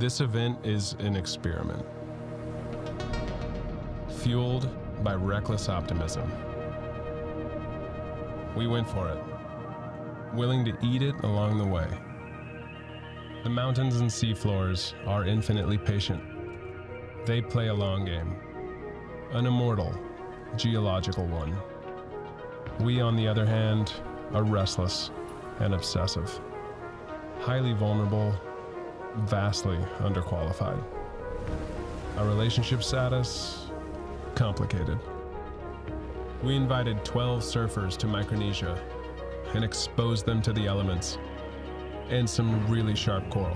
This event is an experiment, fueled by reckless optimism. We went for it, willing to eat it along the way. The mountains and seafloors are infinitely patient. They play a long game, an immortal, geological one. We, on the other hand, are restless and obsessive, highly vulnerable, vastly underqualified. Our relationship status, complicated. We invited 12 surfers to Micronesia and exposed them to the elements and some really sharp coral.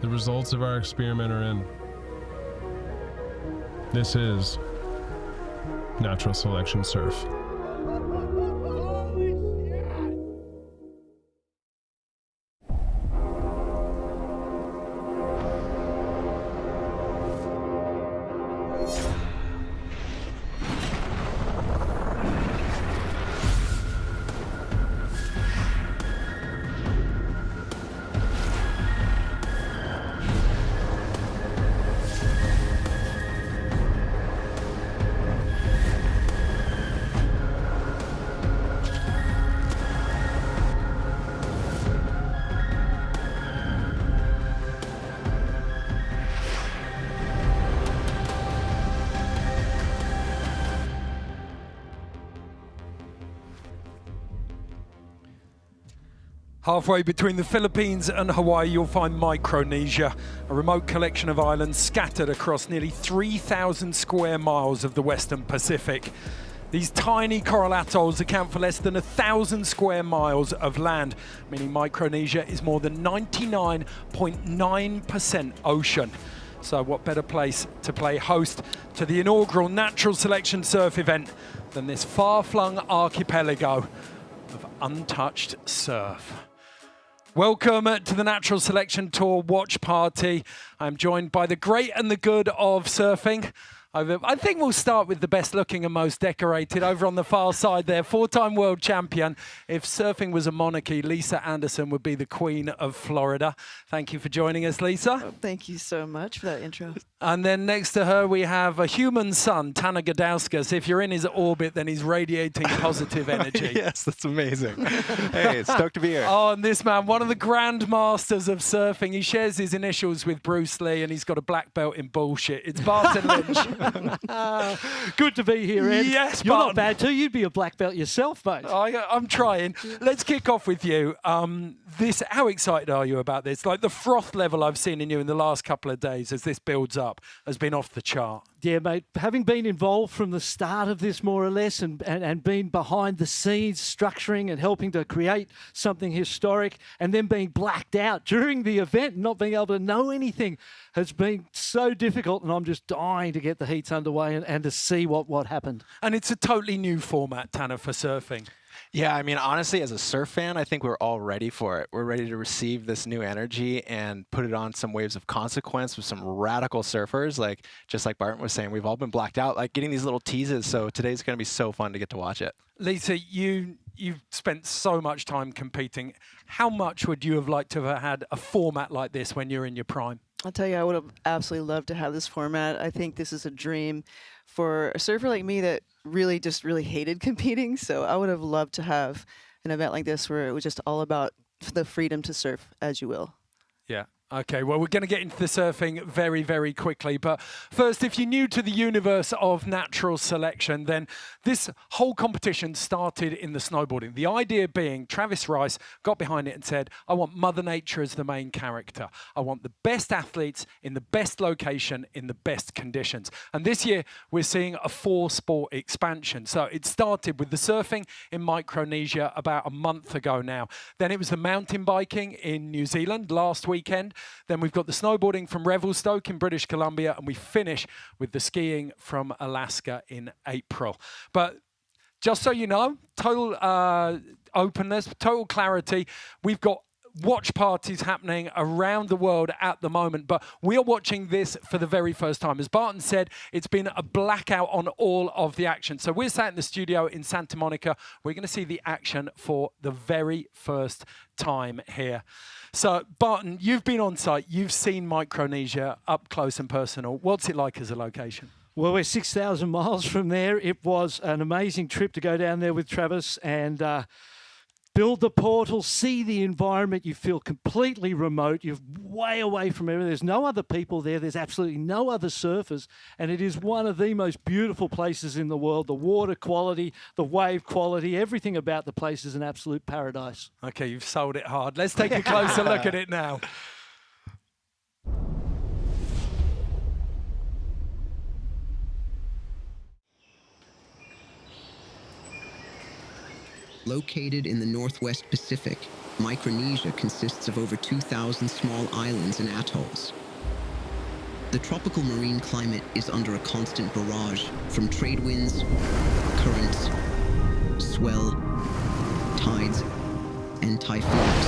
The results of our experiment are in. This is natural selection surf. Halfway between the Philippines and Hawaii, you'll find Micronesia, a remote collection of islands scattered across nearly 3,000 square miles of the Western Pacific. These tiny coral atolls account for less than 1,000 square miles of land, meaning Micronesia is more than 99.9% ocean. So what better place to play host to the inaugural natural selection surf event than this far-flung archipelago of untouched surf. Welcome to the Natural Selection Tour watch party. I'm joined by the great and the good of surfing. I think we'll start with the best looking and most decorated. Over on the far side there, 4-time world champion. If surfing was a monarchy, Lisa Anderson would be the Queen of Florida. Thank you for joining us, Lisa. Oh, thank you so much for that intro. And then next to her, we have a human son, Tanner Gadauskas. If you're in his orbit, then he's radiating positive energy. Yes, that's amazing. Hey, stoked to be here. Oh, and this man, one of the grandmasters of surfing. He shares his initials with Bruce Lee, and he's got a black belt in bullshit. It's Barton Lynch. Good to be here, Ed. Yes, You're Barton. not bad too. You'd be a black belt yourself, mate. I'm trying. Let's kick off with you. How excited are you about this? Like the froth level I've seen in you in the last couple of days as this builds up has been off the chart. Yeah, mate. Having been involved from the start of this, more or less, and been behind the scenes, structuring and helping to create something historic, and then being blacked out during the event, not being able to know anything, has been so difficult. And I'm just dying to get the heats underway and to see what happened. And it's a totally new format, Tanner, for surfing. Yeah, I mean, honestly, as a surf fan, I think we're all ready for it. We're ready to receive this new energy and put it on some waves of consequence with some radical surfers. Like, just like Barton was saying, we've all been blacked out, like getting these little teases. So today's going to be so fun to get to watch it. Lisa, you've spent so much time competing. How much would you have liked to have had a format like this when you're in your prime? I'll tell you, I would have absolutely loved to have this format. I think this is a dream for a surfer like me that really hated competing. So I would have loved to have an event like this where it was just all about the freedom to surf as you will. Yeah. Okay, well, we're going to get into the surfing very, very quickly. But first, if you're new to the universe of natural selection, then this whole competition started in the snowboarding. The idea being Travis Rice got behind it and said, I want Mother Nature as the main character. I want the best athletes in the best location, in the best conditions. And this year, we're seeing a 4-sport expansion. So it started with the surfing in Micronesia about a month ago now. Then it was the mountain biking in New Zealand last weekend. Then we've got the snowboarding from Revelstoke in British Columbia, and we finish with the skiing from Alaska in April. But just so you know, total openness, total clarity, we've got watch parties happening around the world at the moment, but we are watching this for the very first time. As Barton said, it's been a blackout on all of the action. So we're sat in the studio in Santa Monica. We're going to see the action for the very first time here. So, Barton, you've been on site. You've seen Micronesia up close and personal. What's it like as a location? Well, we're 6,000 miles from there. It was an amazing trip to go down there with Travis and build the portal, see the environment. You feel completely remote. You're way away from everything. There's no other people there. There's absolutely no other surfers. And it is one of the most beautiful places in the world. The water quality, the wave quality, everything about the place is an absolute paradise. Okay, you've sold it hard. Let's take a closer look at it now. Located in the Northwest Pacific, Micronesia consists of over 2,000 small islands and atolls. The tropical marine climate is under a constant barrage from trade winds, currents, swell, tides, and typhoons.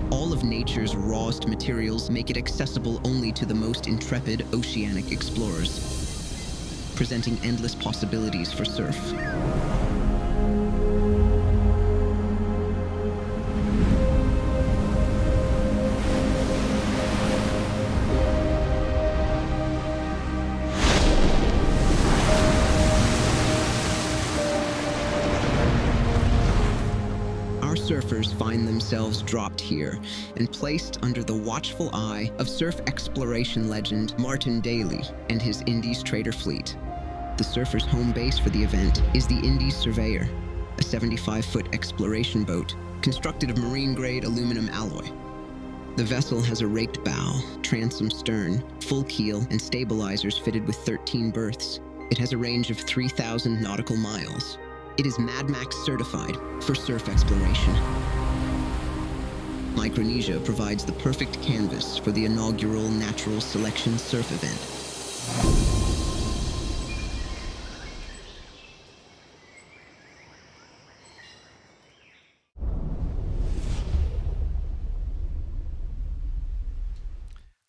All of nature's rawest materials make it accessible only to the most intrepid oceanic explorers, presenting endless possibilities for surf. Surfers find themselves dropped here and placed under the watchful eye of surf exploration legend Martin Daly and his Indies trader fleet. The surfers' home base for the event is the Indies Surveyor, a 75-foot exploration boat constructed of marine-grade aluminum alloy. The vessel has a raked bow, transom stern, full keel, and stabilizers fitted with 13 berths. It has a range of 3,000 nautical miles. It is Mad Max certified for surf exploration. Micronesia provides the perfect canvas for the inaugural natural selection surf event.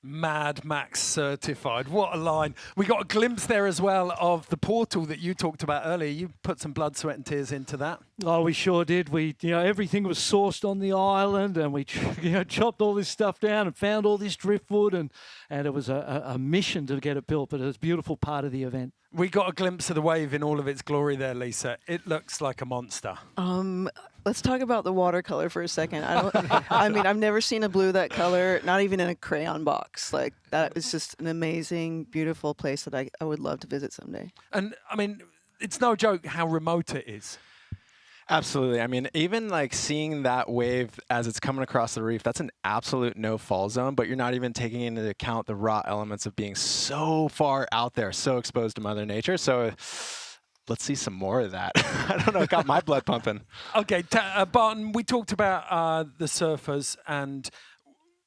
Mad Max certified. What a line. We got a glimpse there as well of the portal that you talked about earlier. You put some blood, sweat and tears into that. Oh, we sure did. We, everything was sourced on the island, and we, chopped all this stuff down and found all this driftwood, and it was a mission to get it built, but it was a beautiful part of the event. We got a glimpse of the wave in all of its glory there, Lisa. It looks like a monster. Let's talk about the watercolor for a second. I mean, I've never seen a blue that color, not even in a crayon box. Like, that is just an amazing, beautiful place that I would love to visit someday. And, I mean, it's no joke how remote it is. Absolutely. I mean, even like seeing that wave as it's coming across the reef, that's an absolute no-fall zone, but you're not even taking into account the raw elements of being so far out there, so exposed to Mother Nature. So let's see some more of that. I don't know, it got my blood pumping. Okay, Barton, we talked about the surfers, and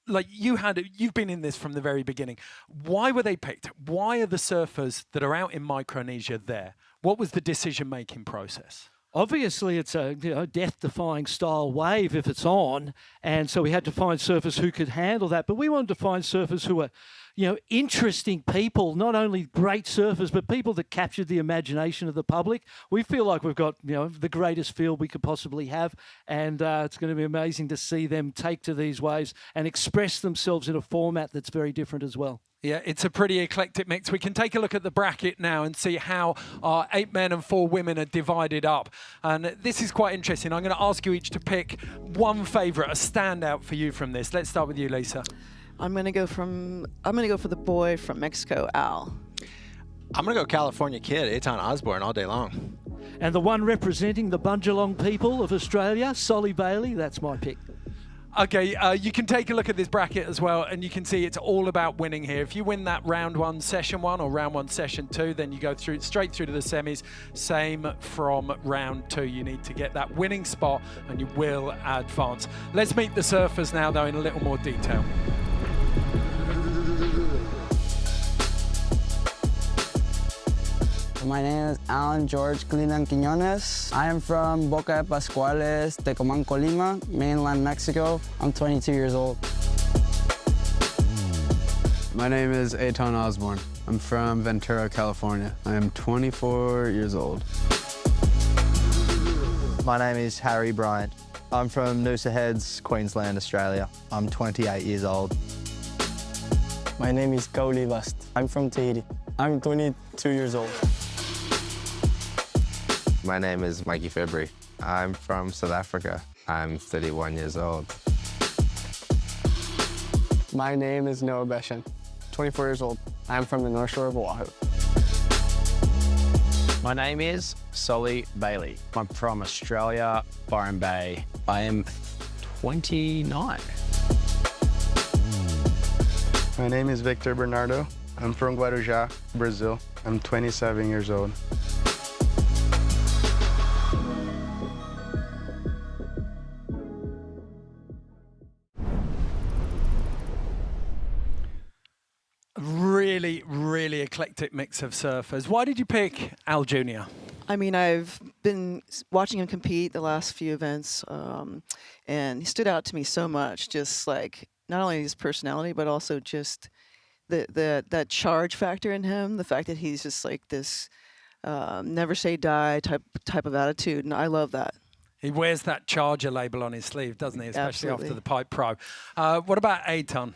like you've been in this from the very beginning. Why were they picked? Why are the surfers that are out in Micronesia there? What was the decision-making process? Obviously, it's a death-defying style wave if it's on, and so we had to find surfers who could handle that. But we wanted to find surfers who were, interesting people, not only great surfers, but people that captured the imagination of the public. We feel like we've got, the greatest field we could possibly have, and it's going to be amazing to see them take to these waves and express themselves in a format that's very different as well. Yeah, it's a pretty eclectic mix. We can take a look at the bracket now and see how our 8 men and 4 women are divided up. And this is quite interesting. I'm going to ask you each to pick one favourite, a standout for you from this. Let's start with you, Lisa. I'm going to go for the boy from Mexico, Al. I'm going to go California kid, Eithan Osborne, all day long. And the one representing the Bundjalung people of Australia, Soli Bailey, that's my pick. Okay, you can take a look at this bracket as well, and you can see it's all about winning here. If you win that round 1, session 1, or round 1, session 2, then you go straight through to the semis. Same from round 2. You need to get that winning spot, and you will advance. Let's meet the surfers now, though, in a little more detail. My name is Alan George Cleland Quiñones. I am from Boca de Pascuales, Tecomán, Colima, mainland Mexico. I'm 22 years old. My name is Eithan Osborne. I'm from Ventura, California. I am 24 years old. My name is Harry Bryant. I'm from Noosa Heads, Queensland, Australia. I'm 28 years old. My name is Kauli Vaast. I'm from Tahiti. I'm 22 years old. My name is Mikey February. I'm from South Africa. I'm 31 years old. My name is Noah Beschen, 24 years old. I'm from the North Shore of Oahu. My name is Soli Bailey. I'm from Australia, Byron Bay. I am 29. My name is Victor Bernardo. I'm from Guarujá, Brazil. I'm 27 years old. Really eclectic mix of surfers. Why did you pick Al Jr.? I mean, I've been watching him compete the last few events, and he stood out to me so much. Just like not only his personality, but also just that charge factor in him. The fact that he's just like this never say die type of attitude, and I love that. He wears that Charger label on his sleeve, doesn't he? Especially Absolutely. after the Pipe Pro. What about Eithan?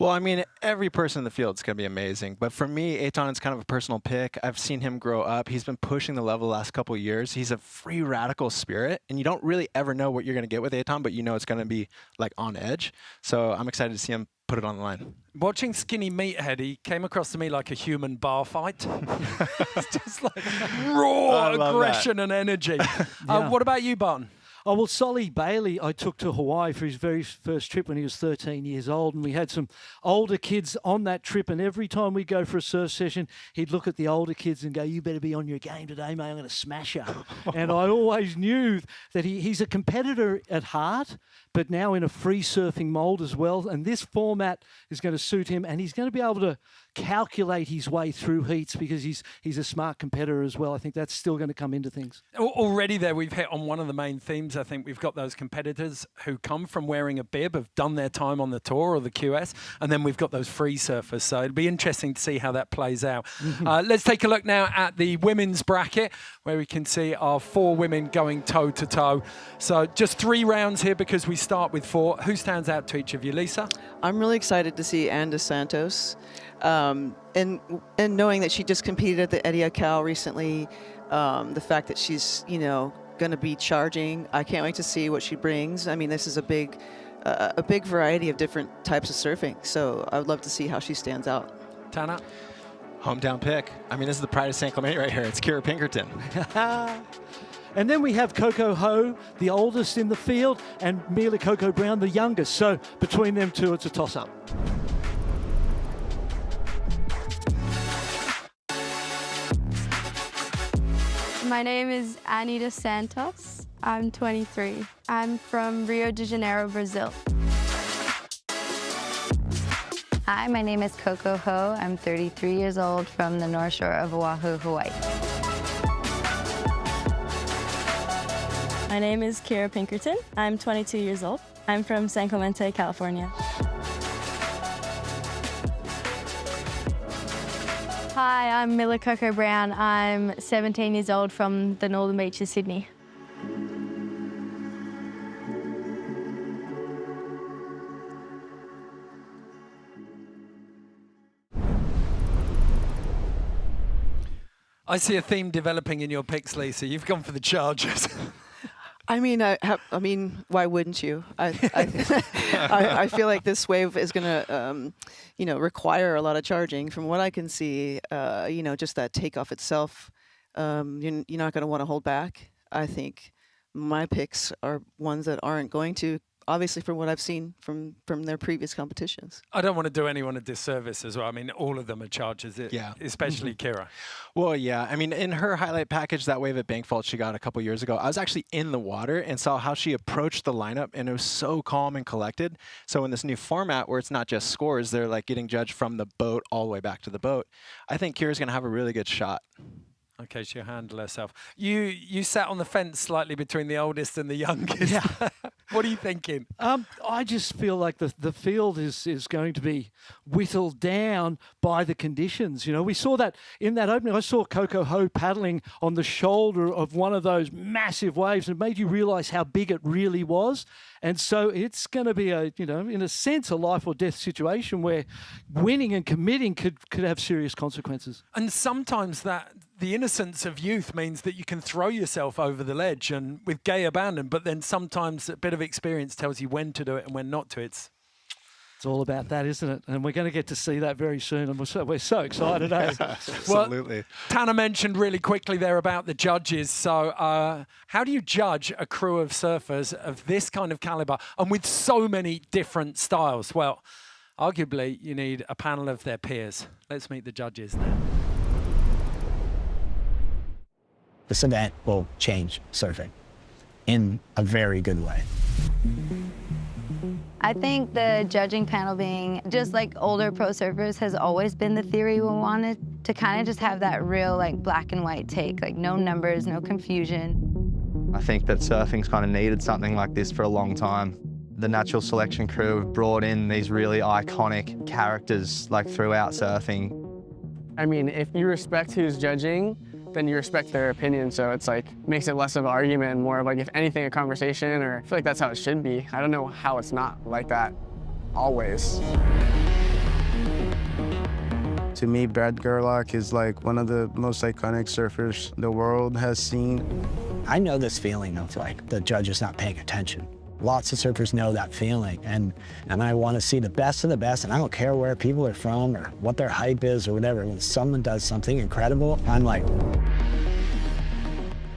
Well, I mean, every person in the field is going to be amazing. But for me, Eithan is kind of a personal pick. I've seen him grow up. He's been pushing the level the last couple of years. He's a free radical spirit. And you don't really ever know what you're going to get with Eithan, but you know it's going to be like on edge. So I'm excited to see him put it on the line. Watching Skinny Meathead, he came across to me like a human bar fight. It's just like raw aggression and energy. What about you, Barton? Oh, well, Soli Bailey I took to Hawaii for his very first trip when he was 13 years old, and we had some older kids on that trip, and every time we go for a surf session, he'd look at the older kids and go, "You better be on your game today, mate, I'm going to smash you." And I always knew that he's a competitor at heart, but now in a free surfing mold as well, and this format is going to suit him, and he's going to be able to calculate his way through heats because he's a smart competitor as well. I think that's still going to come into things. Already there, we've hit on one of the main themes. I think we've got those competitors who come from wearing a bib, have done their time on the tour or the QS, and then we've got those free surfers. So it'll be interesting to see how that plays out. Let's take a look now at the women's bracket, where we can see our 4 women going toe-to-toe. So just 3 rounds here because we start with 4. Who stands out to each of you, Lisa? I'm really excited to see Santos. And knowing that she just competed at the Eddie Cal recently, the fact that she's, going to be charging, I can't wait to see what she brings. I mean, this is a big variety of different types of surfing, so I would love to see how she stands out. Tana? Hometown pick. I mean, this is the pride of San Clemente right here. It's Kirra Pinkerton. And then we have Coco Ho, the oldest in the field, and Milla Coco Brown, the youngest. So between them two, it's a toss-up. My name is Anita Santos. I'm 23. I'm from Rio de Janeiro, Brazil. Hi, my name is Coco Ho. I'm 33 years old from the North Shore of Oahu, Hawaii. My name is Kirra Pinkerton. I'm 22 years old. I'm from San Clemente, California. Hi, I'm Milla Coco Brown. I'm 17 years old from the Northern Beaches, Sydney. I see a theme developing in your picks, Lisa. You've gone for the Chargers. I mean, why wouldn't you? I feel like this wave is going to, require a lot of charging. From what I can see, just that takeoff itself, you're not going to want to hold back. I think my picks are ones that aren't going to, obviously, from what I've seen from their previous competitions. I don't want to do anyone a disservice as well. I mean, all of them are Chargers, especially Kirra. Well, yeah. I mean, in her highlight package, that wave at Bank Fault she got a couple years ago, I was actually in the water and saw how she approached the lineup, and it was so calm and collected. So in this new format where it's not just scores, they're like getting judged from the boat all the way back to the boat, I think Kirra's going to have a really good shot. Okay, she'll handle herself. You sat on the fence slightly between the oldest and the youngest. Yeah. What are you thinking? I just feel like the field is going to be whittled down by the conditions. You know, we saw that in that opening. I saw Coco Ho paddling on the shoulder of one of those massive waves, and it made you realise how big it really was. And so it's going to be a, you know, in a sense, a life or death situation where winning and committing could have serious consequences. And sometimes the innocence of youth means that you can throw yourself over the ledge and with gay abandon, but then sometimes a bit of experience tells you when to do it and when not to. It's all about that, isn't it? And we're going to get to see that very soon, and we're so excited, eh? Absolutely. Well, Tanner mentioned really quickly there about the judges. So how do you judge a crew of surfers of this kind of caliber and with so many different styles? Well, arguably, you need a panel of their peers. Let's meet the judges now. This event will change surfing in a very good way. I think the judging panel being just like older pro surfers has always been the theory we wanted to kind of just have that real like black and white take, like no numbers, no confusion. I think that surfing's kind of needed something like this for a long time. The natural selection crew have brought in these really iconic characters like throughout surfing. I mean, if you respect who's judging, then you respect their opinion, so it's like, makes it less of an argument and more of like, if anything, a conversation, or I feel like that's how it should be. I don't know how it's not like that, always. To me, Brad Gerlach is like one of the most iconic surfers the world has seen. I know this feeling of like the judge is not paying attention. Lots of surfers know that feeling, and I want to see the best of the best, and I don't care where people are from or what their hype is or whatever. When someone does something incredible, I'm like...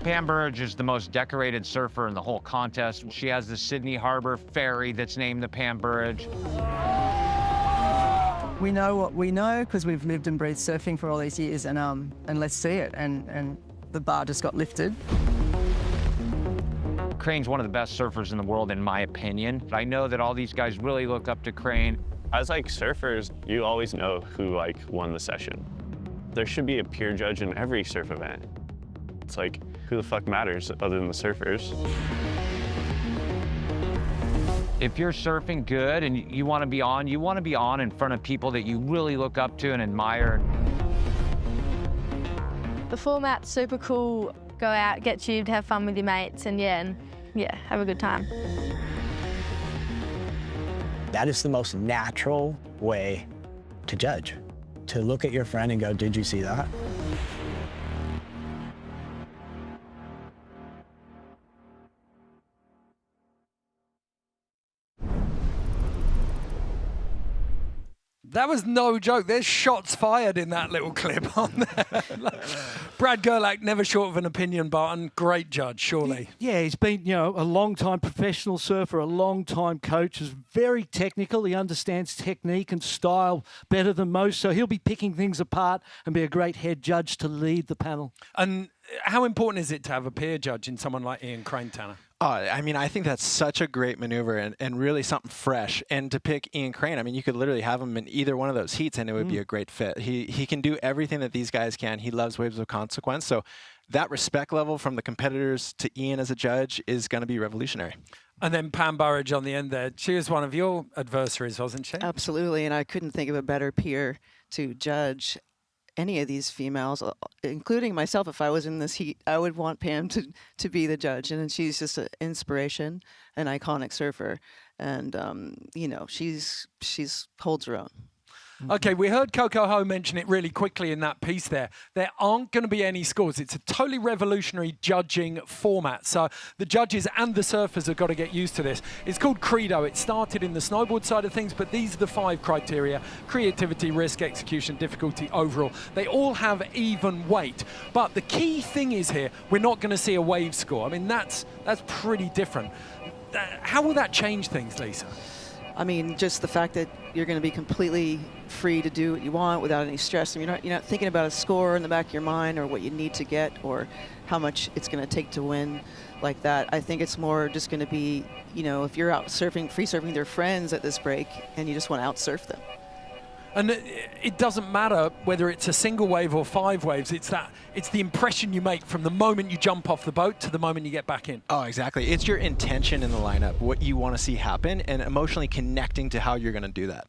Pam Burridge is the most decorated surfer in the whole contest. She has the Sydney Harbor ferry that's named the Pam Burridge. We know what we know because we've lived and breathed surfing for all these years, and let's see it, and the bar just got lifted. Crane's one of the best surfers in the world, in my opinion. I know that all these guys really look up to Crane. As like surfers, you always know who like won the session. There should be a peer judge in every surf event. It's like, who the fuck matters other than the surfers? If you're surfing good and you want to be on in front of people that you really look up to and admire. The format's super cool. Go out, get tubed, have fun with your mates, and yeah, have a good time. That is the most natural way to judge. To look at your friend and go, did you see that? That was no joke. There's shots fired in that little clip on there. Brad Gerlach, never short of an opinion, Barton. Great judge, surely. Yeah, he's been, you know, a long-time professional surfer, a long-time coach. He's very technical. He understands technique and style better than most, so he'll be picking things apart and be a great head judge to lead the panel. And how important is it to have a peer judge in someone like Ian Crane, Tanner? Oh, I mean, I think that's such a great maneuver and really something fresh. And to pick Ian Crane, I mean, you could literally have him in either one of those heats and it would be a great fit. He can do everything that these guys can. He loves waves of consequence. So that respect level from the competitors to Ian as a judge is going to be revolutionary. And then Pam Burridge on the end there. She was one of your adversaries, wasn't she? Absolutely, and I couldn't think of a better peer to judge any of these females, including myself. If I was in this heat, I would want Pam to be the judge. And she's just an inspiration, an iconic surfer. And, you know, she's holds her own. Okay, we heard Coco Ho mention it really quickly in that piece there. There aren't going to be any scores. It's a totally revolutionary judging format. So the judges and the surfers have got to get used to this. It's called Credo. It started in the snowboard side of things, but these are the 5 criteria: creativity, risk, execution, difficulty, overall. They all have even weight. But the key thing is here, we're not going to see a wave score. I mean, that's pretty different. How will that change things, Lisa? I mean, just the fact that you're going to be completely free to do what you want without any stress. I mean, you're not thinking about a score in the back of your mind or what you need to get or how much it's going to take to win like that. I think it's more just going to be, you know, if you're out surfing, free surfing their friends at this break and you just want to out surf them. And it doesn't matter whether it's a single wave or 5 waves. It's the impression you make from the moment you jump off the boat to the moment you get back in. Oh, exactly. It's your intention in the lineup, what you want to see happen, and emotionally connecting to how you're going to do that.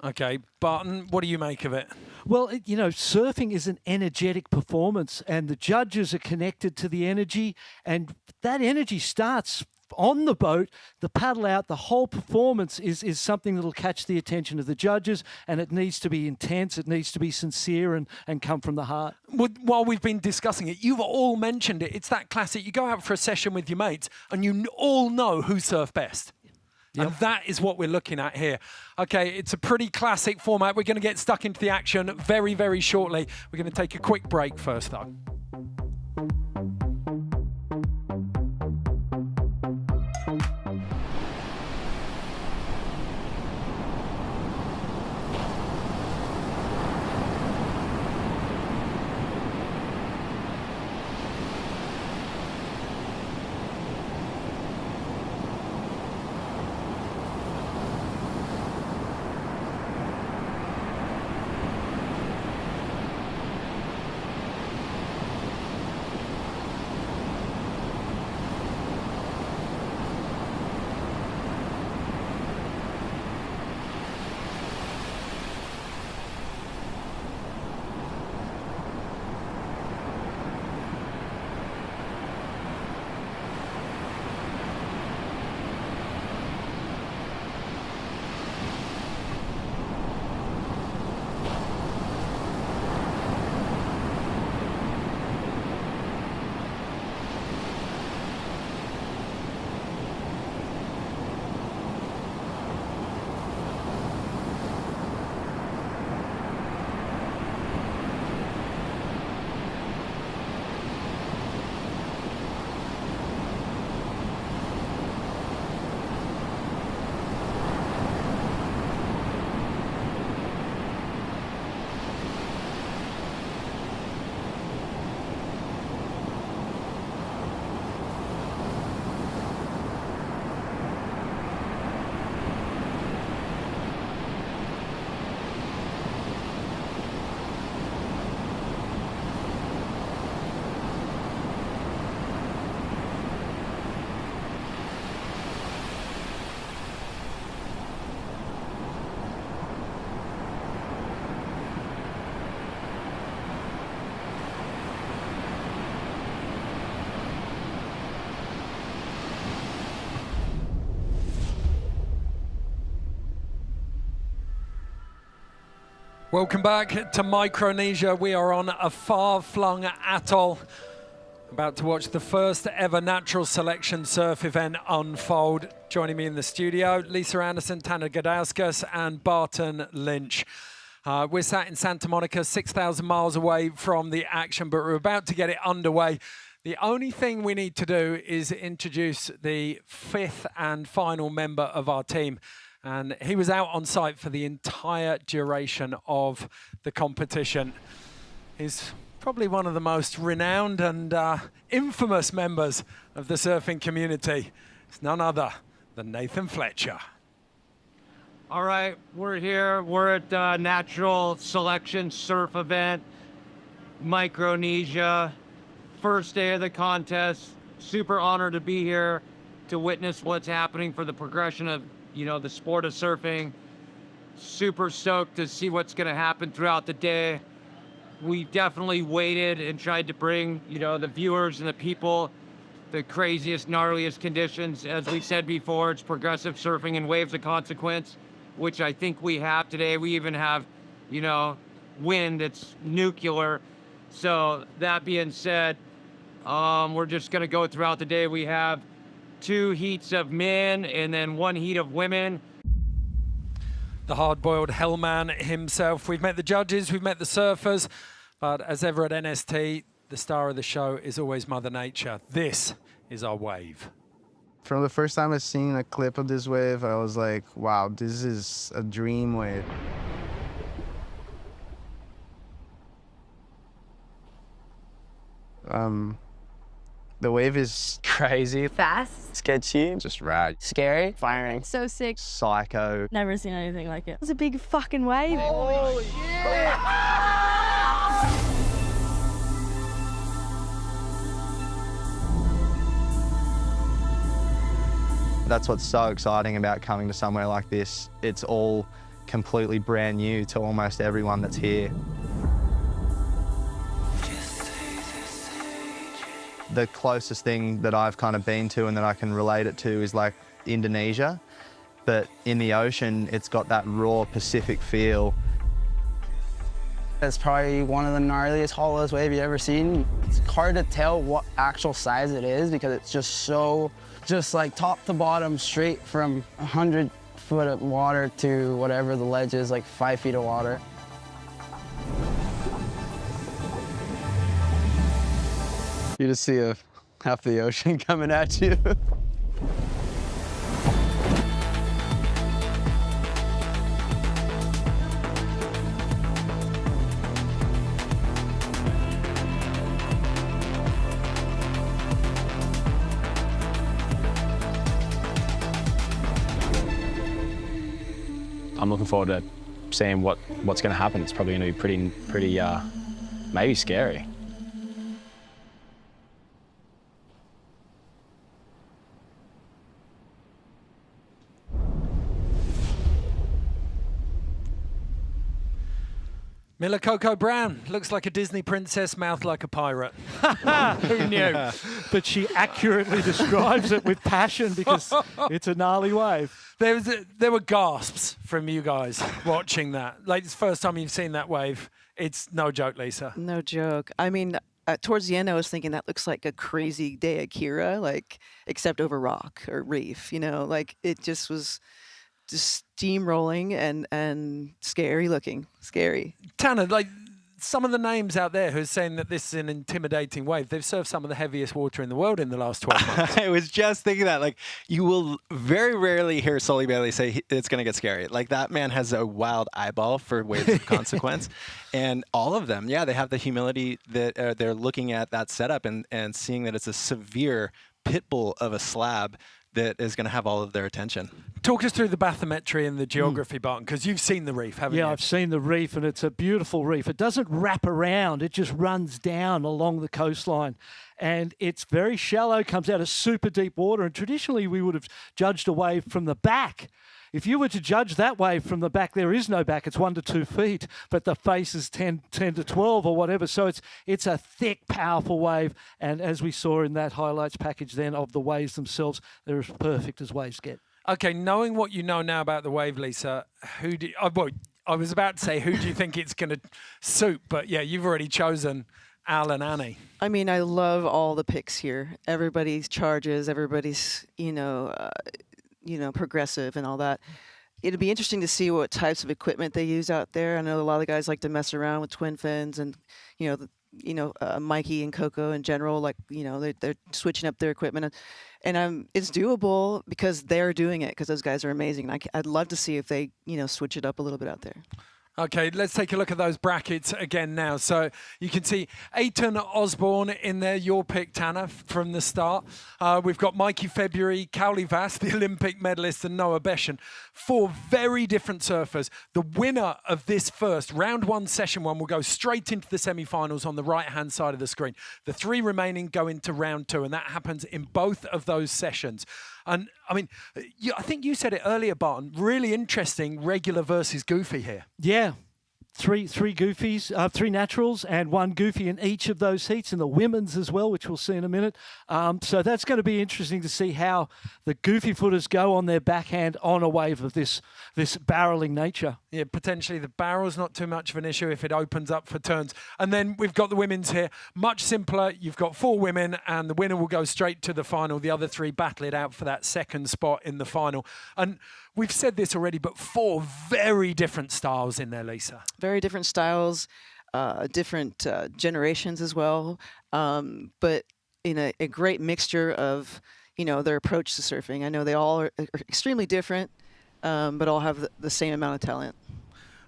Okay, Barton, what do you make of it? Well, you know, surfing is an energetic performance, and the judges are connected to the energy, and that energy starts on the boat, the paddle out, the whole performance is something that'll catch the attention of the judges, and it needs to be intense, it needs to be sincere and come from the heart. While we've been discussing it, you've all mentioned it. It's that classic, you go out for a session with your mates and you all know who surf best. Yep. And that is what we're looking at here. Okay, it's a pretty classic format. We're going to get stuck into the action very, very shortly. We're going to take a quick break first, though. Welcome back to Micronesia. We are on a far-flung atoll, about to watch the first ever natural selection surf event unfold. Joining me in the studio, Lisa Anderson, Tanner Gadauskas, and Barton Lynch. We're sat in Santa Monica, 6,000 miles away from the action, but we're about to get it underway. The only thing we need to do is introduce the 5th and final member of our team. And he was out on site for the entire duration of the competition. He's probably one of the most renowned and infamous members of the surfing community. It's none other than Nathan Fletcher. All right, we're here. We're at the Natural Selection Surf Event, Micronesia. First day of the contest. Super honored to be here to witness what's happening for the progression of, you know, the sport of surfing. Super stoked to see what's gonna happen throughout the day. We definitely waited and tried to bring, you know, the viewers and the people the craziest, gnarliest conditions. As we said before, it's progressive surfing and waves of consequence, which I think we have today. We even have, you know, wind, it's nuclear. So that being said, we're just gonna go throughout the day. We have 2 heats of men and then 1 heat of women. The hard-boiled hellman himself. We've met the judges, we've met the surfers, but as ever at NST, the star of the show is always Mother Nature. This is our wave. From the first time I seen a clip of this wave, I was like, wow, this is a dream wave. The wave is crazy. Fast. Sketchy. Just rad. Scary. Firing. So sick. Psycho. Never seen anything like it. It was a big fucking wave. Holy shit! That's what's so exciting about coming to somewhere like this. It's all completely brand new to almost everyone that's here. The closest thing that I've kind of been to and that I can relate it to is like Indonesia, but in the ocean, it's got that raw Pacific feel. It's probably one of the gnarliest, hollowest waves you've ever seen. It's hard to tell what actual size it is because it's just so, just like top to bottom, straight from 100 foot of water to whatever the ledge is, like 5 feet of water. You just see half the ocean coming at you. I'm looking forward to seeing what's going to happen. It's probably going to be pretty, maybe scary. Milla Coco Brown looks like a Disney princess, mouth like a pirate. Who knew? But she accurately describes it with passion because it's a gnarly wave. There were gasps from you guys watching that. Like, it's the first time you've seen that wave. It's no joke, Lisa. No joke. I mean, towards the end, I was thinking that looks like a crazy day at Kirra, like, except over rock or reef, you know? Like, it just was just steamrolling and scary looking. Scary. Tanner, like, some of the names out there who are saying that this is an intimidating wave, they've surfed some of the heaviest water in the world in the last 12 months. I was just thinking that, like, you will very rarely hear Soli Bailey say it's going to get scary. Like, that man has a wild eyeball for waves of consequence. And all of them, yeah, they have the humility that they're looking at that setup and seeing that it's a severe pit bull of a slab that is going to have all of their attention. Talk us through the bathymetry and the geography, Barton, because you've seen the reef, haven't you? Yeah, I've seen the reef, and it's a beautiful reef. It doesn't wrap around. It just runs down along the coastline. And it's very shallow, comes out of super deep water. And traditionally, we would have judged a wave from the back. If you were to judge that wave from the back, there is no back. It's 1 to 2 feet, but the face is 10 to 12 or whatever. So it's a thick, powerful wave. And as we saw in that highlights package then of the waves themselves, they're as perfect as waves get. Okay, knowing what you know now about the wave, Lisa, I was about to say, who do you think it's going to suit? But yeah, you've already chosen Al and Annie. I mean, I love all the picks here. Everybody's charges, everybody's, progressive and all that. It'd be interesting to see what types of equipment they use out there. I know a lot of the guys like to mess around with twin fins and, Mikey and Coco in general, like, they're switching up their equipment. And it's doable because they're doing it, because those guys are amazing. I'd love to see if they, switch it up a little bit out there. Okay, let's take a look at those brackets again now. So you can see Eithan Osborne in there, your pick, Tanner, from the start. We've got Mikey February, Kauli Vaast, the Olympic medalist, and Noah Beschen. 4 very different surfers. The winner of this first, round 1, session 1, will go straight into the semi-finals on the right-hand side of the screen. The 3 remaining go into round 2, and that happens in both of those sessions. And, I mean, I think you said it earlier, Barton, really interesting regular versus goofy here. Yeah. Three goofies, 3 naturals, and 1 goofy in each of those heats, and the women's as well, which we'll see in a minute. So that's going to be interesting to see how the goofy footers go on their backhand on a wave of this barreling nature. Yeah, potentially the barrel's not too much of an issue if it opens up for turns. And then we've got the women's here. Much simpler. You've got 4 women, and the winner will go straight to the final. The other 3 battle it out for that second spot in the final. And we've said this already, but 4 very different styles in there, Lisa. Very different styles, different generations as well, but in a great mixture of, their approach to surfing. I know they all are extremely different, but all have the same amount of talent.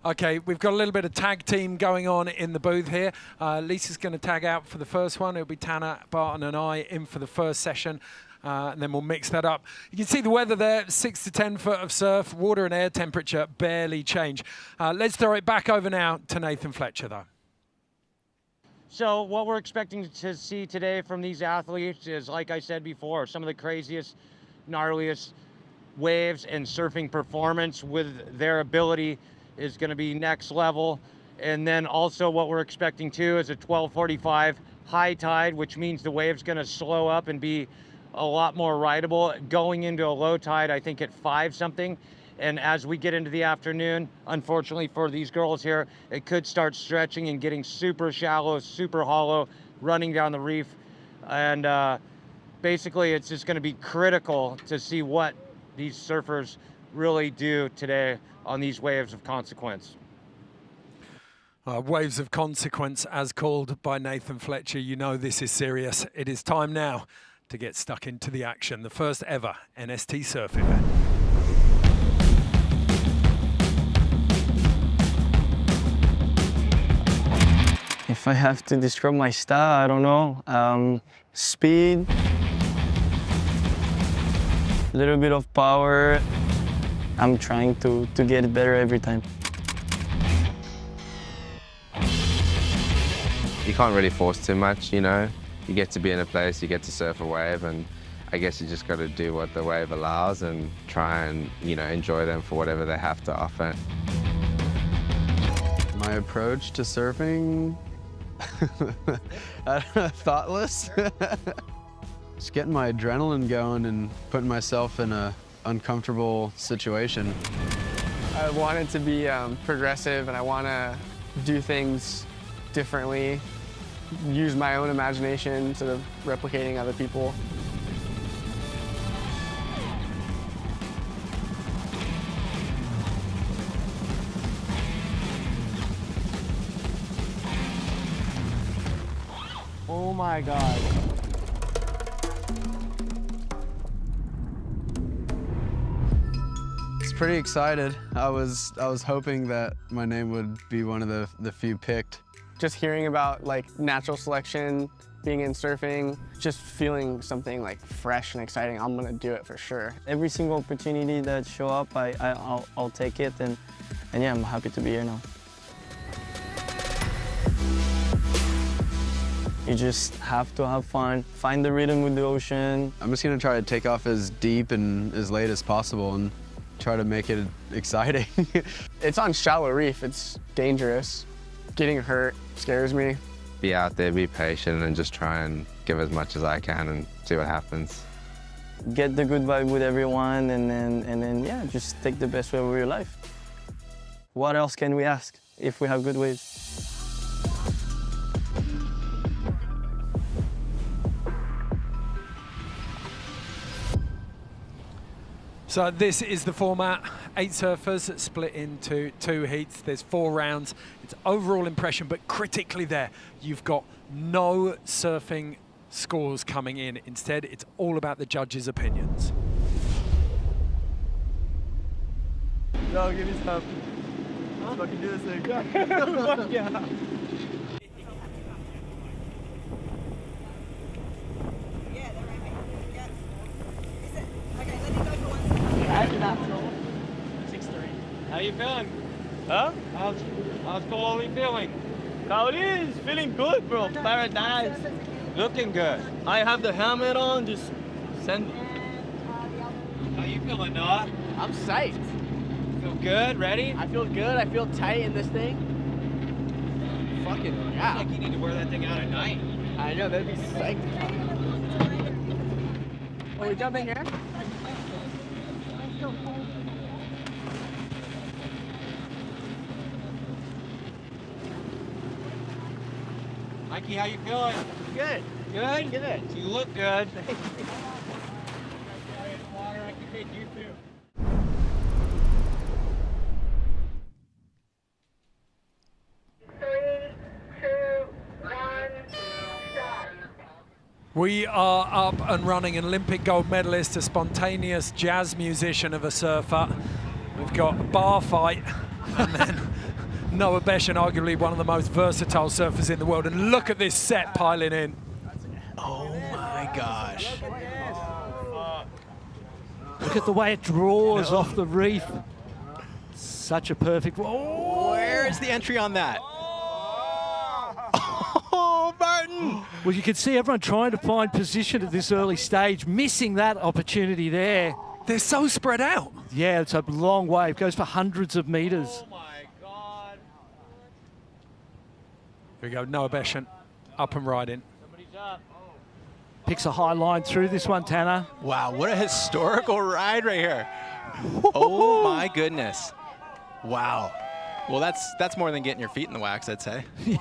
Okay, we've got a little bit of tag team going on in the booth here. Lisa's going to tag out for the first one. It'll be Tanner, Barton and I in for the first session. And then we'll mix that up. You can see the weather there, 6 to 10 foot of surf, water and air temperature barely change. Let's throw it back over now to Nathan Fletcher, though. So what we're expecting to see today from these athletes is, like I said before, some of the craziest, gnarliest waves and surfing performance with their ability is going to be next level. And then also what we're expecting too is a 12:45 high tide, which means the wave's going to slow up and be a lot more rideable. Going into a low tide, I think at 5 something. And as we get into the afternoon, unfortunately for these girls here, it could start stretching and getting super shallow, super hollow, running down the reef. And basically it's just going to be critical to see what these surfers really do today on these waves of consequence. Waves of consequence, as called by Nathan Fletcher. You know this is serious. It is time now to get stuck into the action. The first ever NST surf event. If I have to describe my style, I don't know. Speed, a little bit of power. I'm trying to get it better every time. You can't really force too much, you know. You get to be in a place, you get to surf a wave, and I guess you just got to do what the wave allows and try and, you know, enjoy them for whatever they have to offer. My approach to surfing, thoughtless. Just getting my adrenaline going and putting myself in a uncomfortable situation. I want it to be progressive, and I want to do things differently, use my own imagination instead of replicating other people. Oh my God. Pretty excited. I was hoping that my name would be one of the few picked. Just hearing about like natural selection, being in surfing, just feeling something like fresh and exciting, I'm gonna do it for sure. Every single opportunity that show up, I'll take it, and yeah, I'm happy to be here now. You just have to have fun, find the rhythm with the ocean. I'm just gonna try to take off as deep and as late as possible and try to make it exciting. It's on shallow reef, it's dangerous. Getting hurt scares me. Be out there, be patient, and just try and give as much as I can and see what happens. Get the good vibe with everyone, and then yeah, just take the best wave of your life. What else can we ask if we have good waves? So this is the format. 8 surfers split into 2 heats. There's 4 rounds. It's overall impression, but critically there, you've got no surfing scores coming in. Instead, it's all about the judges' opinions. No, give me some. Let's fucking do this thing. Yeah. How you feeling? Huh? How's Kauli feeling? Kauli is feeling good, bro. Paradise. Looking good. I have the helmet on, just send. How you feeling, Noah? I'm psyched. Feel good? Ready? I feel good. I feel tight in this thing. Fucking yeah. Looks like you need to wear that thing out at night. I know, that'd be psyched. Oh, we jumping here? Mikey, how you feeling? Good. Good? Good. You look good. We are up and running. An Olympic gold medalist, a spontaneous jazz musician of a surfer. We've got a bar fight, and then Noah Beschen, arguably one of the most versatile surfers in the world. And look at this set piling in. Oh my gosh. Look at the way it draws off the reef. Such a perfect. Oh! Where is the entry on that? Oh, Barton! Well, you can see everyone trying to find position at this early stage, missing that opportunity there. They're so spread out. Yeah, it's a long wave. Goes for hundreds of meters. Oh my God. Here we go, Noah Beschen, up and riding. Somebody's up. Picks a high line through this one, Tanner. Wow, what a historical ride right here. Oh my goodness. Wow. Well, that's more than getting your feet in the wax, I'd say. Yeah.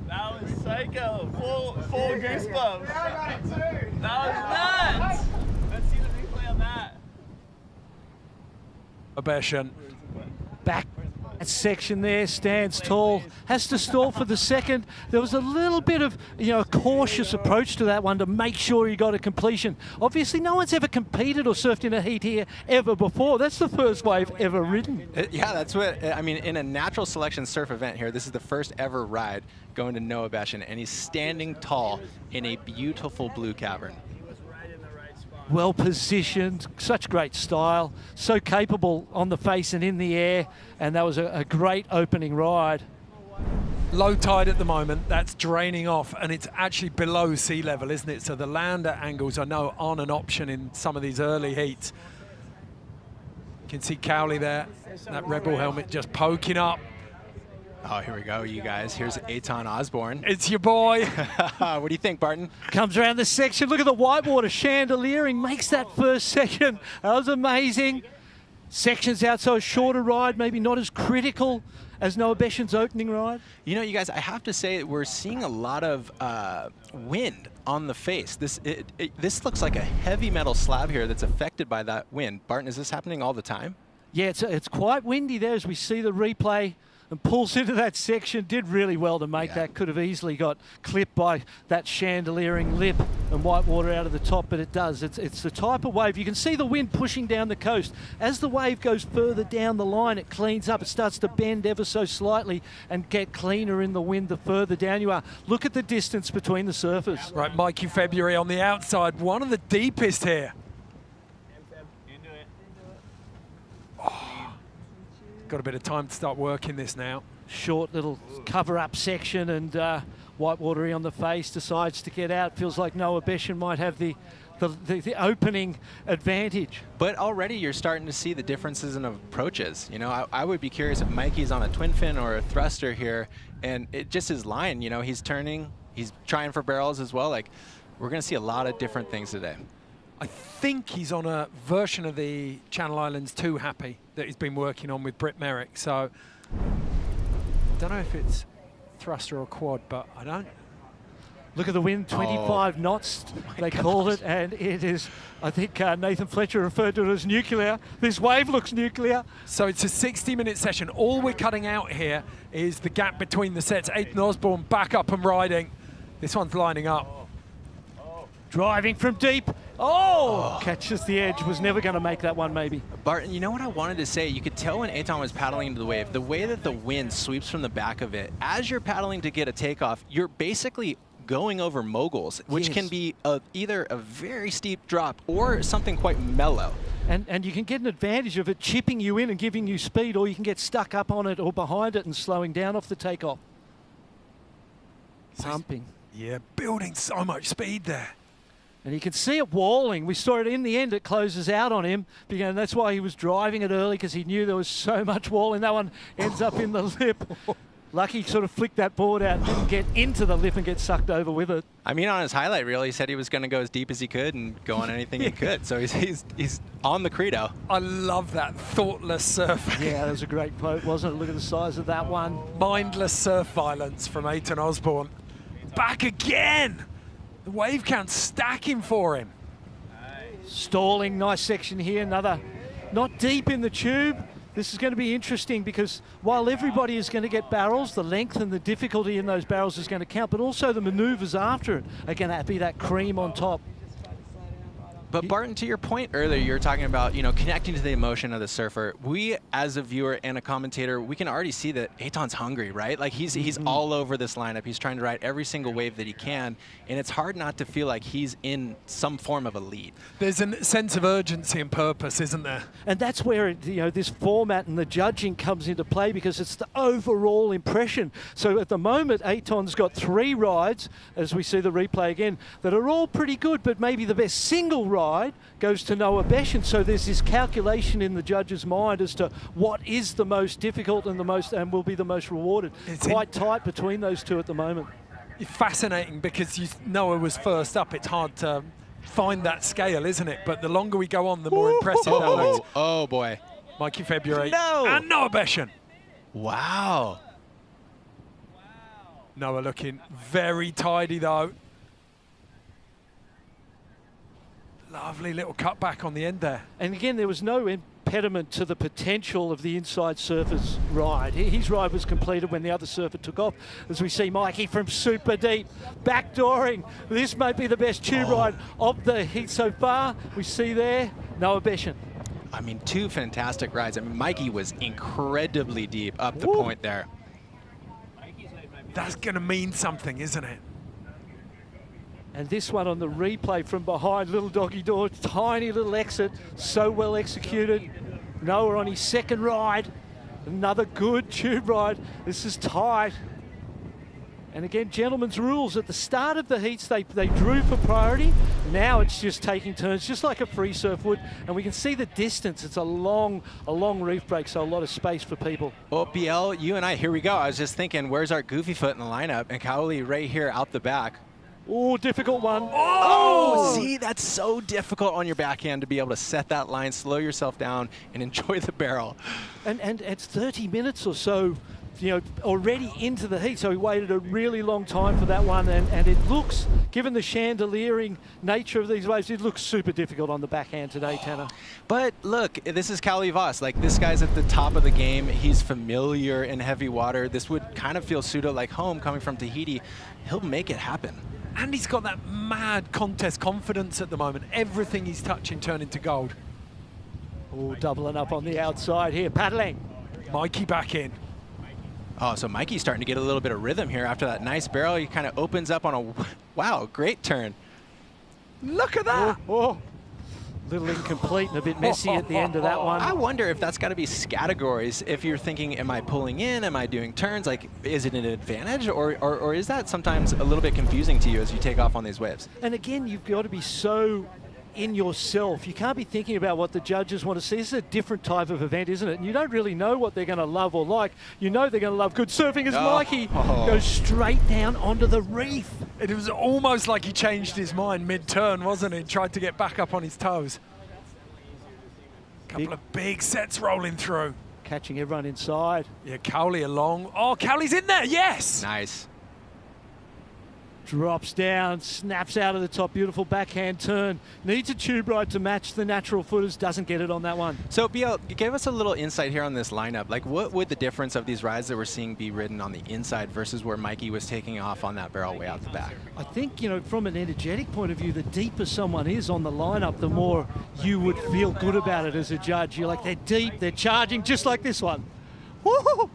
That was psycho. Full goosebumps. That was nuts. Let's see the replay on that. Beschen. Back that section there, stands tall, has to stall for the second. There was a little bit of, a cautious approach to that one to make sure he got a completion. Obviously, no one's ever competed or surfed in a heat here ever before. That's the first wave ever ridden. Yeah, that's what, I mean, in a natural selection surf event here, this is the first ever ride going to Noah Beschen, and he's standing tall in a beautiful blue cavern. Well positioned, such great style, so capable on the face and in the air, and that was a great opening ride. Low tide at the moment, that's draining off, and it's actually below sea level, isn't it? So the lander angles I know aren't an option in some of these early heats. You can see Kauli there, that Rebel helmet just poking up. Oh, here we go, you guys. Here's Eithan Osborne. It's your boy. What do you think, Barton? Comes around the section. Look at the whitewater chandeliering. Makes that first section. That was amazing. Sections out, so a shorter ride, maybe not as critical as Noah Beschen's opening ride. You know, you guys, I have to say we're seeing a lot of wind on the face. This looks like a heavy metal slab here that's affected by that wind. Barton, is this happening all the time? Yeah, it's quite windy there as we see the replay. And pulls into that section, did really well to make that. Could have easily got clipped by that chandeliering lip and whitewater out of the top, but it does. It's the type of wave. You can see the wind pushing down the coast. As the wave goes further down the line, it cleans up. It starts to bend ever so slightly and get cleaner in the wind the further down you are. Look at the distance between the surfers. Right, Mikey February on the outside, one of the deepest here. Got a bit of time to start working this now. Short little cover-up section, and whitewatery on the face, decides to get out. Feels like Noah Beschen might have the opening advantage. But already you're starting to see the differences in approaches. You know, I would be curious if Mikey's on a twin fin or a thruster here, and it just his line, you know, he's turning, he's trying for barrels as well. Like, we're going to see a lot of different things today. I think he's on a version of the Channel Islands 2 Happy that he's been working on with Britt Merrick. So I don't know if it's thruster or quad, but I don't. Look at the wind, 25 knots, they called it, and it is, I think Nathan Fletcher referred to it as nuclear. This wave looks nuclear. So it's a 60-minute session. All we're cutting out here is the gap between the sets. Eithan Osborne back up and riding. This one's lining up. Driving from deep. Oh! Catches the edge. Was never going to make that one, maybe. Barton, you know what I wanted to say? You could tell when Eithan was paddling into the wave, the way that the wind sweeps from the back of it, as you're paddling to get a takeoff, you're basically going over moguls, which can be either a very steep drop or something quite mellow. And you can get an advantage of it chipping you in and giving you speed, or you can get stuck up on it or behind it and slowing down off the takeoff. Pumping. Yeah, building so much speed there. And you can see it walling. We saw it in the end. It closes out on him. And that's why he was driving it early, because he knew there was so much walling. That one ends up in the lip. Lucky sort of flicked that board out, didn't get into the lip and get sucked over with it. I mean, on his highlight reel, he said he was going to go as deep as he could and go on anything he could. So he's on the credo. I love that thoughtless surf. Yeah, that was a great quote, wasn't it? Look at the size of that one. Mindless surf violence from Eithan Osborne. Back again. The wave count stacking for him. Stalling, nice section here. Another, not deep in the tube. This is going to be interesting, because while everybody is going to get barrels, the length and the difficulty in those barrels is going to count, but also the maneuvers after it are going to be that cream on top. But Barton, to your point earlier, you were talking about, you know, connecting to the emotion of the surfer. We, as a viewer and a commentator, we can already see that Eithan's hungry, right? Like he's all over this lineup. He's trying to ride every single wave that he can, and it's hard not to feel like he's in some form of a lead. There's a sense of urgency and purpose, isn't there? And that's where, you know, this format and the judging comes into play, because it's the overall impression. So at the moment, Eithan's got 3 rides, as we see the replay again, that are all pretty good, but maybe the best single ride goes to Beschen. So there's this calculation in the judge's mind as to what is the most difficult and will be the most rewarded. It's quite tight between those two at the moment. Fascinating, because Noah was first up. It's hard to find that scale, isn't it? But the longer we go on, the more impressive that looks. Oh boy. Mikey February No! and Beschen. Wow. Noah looking very tidy though. Lovely little cut back on the end there. And again, there was no impediment to the potential of the inside surfer's ride. His ride was completed when the other surfer took off. As we see Mikey from super deep, backdooring. This might be the best tube ride of the heat so far. We see there, Beschen. I mean, 2 fantastic rides. I mean, Mikey was incredibly deep up the point there. That's going to mean something, isn't it? And this one on the replay from behind, little doggy door, tiny little exit, so well executed. Noah on his second ride, another good tube ride. This is tight. And again, gentlemen's rules. At the start of the heats, they drew for priority. Now it's just taking turns, just like a free surf would. And we can see the distance. It's a long reef break, so a lot of space for people. Well, BL, you and I, here we go. I was just thinking, where's our goofy foot in the lineup? And Kauli right here out the back. Oh, difficult one. Oh, see, that's so difficult on your backhand to be able to set that line, slow yourself down, and enjoy the barrel. And it's 30 minutes or so, you know, already into the heat, so he waited a really long time for that one, and it looks, given the chandeliering nature of these waves, it looks super difficult on the backhand today, Tanner. But look, this is Kauli Vaast. Like, this guy's at the top of the game. He's familiar in heavy water. This would kind of feel pseudo like home coming from Tahiti. He'll make it happen. And he's got that mad contest confidence at the moment. Everything he's touching turning to gold. Oh, doubling up on the outside here, paddling. Mikey back in. Oh, so Mikey's starting to get a little bit of rhythm here after that nice barrel. He kind of opens up on a, wow, great turn. Look at that. Oh. Little incomplete and a bit messy at the end of that one. I wonder if that's got to be categories. If you're thinking, am I pulling in? Am I doing turns? Like, is it an advantage? Or is that sometimes a little bit confusing to you as you take off on these waves? And again, you've got to be so in yourself. You can't be thinking about what the judges want to see. This is a different type of event, isn't it? And you don't really know what they're going to love or like. You know they're going to love good surfing as Mikey goes straight down onto the reef. It was almost like he changed his mind mid-turn, wasn't he? Tried to get back up on his toes. Couple of big sets rolling through. Catching everyone inside. Yeah, Kauli along. Oh, Kauli's in there, yes! Nice. Drops down, snaps out of the top, beautiful backhand turn. Needs a tube ride to match the natural footers, doesn't get it on that one. So BL, give us a little insight here on this lineup. Like, what would the difference of these rides that we're seeing be ridden on the inside versus where Mikey was taking off on that barrel way out the back? I think, you know, from an energetic point of view, the deeper someone is on the lineup, the more you would feel good about it as a judge. You're like, they're deep, they're charging, just like this one. Woo-hoo!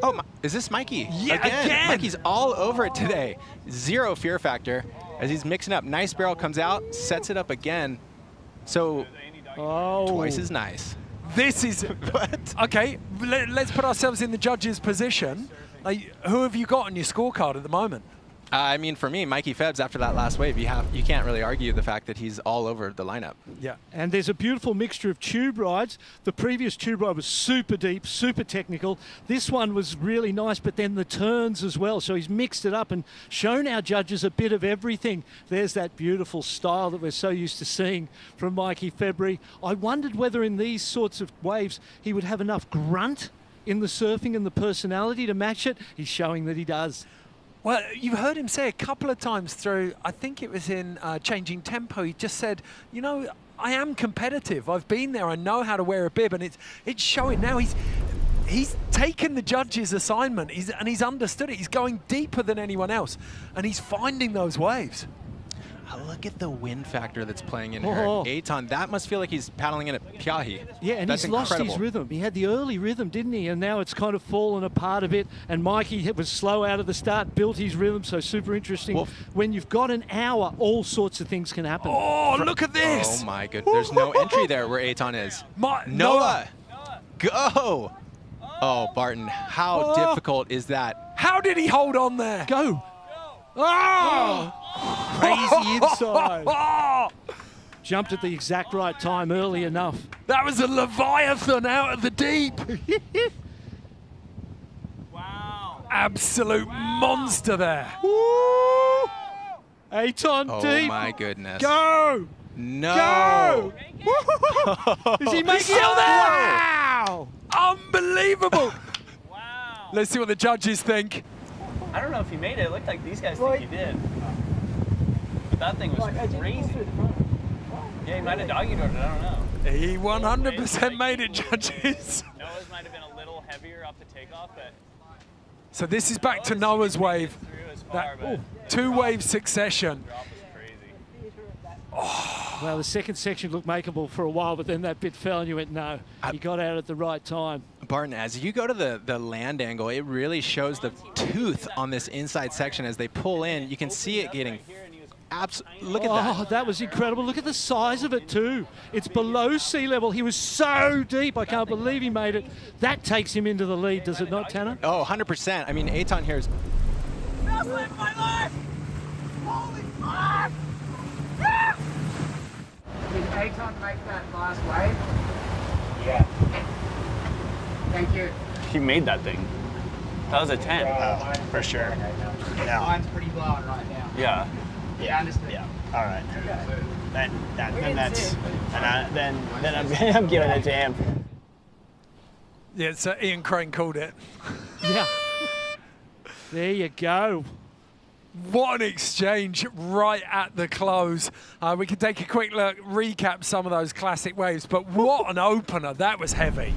Oh, is this Mikey? Yeah, again. Mikey's all over it today. Zero fear factor as he's mixing up. Nice barrel comes out, sets it up again. So twice as nice. This is what? Okay, let's put ourselves in the judge's position. Who have you got on your scorecard at the moment? I mean, for me, Mikey Febs, after that last wave, you can't really argue the fact that he's all over the lineup. Yeah. And there's a beautiful mixture of tube rides. The previous tube ride was super deep, super technical. This one was really nice, but then the turns as well. So he's mixed it up and shown our judges a bit of everything. There's that beautiful style that we're so used to seeing from Mikey February. I wondered whether in these sorts of waves he would have enough grunt in the surfing and the personality to match it. He's showing that he does. Well, you've heard him say a couple of times through, I think it was in Changing Tempo, he just said, you know, I am competitive. I've been there. I know how to wear a bib, and it's showing now. He's taken the judge's assignment, and he's understood it. He's going deeper than anyone else, and he's finding those waves. Look at the wind factor that's playing in Oh. here. Eithan, that must feel like he's paddling in a piahi. Yeah, and that's he's lost incredible. his rhythm. He had the early rhythm, didn't he? And now it's kind of fallen apart a bit. And Mikey was slow out of the start, built his rhythm, so super interesting. When you've got an hour, all sorts of things can happen. Oh, look at this! Oh my goodness, there's no entry there where Eithan is. Noah! Go! Oh, Barton, how difficult is that? How did he hold on there? Go! Oh! Crazy inside. Jumped at the exact right time, early enough. That was a Leviathan out of the deep. Wow. Absolute monster there. Eithan Oh deep. my goodness. Go! No! Go! Is he making He's still there? Wow! Unbelievable. Wow. Let's see what the judges think. I don't know if he made it. It looked like these guys think he did. But that thing was crazy. Yeah, he might have doggy-doored it. I don't know. He 100% made it, judges. Noah's might have been a little heavier off the takeoff, but So this is back to Noah's wave. That two-wave succession. Well, the second section looked makeable for a while, but then that bit fell and you went, no. He got out at the right time. Barton, as you go to the land angle, it really shows the tooth on this inside section as they pull in. You can see it getting look at that. Oh, that was incredible. Look at the size of it too. It's below sea level. He was so deep. I can't believe he made it. That takes him into the lead, does it not, Tanner? Oh, 100%. I mean, Eithan here is... Best wave of my life! Holy fuck! Did Eithan make that last wave? Yeah. Thank you. He made that thing. That was a 10. Oh, for sure. Yeah. Mine's pretty blowing right now. Yeah. Yeah, understood. Yeah. All right. Then I'm giving it to him. Yeah, so Ian Crane called it. Yeah. There you go. What an exchange right at the close. We can take a quick look, recap some of those classic waves, but what an opener. That was heavy.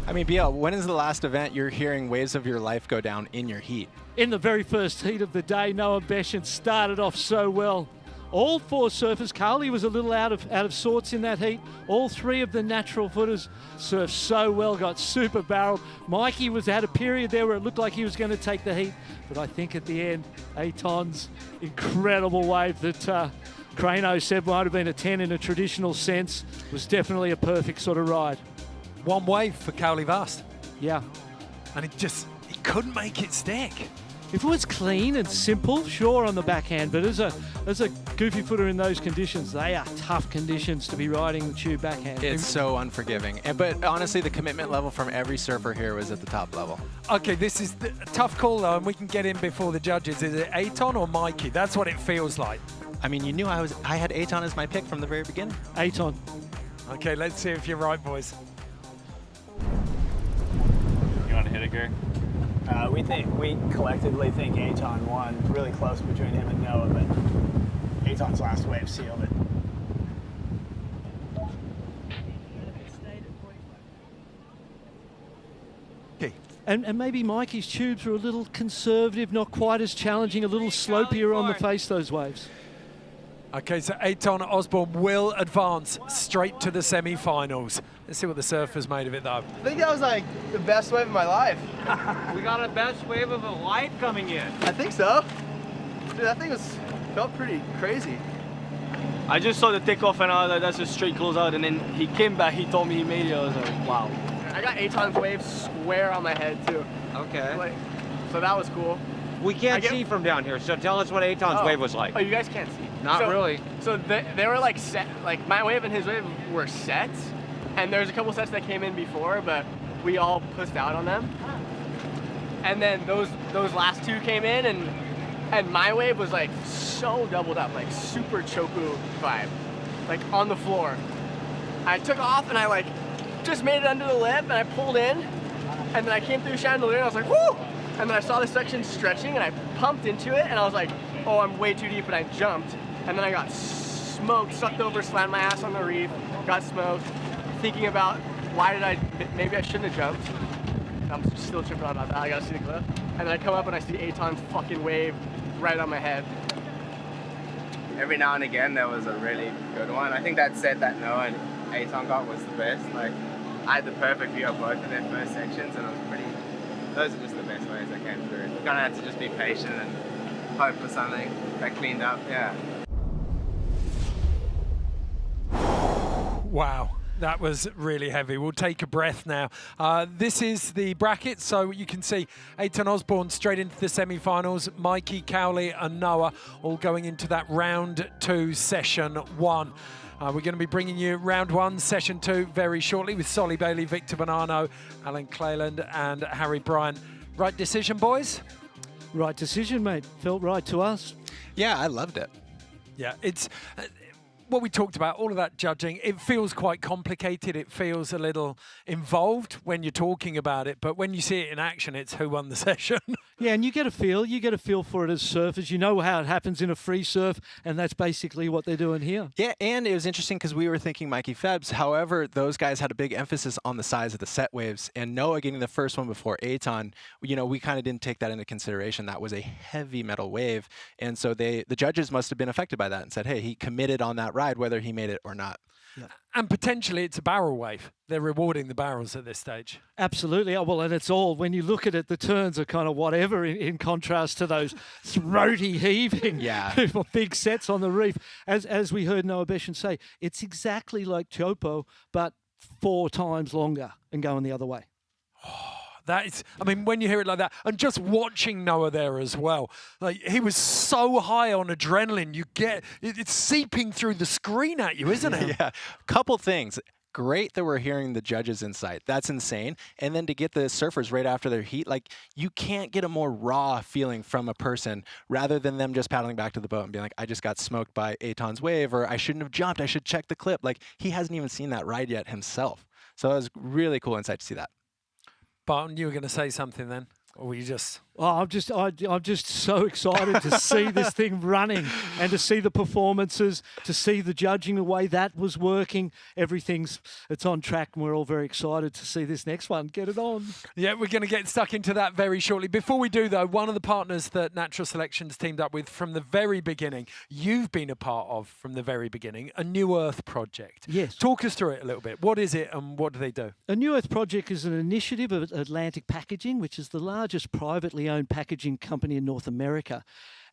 I mean, BL, when is the last event you're hearing waves of your life go down in your heat? In the very first heat of the day, Noah Beschen started off so well. All four surfers, Kauli was a little out of sorts in that heat. All three of the natural footers surfed so well, got super barreled. Mikey had a period there where it looked like he was going to take the heat, but I think at the end, Eithan's incredible wave that Crano said might have been a 10 in a traditional sense was definitely a perfect sort of ride. One wave for Kauli Vaast. Yeah. And he couldn't make it stick. If it was clean and simple, sure on the backhand, but as a goofy footer in those conditions, they are tough conditions to be riding the tube backhand. It's so unforgiving. But honestly, the commitment level from every surfer here was at the top level. Okay, this is a tough call though, and we can get in before the judges. Is it Eithan or Mikey? That's what it feels like. I mean, you knew I had Eithan as my pick from the very beginning. Eithan. Okay, let's see if you're right, boys. You want to hit it, Kirra? We collectively think Eithan won. Really close between him and Noah, but Eithan's last wave sealed it. Okay. And maybe Mikey's tubes were a little conservative, not quite as challenging, a little slopier on the face, those waves. Okay, so Eithan Osborne will advance straight to the semi-finals. Let's see what the surfers made of it, though. I think that was like the best wave of my life. We got a best wave of a life coming in. I think so. Dude, that thing felt pretty crazy. I just saw the takeoff and I was like, that's a straight closeout. And then he came back, he told me he made it. I was like, wow. I got Eithan's wave square on my head, too. Okay. So that was cool. We can't see from down here, so tell us what Eithan's wave was like. Oh, you guys can't see? Not really. So they were like set, like my wave and his wave were sets, and there's a couple sets that came in before, but we all pushed out on them. And then those last two came in, and my wave was like so doubled up, like super choku vibe, like on the floor. I took off and I like just made it under the lip, and I pulled in, and then I came through chandelier, and I was like, whoo! And then I saw the section stretching, and I pumped into it, and I was like, oh, I'm way too deep, and I jumped. And then I got smoked, sucked over, slammed my ass on the reef, got smoked, thinking about maybe I shouldn't have jumped. I'm still tripping out about that, I gotta see the clip. And then I come up and I see Eithan's fucking wave right on my head. every now and again there was a really good one. I think that set that Noah and Eithan got was the best. Like, I had the perfect view of both of their first sections, and it was pretty. Those are just the best ways I came through. You kind of had to just be patient and hope for something that cleaned up. Yeah. Wow. That was really heavy. We'll take a breath now. This is the bracket, so you can see Eithan Osborne straight into the semi-finals. Mikey, Kauli and Noah all going into that round 2, session 1. We're going to be bringing you round 1, session 2 very shortly with Soli Bailey, Victor Bernardo, Alan Cleland and Harry Bryant. Right decision, boys? Right decision, mate. Felt right to us. Yeah, I loved it. Yeah, it's... what we talked about, all of that judging, it feels quite complicated. It feels a little involved when you're talking about it, but when you see it in action, it's who won the session. Yeah, and you get a feel for it as surfers. You know how it happens in a free surf, and that's basically what they're doing here. Yeah, and it was interesting because we were thinking Mikey Febs. However, those guys had a big emphasis on the size of the set waves, and Noah getting the first one before Eithan, you know, we kind of didn't take that into consideration. That was a heavy metal wave, and so the judges must have been affected by that and said, hey, he committed on that ride, whether he made it or not. Yeah. And potentially it's a barrel wave. They're rewarding the barrels at this stage. Absolutely. Oh, well, and it's all, when you look at it, the turns are kind of whatever in contrast to those throaty heaving big sets on the reef. As we heard Noah Beschen say, it's exactly like Chopo, but 4 times longer and going the other way. That is, I mean, when you hear it like that, and just watching Noah there as well, like he was so high on adrenaline, you get, it's seeping through the screen at you, isn't it? Yeah, couple things. Great that we're hearing the judges' insight. That's insane. And then to get the surfers right after their heat, like you can't get a more raw feeling from a person rather than them just paddling back to the boat and being like, I just got smoked by Eithan's wave, or I shouldn't have jumped, I should check the clip. Like he hasn't even seen that ride yet himself. So it was really cool insight to see that. Barton, you were going to say something then? Or were you just... Oh, I'm just so excited to see this thing running and to see the performances, to see the judging, the way that was working. It's on track, and we're all very excited to see this next one. Get it on. Yeah, we're going to get stuck into that very shortly. Before we do, though, one of the partners that Natural Selection's teamed up with from the very beginning, you've been a part of from the very beginning, a New Earth project. Yes. Talk us through it a little bit. What is it and what do they do? A New Earth project is an initiative of Atlantic Packaging, which is the largest privately owned packaging company in North America.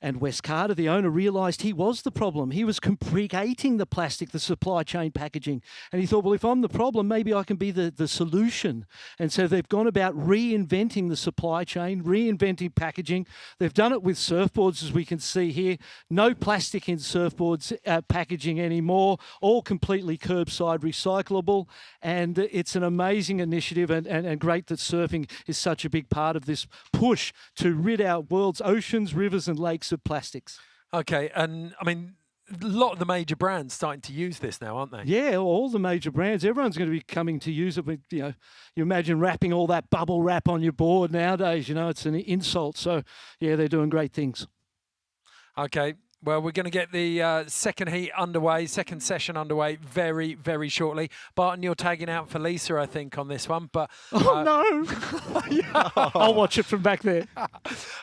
And Wes Carter, the owner, realised he was the problem. He was creating the plastic, the supply chain packaging. And he thought, well, if I'm the problem, maybe I can be the solution. And so they've gone about reinventing the supply chain, reinventing packaging. They've done it with surfboards, as we can see here. No plastic in surfboards packaging anymore, all completely curbside recyclable. And it's an amazing initiative and great that surfing is such a big part of this push to rid our world's oceans, rivers and lakes of plastics. Okay, and I mean, a lot of the major brands starting to use this now, aren't they? Yeah, all the major brands. Everyone's going to be coming to use it. You know, you imagine wrapping all that bubble wrap on your board nowadays. You know, it's an insult. So, yeah, they're doing great things. Okay. Well, we're going to get the second heat underway, second session underway very, very shortly. Barton, you're tagging out for Lisa, I think, on this one. But no! I'll watch it from back there.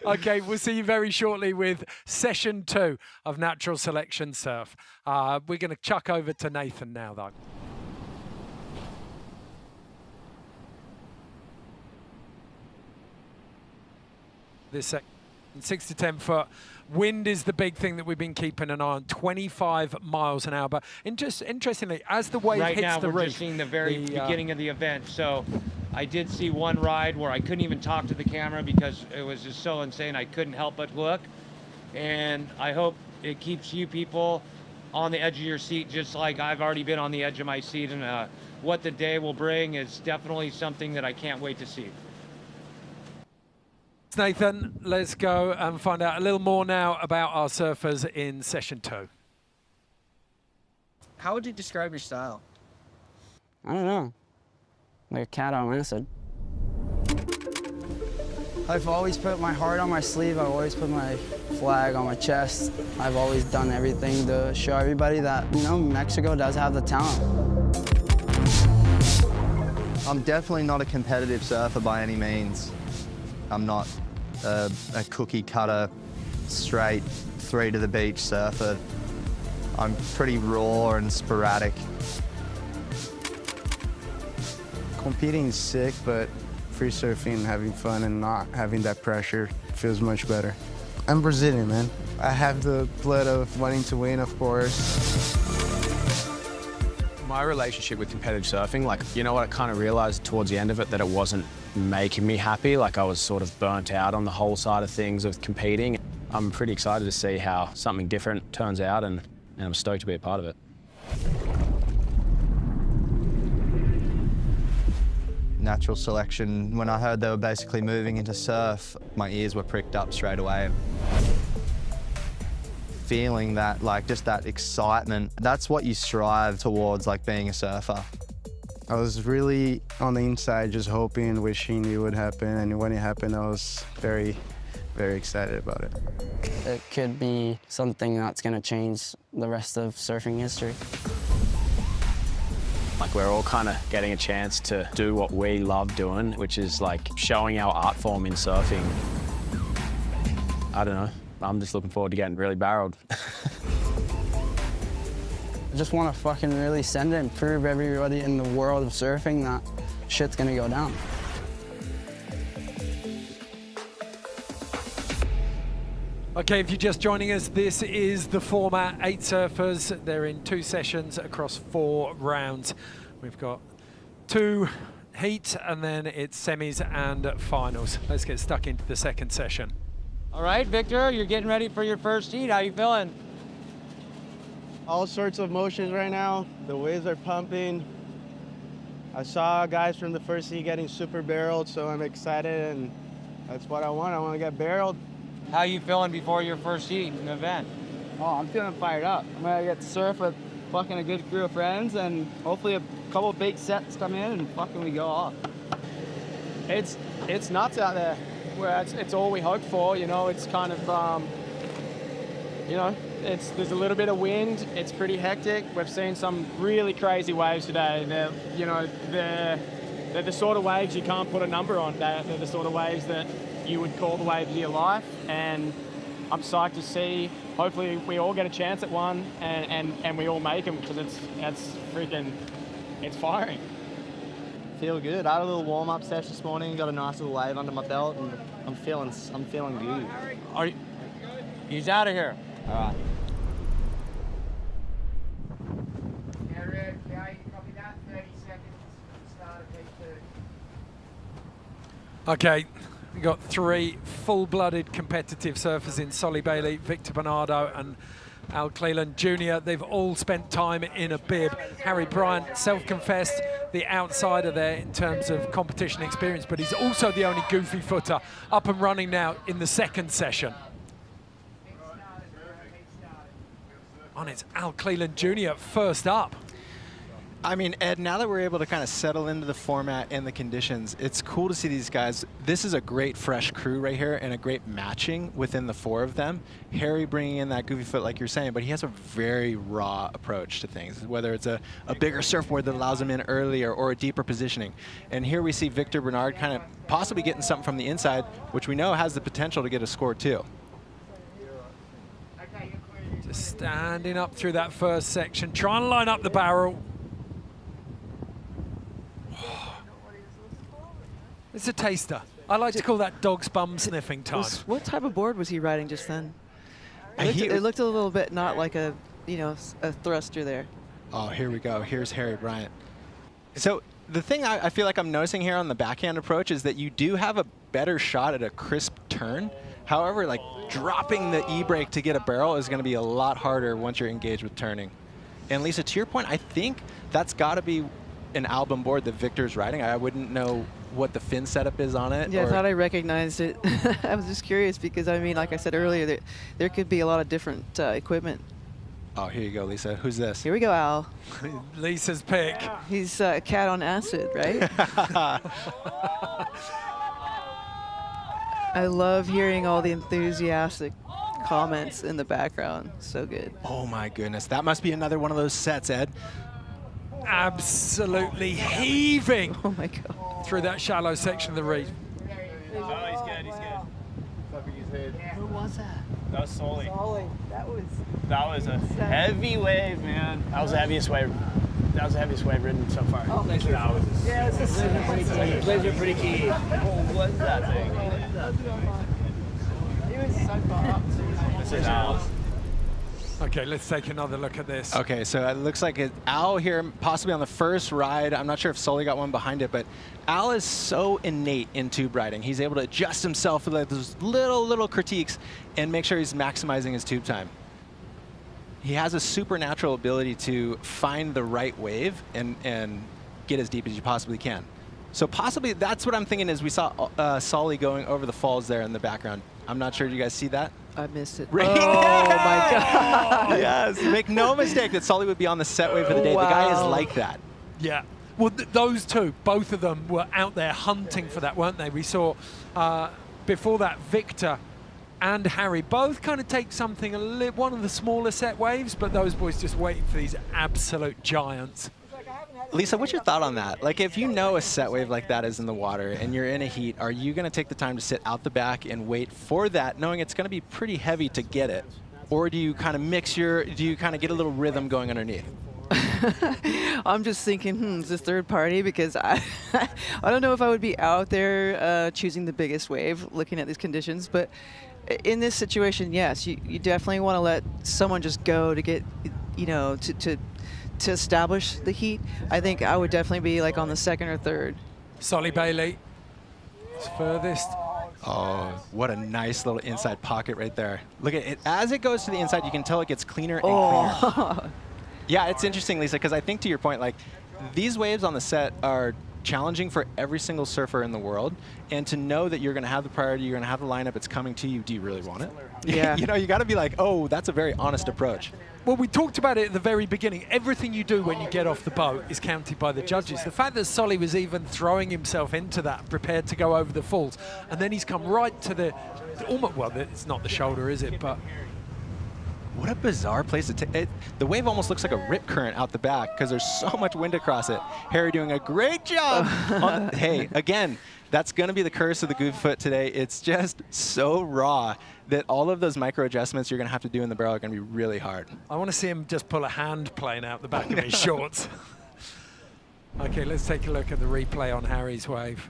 Okay, we'll see you very shortly with session 2 of Natural Selection Surf. We're going to chuck over to Nathan now, though. This 6 to 10 foot. Wind is the big thing that we've been keeping an eye on, 25 miles an hour. But interestingly, as the wave hits the reef... Right now, we're just seeing the very beginning of the event. So I did see one ride where I couldn't even talk to the camera because it was just so insane. I couldn't help but look. And I hope it keeps you people on the edge of your seat, just like I've already been on the edge of my seat. And what the day will bring is definitely something that I can't wait to see. Nathan, let's go and find out a little more now about our surfers in session 2. How would you describe your style? I don't know. Like a cat on acid. I've always put my heart on my sleeve. I've always put my flag on my chest. I've always done everything to show everybody that, you know, Mexico does have the talent. I'm definitely not a competitive surfer by any means. I'm not a cookie cutter, straight, 3 to the beach surfer. I'm pretty raw and sporadic. Competing is sick, but free surfing, having fun and not having that pressure feels much better. I'm Brazilian, man. I have the blood of wanting to win, of course. My relationship with competitive surfing, like, you know what, I kind of realized towards the end of it that it wasn't making me happy. Like, I was sort of burnt out on the whole side of things of competing. I'm pretty excited to see how something different turns out, and I'm stoked to be a part of it. Natural selection, when I heard they were basically moving into surf, my ears were pricked up straight away. Feeling that, like, just that excitement, that's what you strive towards, like, being a surfer. I was really on the inside just hoping, wishing it would happen, and when it happened, I was very, very excited about it. It could be something that's going to change the rest of surfing history. Like, we're all kind of getting a chance to do what we love doing, which is like showing our art form in surfing. I don't know. I'm just looking forward to getting really barreled. I just want to fucking really send it and prove everybody in the world of surfing that shit's gonna go down. Okay, if you're just joining us, this is the format. 8 surfers. They're in 2 sessions across 4 rounds. We've got 2 heats, and then it's semis and finals. Let's get stuck into the second session. All right, Victor, you're getting ready for your first heat. How you feeling? All sorts of motions right now. The waves are pumping. I saw guys from the first heat getting super barreled, so I'm excited, and that's what I want. I want to get barreled. How you feeling before your first heat in the event? Oh, I'm feeling fired up. I'm gonna get to surf with fucking a good crew of friends, and hopefully a couple of big sets come in and fucking we go off. It's nuts out there. Where it's all we hoped for, you know. It's kind of, you know, there's a little bit of wind. It's pretty hectic. We've seen some really crazy waves today. They're the sort of waves you can't put a number on. They're the sort of waves that you would call the waves of your life. And I'm psyched to see. Hopefully, we all get a chance at one, and we all make them, because it's firing. Feel good. I had a little warm-up session this morning, got a nice little wave under my belt, and I'm feeling good. He's out of here. All right. Copy that. 30 seconds from the start of heat 2. Okay, we've got 3 full-blooded competitive surfers in Soli Bailey, Victor Bernardo and Cleland Jr. They've all spent time in a bib. Harry Bryant, self-confessed the outsider there in terms of competition experience, but he's also the only goofy footer up and running now in the second session. And it's Cleland Jr. first up. I mean, Ed, now that we're able to kind of settle into the format and the conditions, it's cool to see these guys. This is a great fresh crew right here and a great matching within the 4 of them. Harry bringing in that goofy foot like you're saying, but he has a very raw approach to things, whether it's a bigger surfboard that allows him in earlier or a deeper positioning. And here we see Victor Bernard kind of possibly getting something from the inside, which we know has the potential to get a score too. Just standing up through that first section, trying to line up the barrel. It's a taster. I like to call that dog's bum sniffing time. What type of board was he riding just then? It looked a little bit not like a thruster there. Oh, here we go. Here's Harry Bryant. So the thing I feel like I'm noticing here on the backhand approach is that you do have a better shot at a crisp turn. However, like dropping the e-brake to get a barrel is going to be a lot harder once you're engaged with turning. And Lisa, to your point, I think that's got to be an album board that Victor's riding. I wouldn't know what the fin setup is on it. Yeah, I thought I recognized it. I was just curious because, I mean, like I said earlier, there could be a lot of different equipment. Oh, here you go, Lisa. Who's this? Here we go, Al. Lisa's pick. He's a cat on acid, right? I love hearing all the enthusiastic comments in the background. So good. Oh, my goodness. That must be another one of those sets, Ed. Absolutely heaving. Oh, my God. Through that shallow section of the reef. Oh, he's good. hit. Who was that? That was Soli. Soli, that was a heavy wave, man. That was the heaviest wave. That was the heaviest wave ridden so far. Oh, that was yeah, it's a Blades are pretty key. What was that thing? He was so far up. This is Al. Okay, let's take another look at this. Okay, so it looks like Al here, possibly on the first ride. I'm not sure if Soli got one behind it, but Al is so innate in tube riding. He's able to adjust himself with those little critiques and make sure he's maximizing his tube time. He has a supernatural ability to find the right wave and get as deep as you possibly can. So possibly that's what I'm thinking is we saw Soli going over the falls there in the background. I'm not sure, do you guys see that? I missed it. Right. Oh my God. Yes, make no mistake that Soli would be on the set wave of the day. Wow. The guy is like that. Yeah. Well, those two, both of them were out there hunting for that, weren't they? We saw before that Victor and Harry both kind of take something, one of the smaller set waves, but those boys just waiting for these absolute giants. Lisa, what's your thought on that? Like, if you know a set wave like that is in the water and you're in a heat, are you going to take the time to sit out the back and wait for that, knowing it's going to be pretty heavy to get it? Or do you kind of do you kind of get a little rhythm going underneath? I'm just thinking, is this third party? Because I don't know if I would be out there choosing the biggest wave looking at these conditions, but in this situation, yes, you definitely want to let someone just go to get, to establish the heat. I think I would definitely be like on the second or third. Soli Bailey is furthest. Oh, what a nice little inside pocket right there. Look at it. As it goes to the inside, you can tell it gets cleaner and cleaner. Yeah, it's interesting, Lisa, because I think to your point, like, these waves on the set are challenging for every single surfer in the world, and to know that you're going to have the priority, you're going to have the lineup, it's coming to you, do you really want it? Yeah. You got to be like, oh, that's a very honest approach. Well, we talked about it at the very beginning. Everything you do when you get off the boat is counted by the judges. The fact that Soli was even throwing himself into that, prepared to go over the falls, and then he's come right to the almost, well, it's not the shoulder, is it? But what a bizarre place to take. The wave almost looks like a rip current out the back because there's so much wind across it. Harry doing a great job. Hey, again, that's going to be the curse of the good foot today. It's just so raw that all of those micro adjustments you're going to have to do in the barrel are going to be really hard. I want to see him just pull a hand plane out the back of his shorts. Okay, let's take a look at the replay on Harry's wave.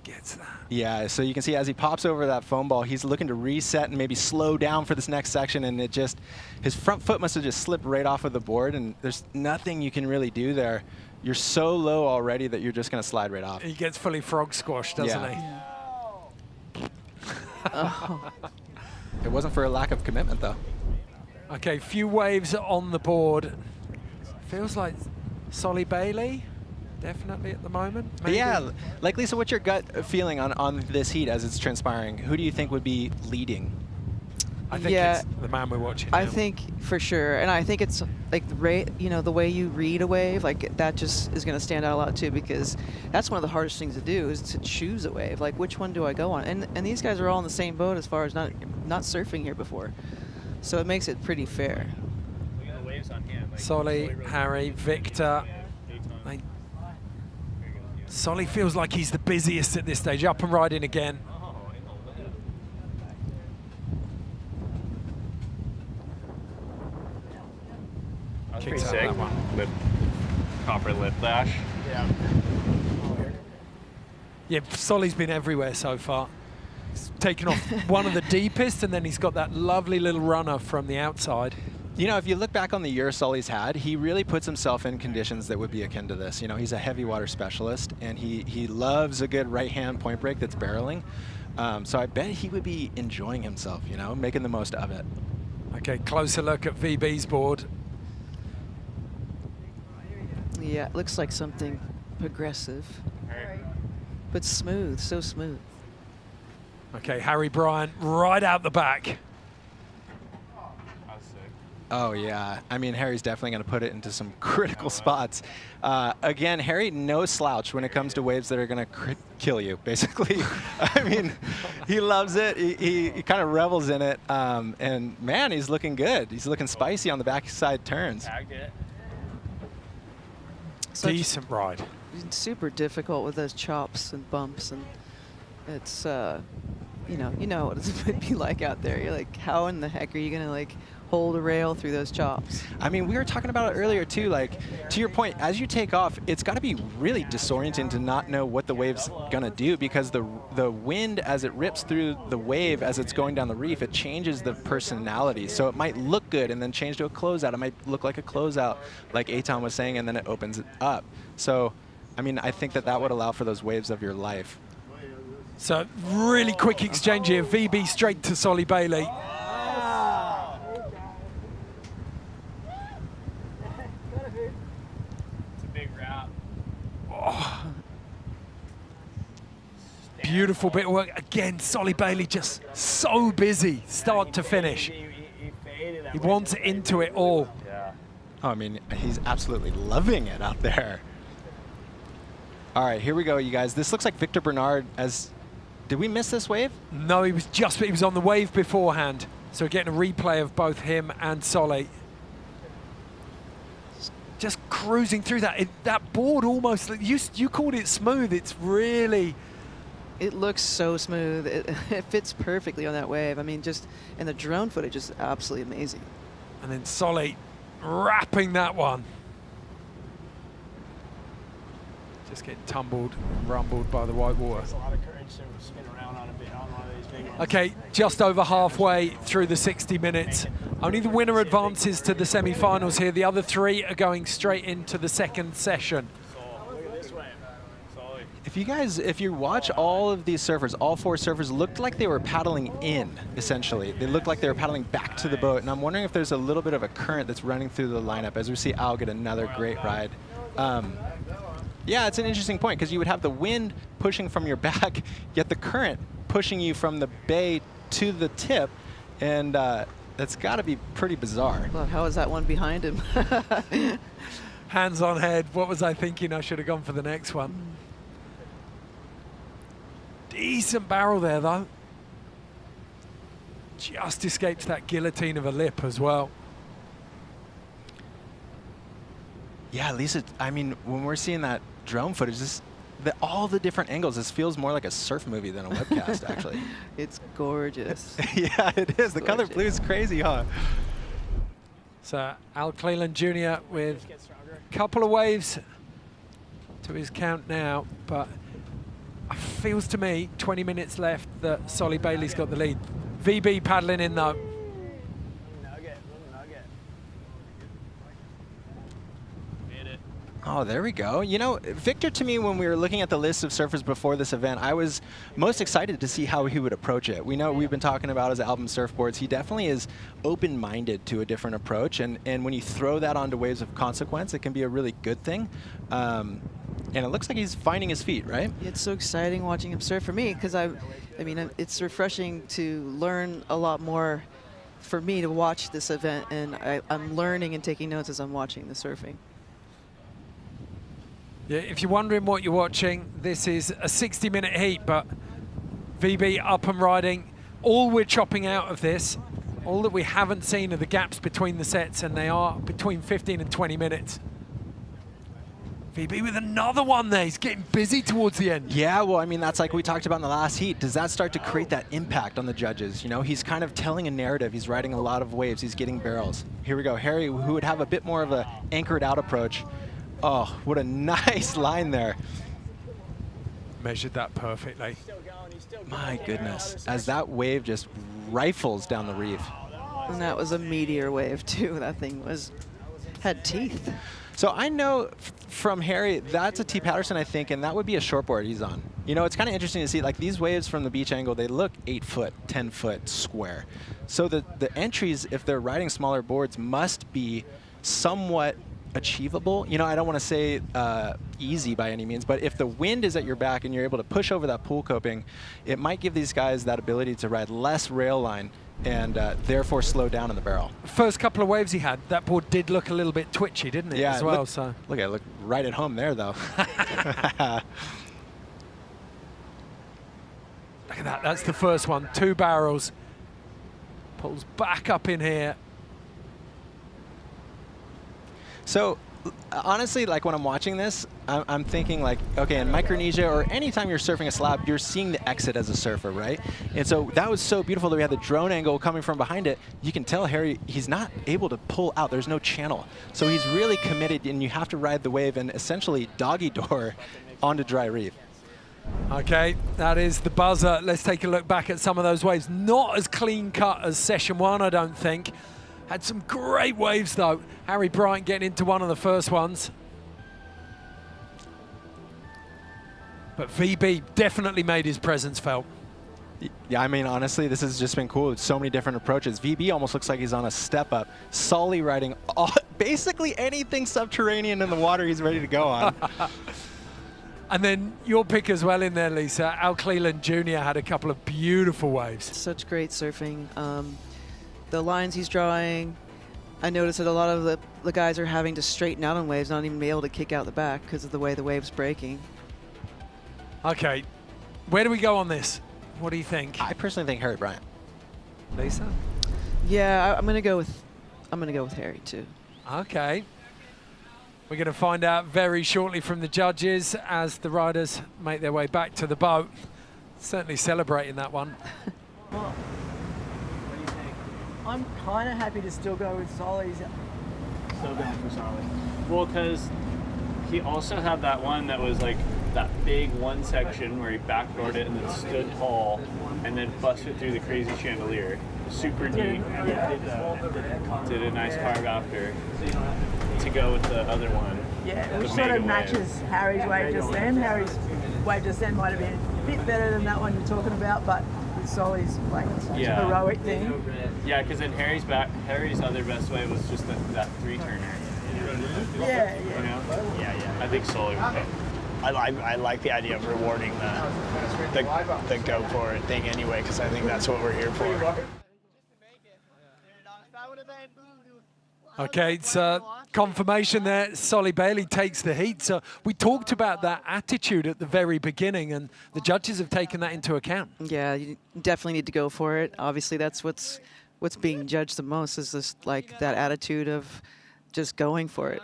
Gets that. Yeah, so you can see as he pops over that foam ball, he's looking to reset and maybe slow down for this next section, and his front foot must have just slipped right off of the board, and there's nothing you can really do there. You're so low already that you're just going to slide right off. He gets fully frog squashed, doesn't he? Oh. It wasn't for a lack of commitment, though. Okay, few waves on the board. Feels like Soli Bailey, definitely at the moment. Maybe. Yeah, like Lisa, what's your gut feeling on this heat as it's transpiring? Who do you think would be leading? I think it's the man we're watching now. I think for sure, and I think it's like the way you read a wave, like that just is going to stand out a lot too, because that's one of the hardest things to do is to choose a wave. Like, which one do I go on? And these guys are all in the same boat as far as not surfing here before, so it makes it pretty fair. Soli, Harry, Victor. Soli feels like he's the busiest at this stage, up and riding again. That was pretty sick. Lip, copper lip lash. Yeah. Yeah, Soli's been everywhere so far. He's taken off one of the deepest, and then he's got that lovely little runner from the outside. You know, if you look back on the year Soli's had, he really puts himself in conditions that would be akin to this. You know, he's a heavy water specialist, and he loves a good right-hand point break that's barreling. So I bet he would be enjoying himself, you know, making the most of it. Okay, closer look at VB's board. Yeah, it looks like something progressive, but smooth, so smooth. Okay, Harry Bryant right out the back. Oh, yeah. I mean, Harry's definitely going to put it into some critical spots. Again, Harry, no slouch when it comes to waves that are going to kill you, basically. I mean, he loves it. He kind of revels in it. And, man, he's looking good. He's looking spicy on the backside turns. Tagged it. Decent ride. Super difficult with those chops and bumps. And It's, you know what it's going to be like out there. You're like, how in the heck are you going to like hold a rail through those chops? I mean, we were talking about it earlier too, like, to your point, as you take off, it's got to be really disorienting to not know what the wave's gonna do, because the wind, as it rips through the wave, as it's going down the reef, it changes the personality. So it might look good and then change to a closeout. It might look like a closeout, like Eithan was saying, and then it opens it up. So, I mean, I think that would allow for those waves of your life. So, really quick exchange here. VB straight to Soli Bailey. Beautiful bit of work. Again, Soli Bailey just so busy, start to finish. He wants into it all. Yeah. Oh, I mean, he's absolutely loving it out there. All right, here we go, you guys. This looks like Victor Bernard as... Did we miss this wave? No, he was on the wave beforehand. So we're getting a replay of both him and Soli. Just cruising through that. That board almost, you called it smooth. It's really... It looks so smooth. It fits perfectly on that wave. I mean, and the drone footage is absolutely amazing. And then Soli wrapping that one. Just getting tumbled, rumbled by the white water. There's a lot of courage to spin around on one of these big ones. Okay, just over halfway through the 60 minutes. Only the winner advances to the semi-finals here. The other three are going straight into the second session. If you watch all of these surfers, all four surfers looked like they were paddling in, essentially. They looked like they were paddling back to the boat, and I'm wondering if there's a little bit of a current that's running through the lineup as we see Al get another great ride. Yeah, it's an interesting point, because you would have the wind pushing from your back, yet the current pushing you from the bay to the tip, and that's got to be pretty bizarre. Well, how is that one behind him? Hands on head. What was I thinking? I should have gone for the next one. Decent barrel there, though. Just escapes that guillotine of a lip as well. Yeah, at least I mean, when we're seeing that drone footage, all the different angles, this feels more like a surf movie than a webcast, actually. It's gorgeous. Yeah, it is. The color blue is crazy, huh? So Al Cleland Jr. with a couple of waves to his count now, but it feels to me 20 minutes left that Soli Bailey's got the lead. VB paddling in though. Oh, there we go. You know, Victor, to me, when we were looking at the list of surfers before this event, I was most excited to see how he would approach it. We know we've been talking about his album Surfboards. He definitely is open-minded to a different approach, and when you throw that onto Waves of Consequence, it can be a really good thing. And it looks like he's finding his feet, right? It's so exciting watching him surf for me, because I mean, it's refreshing to learn a lot more for me to watch this event, and I'm learning and taking notes as I'm watching the surfing. Yeah, if you're wondering what you're watching, this is a 60-minute heat, but VB up and riding. All we're chopping out of this, all that we haven't seen are the gaps between the sets, and they are between 15 and 20 minutes. VB with another one there. He's getting busy towards the end. Yeah, well, I mean, that's like we talked about in the last heat. Does that start to create that impact on the judges? You know, he's kind of telling a narrative. He's riding a lot of waves. He's getting barrels. Here we go. Harry, who would have a bit more of a anchored out approach. Oh, what a nice line there. Measured that perfectly. My goodness, as that wave just rifles down the reef. And that was a meteor wave too. That thing had teeth. So I know from Harry, that's a T. Patterson, I think, and that would be a shortboard he's on. You know, it's kind of interesting to see, like, these waves from the beach angle, they look 8 foot, 10 foot square. So the entries, if they're riding smaller boards, must be somewhat achievable. You know, I don't want to say easy by any means, but if the wind is at your back and you're able to push over that pool coping, it might give these guys that ability to ride less rail line and therefore slow down in the barrel. First couple of waves he had, that board did look a little bit twitchy, didn't it, as well? Look right at home there, though. Look at that, that's the first one. 2 barrels. Pulls back up in here. So honestly, like when I'm watching this, I'm thinking like, okay, in Micronesia or anytime you're surfing a slab, you're seeing the exit as a surfer, right? And so that was so beautiful that we had the drone angle coming from behind it. You can tell Harry, he's not able to pull out. There's no channel. So he's really committed, and you have to ride the wave and essentially doggy door onto dry reef. Okay, that is the buzzer. Let's take a look back at some of those waves. Not as clean cut as session one, I don't think. Had some great waves though. Harry Bryant getting into one of the first ones. But VB definitely made his presence felt. Yeah, I mean, honestly, this has just been cool. So many different approaches. VB almost looks like he's on a step up. Soli riding basically anything subterranean in the water he's ready to go on. And then your pick as well in there, Lisa. Cleland Jr. had a couple of beautiful waves. Such great surfing. The lines he's drawing, I noticed that a lot of the guys are having to straighten out on waves, not even be able to kick out the back because of the way the wave's breaking. Okay, where do we go on this? What do you think? I personally think Harry Bryant. Lisa? Yeah, I'm gonna go with Harry too. Okay. We're going to find out very shortly from the judges as the riders make their way back to the boat. Certainly celebrating that one. What do you think? I'm kind of happy to still go with Soli's. So bad for Soli. Well, because he also had that one that was like that big one section where he backdoored it and then stood tall and then busted through the crazy chandelier. Super deep. And did a nice carve after to go with the other one. Yeah, which sort of matches Harry's wave just then. Harry's wave just then might have been a bit better than that one you're talking about, but with Soli's like heroic thing. Yeah, because in Harry's other best wave was just that three-turner. Yeah. You know? Yeah. I think Soli would pick. I like the idea of rewarding the go for it thing anyway, because I think that's what we're here for. Okay, it's confirmation there. Soli Bailey takes the heat. So we talked about that attitude at the very beginning, and the judges have taken that into account. Yeah, you definitely need to go for it. Obviously, that's what's being judged the most is this like that attitude of just going for it.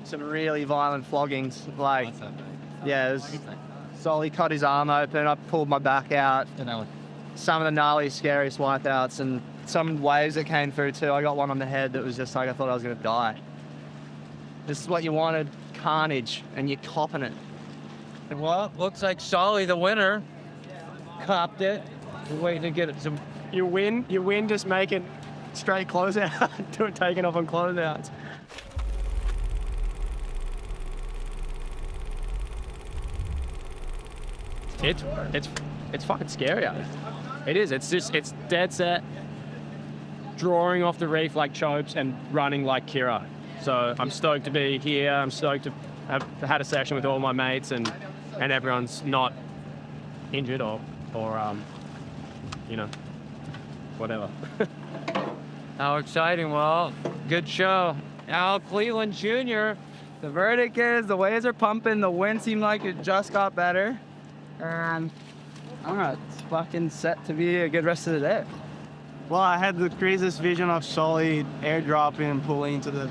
Some really violent floggings, like, yeah, Soli cut his arm open, I pulled my back out. Some of the gnarly, scariest wipeouts, and some waves that came through too. I got one on the head that was just like, I thought I was gonna die. This is what you wanted, carnage, and you're copping it. Well, looks like Soli the winner. Copped it. We're waiting to get it. You win just making straight closeout, taking off on closeouts. It's fucking scary out there. It is. It's dead set, drawing off the reef like Chopes and running like Kirra. So I'm stoked to be here. I'm stoked to have had a session with all my mates and everyone's not injured or you know, whatever. How exciting. Well, good show. Cleland Jr. The verdict is the waves are pumping. The wind seemed like it just got better. And I don't know, it's fucking set to be a good rest of the day. Well, I had the craziest vision of Soli airdropping and pulling into the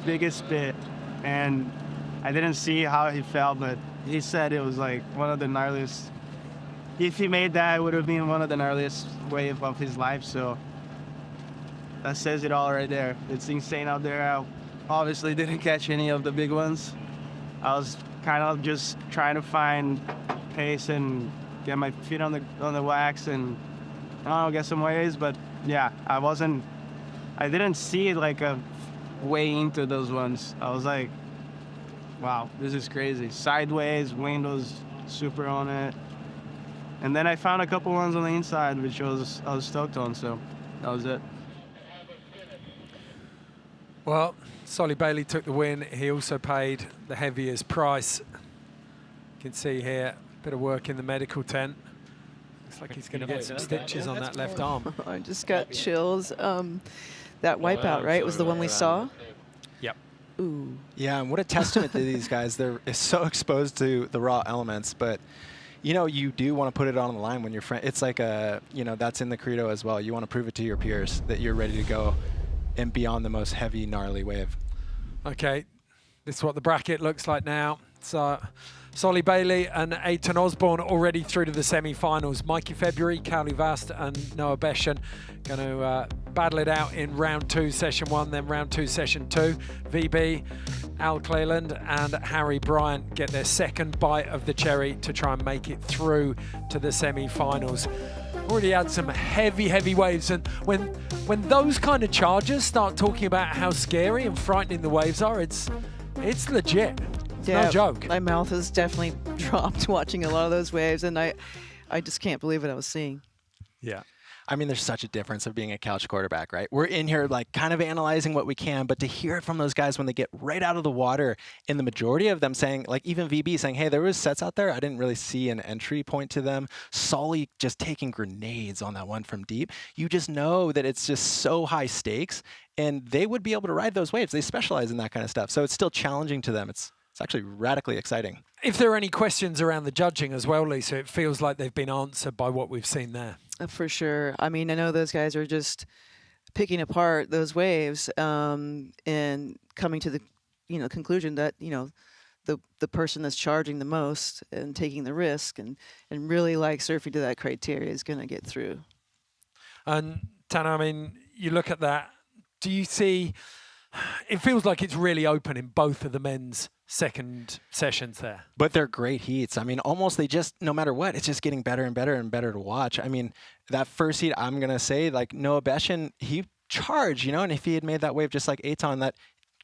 biggest bit, and I didn't see how he felt, but he said it was like one of the gnarliest. If he made that, it would have been one of the gnarliest waves of his life, so that says it all right there. It's insane out there. I obviously didn't catch any of the big ones. I was kind of just trying to find pace and get my feet on the wax and I don't know, get some waves, but yeah, I didn't see it like a way into those ones. I was like, wow, this is crazy. Sideways, wind was super on it. And then I found a couple ones on the inside, which I was stoked on, so that was it. Well, Soli Bailey took the win. He also paid the heaviest price. You can see here, a bit of work in the medical tent. Looks like he's going to get some stitches on that left arm. I just got chills. That wipeout, right, was the one we saw? Yep. Ooh. Yeah, and what a testament to these guys. They're so exposed to the raw elements, but you know, you do want to put it on the line when you're friend. It's like a, you know, that's in the credo as well. You want to prove it to your peers that you're ready to go and beyond the most heavy, gnarly wave. Okay, this is what the bracket looks like now. So Soli Bailey and Eithan Osborne already through to the semi-finals. Mikey February, Kauli Vaast and Beschen going to battle it out in round 2, session 1, then round 2, session 2. VB, Cleland and Harry Bryant get their second bite of the cherry to try and make it through to the semi-finals. Already had some heavy waves, and when those kind of chargers start talking about how scary and frightening the waves are, it's legit. It's no joke. My mouth has definitely dropped watching a lot of those waves, and I just can't believe what I was seeing. Yeah. I mean, there's such a difference of being a couch quarterback, right? We're in here like kind of analyzing what we can, but to hear it from those guys when they get right out of the water, and the majority of them saying, like even VB saying, hey, there was sets out there, I didn't really see an entry point to them. Soli just taking grenades on that one from deep. You just know that it's just so high stakes, and they would be able to ride those waves. They specialize in that kind of stuff. So it's still challenging to them. It's actually radically exciting. If there are any questions around the judging as well, Lisa, it feels like they've been answered by what we've seen there. For sure. I mean, I know those guys are just picking apart those waves and coming to the conclusion that the person that's charging the most and taking the risk and really like surfing to that criteria is going to get through. And Tana, I mean, you look at that. Do you see? It feels like it's really open in both of the men's second sessions there. But they're great heats. I mean, almost they just, no matter what, it's just getting better and better and better to watch. I mean, that first heat, I'm going to say, like, Beschen, he charged, and if he had made that wave just like Eithan, that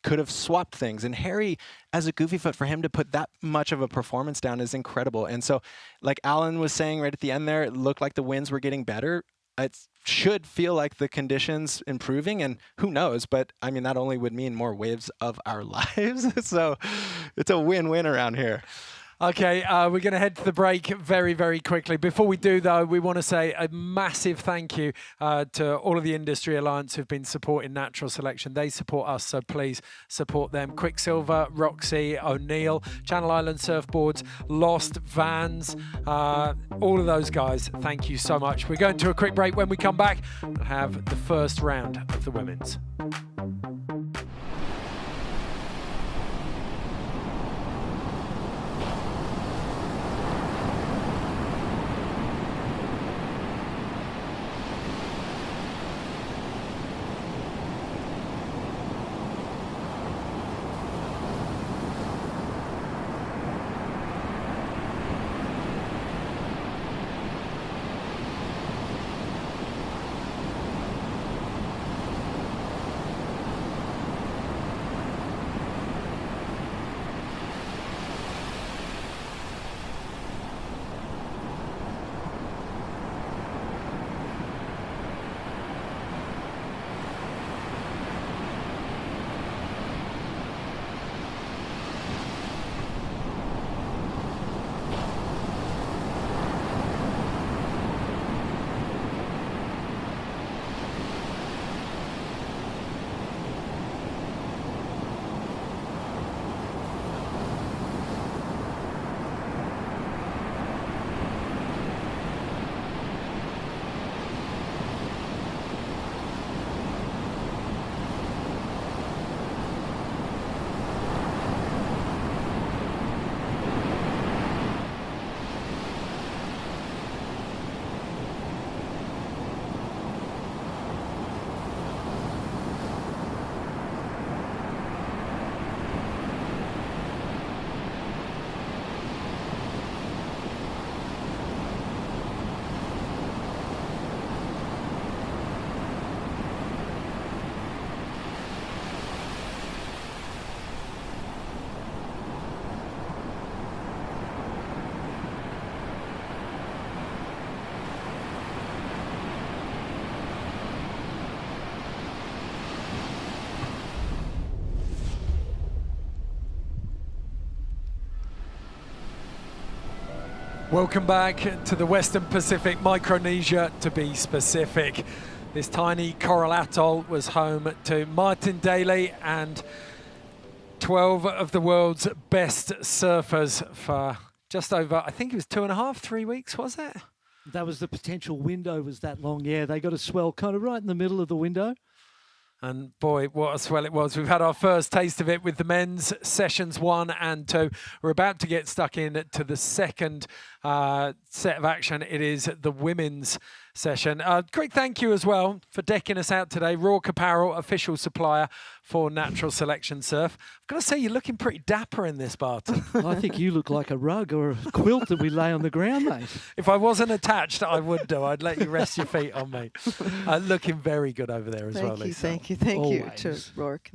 could have swapped things. And Harry, as a goofy foot, for him to put that much of a performance down is incredible. And so, like Alan was saying right at the end there, it looked like the winds were getting better. It should feel like the conditions improving, and who knows, but I mean, that only would mean more waves of our lives. So it's a win-win around here. Okay, we're going to head to the break very quickly. Before we do, though, we want to say a massive thank you to all of the Industry Alliance who've been supporting natural selection. They support us, so please support them. Quicksilver, Roxy, O'Neill, Channel Island Surfboards, Lost, Vans, all of those guys, thank you so much. We're going to a quick break. When we come back, we'll have the first round of the women's. Welcome back to the Western Pacific, Micronesia to be specific. This tiny coral atoll was home to Martin Daly and 12 of the world's best surfers for just over, I think it was 2.5, 3 weeks, was it? That was the potential window was that long. Yeah, they got a swell kind of right in the middle of the window. And boy, what a swell it was. We've had our first taste of it with the men's sessions 1 and 2. We're about to get stuck in to the second set of action. It is the women's session. Quick thank you as well for decking us out today. Rourke Apparel, official supplier for Natural Selection Surf. I've got to say, you're looking pretty dapper in this, Barton. I think you look like a rug or a quilt that we lay on the ground, mate. If I wasn't attached, I would do. I'd let you rest your feet on me. Looking very good over there as well, Lisa. Thank you to Rourke.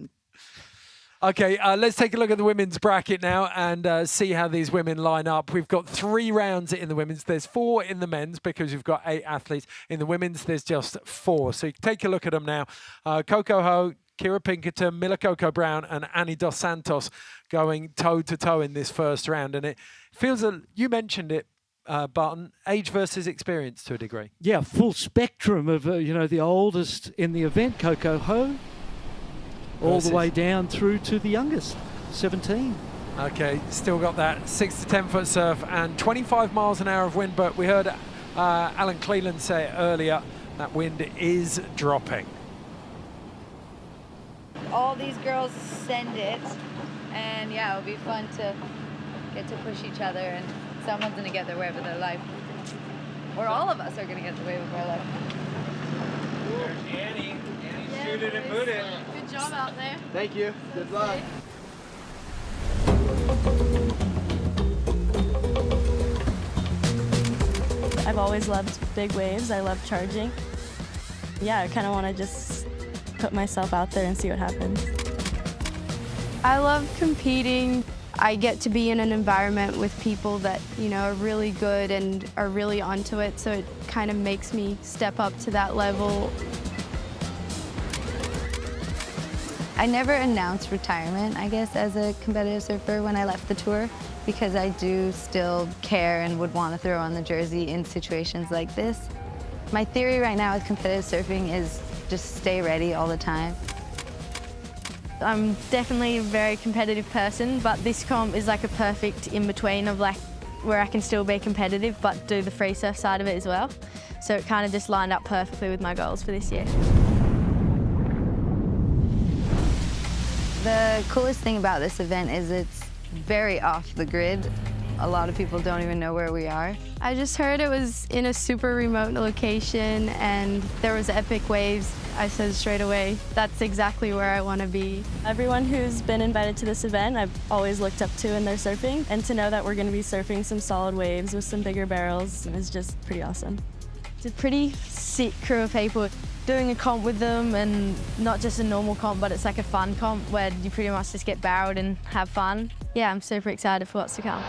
Okay, let's take a look at the women's bracket now and see how these women line up. We've got 3 rounds in the women's. There's 4 in the men's because we've got 8 athletes. In the women's, there's just 4. So you can take a look at them now. Coco Ho, Kirra Pinkerton, Milla Coco Brown and Annie Dos Santos going toe-to-toe in this first round. And it feels, you mentioned it, Barton, age versus experience to a degree. Yeah, full spectrum of, the oldest in the event, Coco Ho, all the way down through to the youngest, 17. Okay, still got that 6 to 10 foot surf and 25 miles an hour of wind, but we heard Alan Cleland say earlier that wind is dropping. All these girls send it, and yeah, it'll be fun to get to push each other, and someone's going to get their wave of their life. Or all of us are going to get the wave of our life. There's Annie. Annie's shooting and booting. Good job out there. Thank you. Good luck. I've always loved big waves. I love charging. Yeah, I kind of want to just put myself out there and see what happens. I love competing. I get to be in an environment with people that, are really good and are really onto it, so it kind of makes me step up to that level. I never announced retirement, I guess, as a competitive surfer when I left the tour, because I do still care and would want to throw on the jersey in situations like this. My theory right now with competitive surfing is just stay ready all the time. I'm definitely a very competitive person, but this comp is like a perfect in-between of where I can still be competitive but do the free surf side of it as well. So it kind of just lined up perfectly with my goals for this year. The coolest thing about this event is it's very off the grid. A lot of people don't even know where we are. I just heard it was in a super remote location and there was epic waves. I said straight away, that's exactly where I want to be. Everyone who's been invited to this event, I've always looked up to in their surfing, and to know that we're going to be surfing some solid waves with some bigger barrels is just pretty awesome. It's a pretty sick crew of people. Doing a comp with them, and not just a normal comp, but it's like a fun comp where you pretty much just get barreled and have fun. Yeah, I'm super excited for what's to come.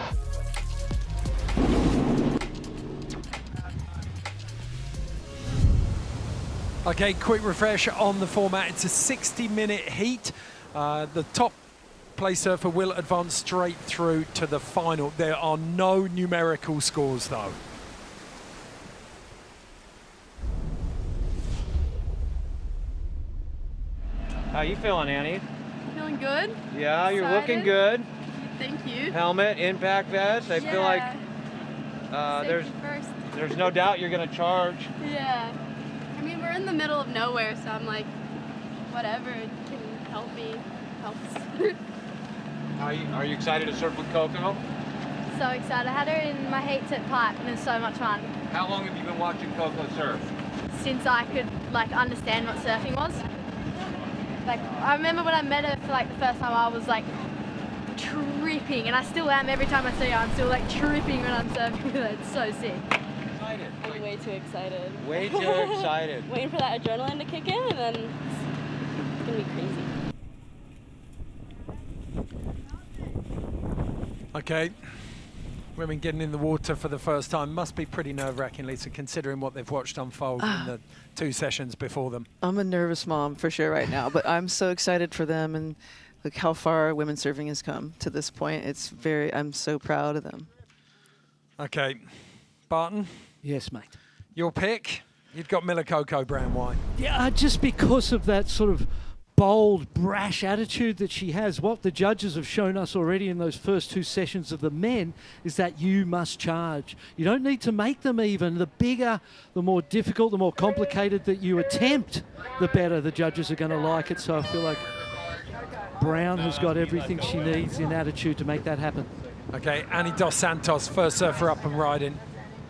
Okay, quick refresh on the format. It's a 60-minute heat. The top place surfer will advance straight through to the final. There are no numerical scores, though. How you feeling, Annie? Feeling good. Yeah, you're Excited. looking good. Thank you. Helmet, impact vest. I feel like there's no doubt you're gonna charge. Yeah. I mean, we're in the middle of nowhere, so I'm like, whatever can help me, helps. Are you excited to surf with Coco? So excited. I had her in my heats at Pipe, and it was so much fun. How long have you been watching Coco surf? Since I could understand what surfing was. I remember when I met her for the first time, I was tripping, and I still am every time I see her. I'm still tripping when I'm surfing with her. It's so sick. Excited. I'm way too excited. Way too excited. Waiting for that adrenaline to kick in, and then it's gonna be crazy. Okay. Women getting in the water for the first time must be pretty nerve-wracking, Lisa, considering what they've watched unfold in the 2 sessions before them. I'm a nervous mom for sure right now, but I'm so excited for them and look how far women's surfing has come to this point. I'm so proud of them. Okay. Barton? Yes, mate. Your pick? You've got Milla Coco Brown. Why? Yeah, just because of that sort of bold, brash attitude that she has. What the judges have shown us already in those first 2 sessions of the men is that you must charge. You don't need to make them even. The bigger, the more difficult, the more complicated that you attempt, the better the judges are going to like it. So I feel like Brown has got everything she needs in attitude to make that happen. Okay, Annie Dos Santos, first surfer up and riding.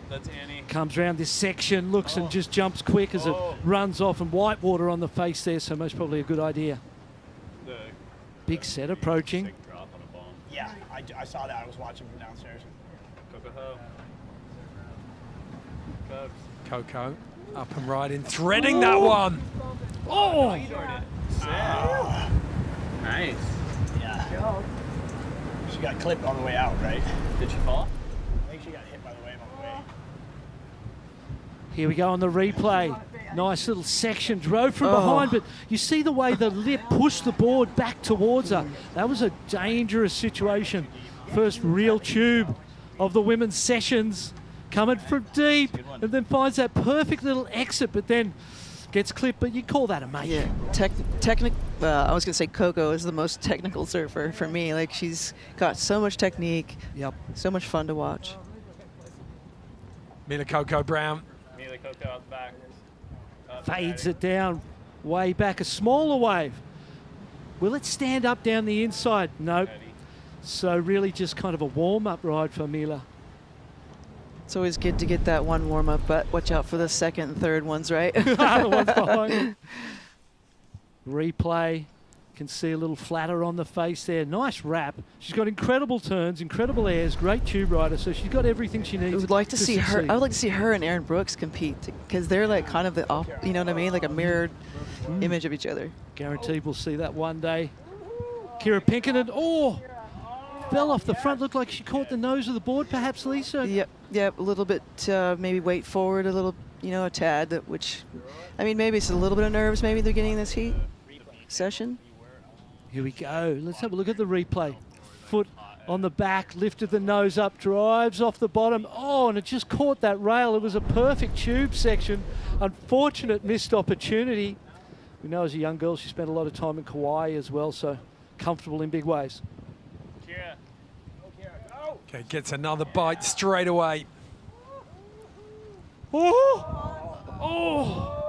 That's Annie. Comes around this section, looks and just jumps quick as it runs off, and white water on the face there, so most probably a good idea. Big set approaching. Yeah, I saw that. I was watching from downstairs. Coco Ho. Coco up and riding, threading that one. Oh! Nice. Yeah. She got clipped on the way out, right? Did she fall? I think she got hit by the wave on the way. Here we go on the replay. Nice little section, drove from behind, but you see the way the lip pushed the board back towards her. That was a dangerous situation. First real tube of the women's sessions, coming from deep, and then finds that perfect little exit, but then gets clipped, but you call that a make. Yeah, I was going to say Coco is the most technical surfer for me. Like, she's got so much technique. Yep. So much fun to watch. Milla Coco Brown. Milla Coco out the back. Fades it down, way back, a smaller wave. Will it stand up down the inside? Nope. So really just kind of a warm-up ride for Milla. It's always good to get that one warm-up, but watch out for the second and third ones, right? The ones behind. Replay. Can see a little flatter on the face there. Nice wrap. She's got incredible turns, incredible airs, great tube rider, so she's got everything she needs. I would like to see her. succeed. I would like to see her and Aaron Brooks compete because they're like kind of the, you know what I mean, like a mirrored image of each other. Guaranteed we'll see that one day. Kirra Pinkerton, fell off the front. Looked like she caught the nose of the board, perhaps, Lisa. Yep, a little bit, maybe weight forward a little, a tad, which, I mean, maybe it's a little bit of nerves maybe at the beginning of this heat session. Here we go. Let's have a look at the replay. Foot on the back, lifted the nose up, drives off the bottom. And it just caught that rail. It was a perfect tube section. Unfortunate missed opportunity. We know as a young girl she spent a lot of time in Kauai as well, so comfortable in big waves. Okay, gets another bite straight away.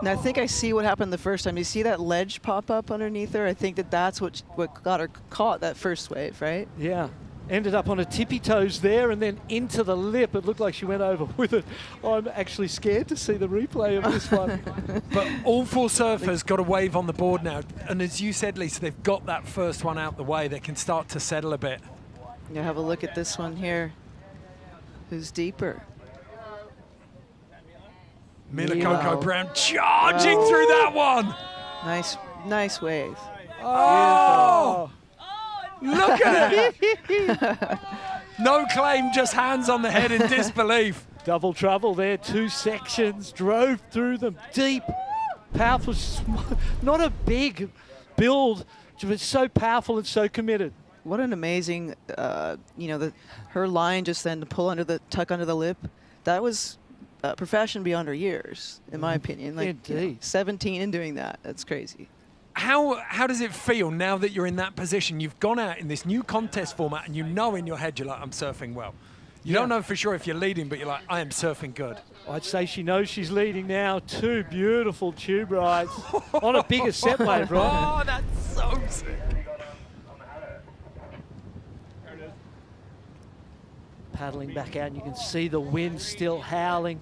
And I think I see what happened the first time. You see that ledge pop up underneath her? I think that's what got her caught that first wave, right? Yeah. Ended up on her tippy toes there and then into the lip. It looked like she went over with it. I'm actually scared to see the replay of this one. But all 4 surfers got a wave on the board now. And as you said, Lisa, they've got that first one out the way. They can start to settle a bit. Yeah, have a look at this one here. Who's deeper? Milla Coco Brown charging through that one. Nice wave. Look at it. No claim, just hands on the head in disbelief. Double trouble there, 2 sections, drove through them deep, powerful, not a big build, but so powerful and so committed. What an amazing, her line just then to pull tuck under the lip. That was profession beyond her years, in my opinion. Like, Indeed. 17 and doing that, that's crazy. How does it feel now that you're in that position? You've gone out in this new contest format and you know in your head you're like, I'm surfing well. You don't know for sure if you're leading, but you're like, I am surfing good. I'd say she knows she's leading now. 2 beautiful tube rides on a bigger set wave, right? Oh, that's so sick. Paddling back out, and you can see the wind still howling,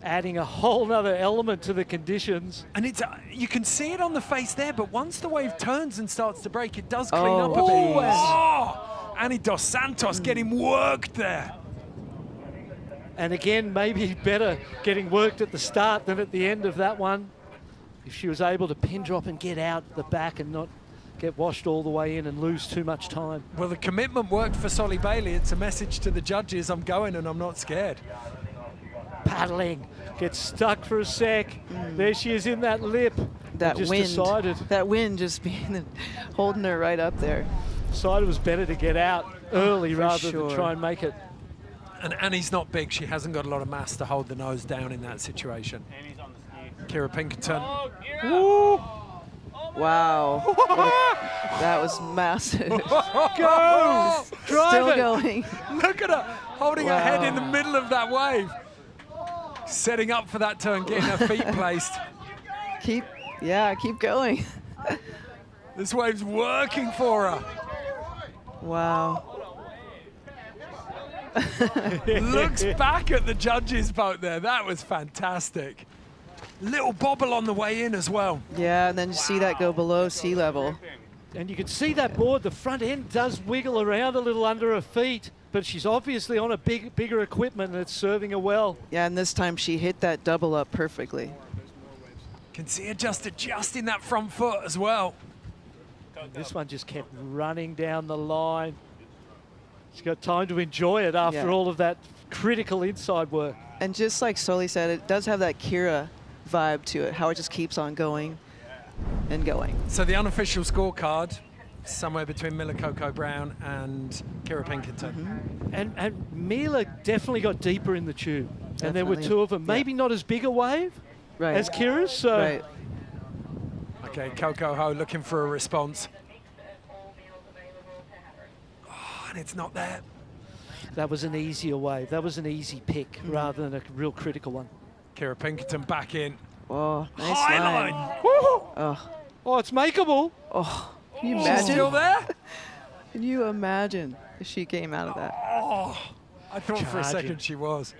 adding a whole nother element to the conditions. And it's you can see it on the face there, but once the wave turns and starts to break, it does clean up a bit. Annie Dos Santos getting worked there. And again, maybe better getting worked at the start than at the end of that one. If she was able to pin drop and get out the back and not get washed all the way in and lose too much time. Well, the commitment worked for Soli Bailey. It's a message to the judges, I'm going and I'm not scared. Paddling, gets stuck for a sec. There she is in that lip. That just wind, decided. That wind just holding her right up there. Decided it was better to get out early rather sure. than try and make it. And Annie's not big. She hasn't got a lot of mass to hold the nose down in that situation. Annie's on the ski. Kirra Pinkerton. Oh, Kirra. Oh Wow. That was massive. Go! Drive Still it. going. Look at her holding her head in the middle of that wave. Setting up for that turn, getting her feet placed. Keep going. This wave's working for her. Wow. Looks back at the judges' boat there. That was fantastic. Little bobble on the way in as well. Yeah, and then you see that go below sea level. And you can see that board, the front end does wiggle around a little under her feet, but she's obviously on a bigger equipment and it's serving her well. Yeah, and this time she hit that double up perfectly. Can see her just adjusting that front foot as well. And this one just kept running down the line. She's got time to enjoy it after all of that critical inside work. And just like Soli said, it does have that Kirra vibe to it, how it just keeps on going and going. So the unofficial scorecard, somewhere between Milla Coco Brown and Kirra Pinkerton. And Milla definitely got deeper in the tube. And there were Definitely. two of them. Maybe not as big a wave as Kirra's. So. Right. Okay, Coco Ho looking for a response. Oh, and it's not there. That was an easier wave. That was an easy pick rather than a real critical one. Kirra Pinkerton back in. Oh, nice High line. line. Oh, it's makeable. Oh, can you She's imagine? still there? Can you imagine if she came out of that? Oh, I thought for a Charging. second she was.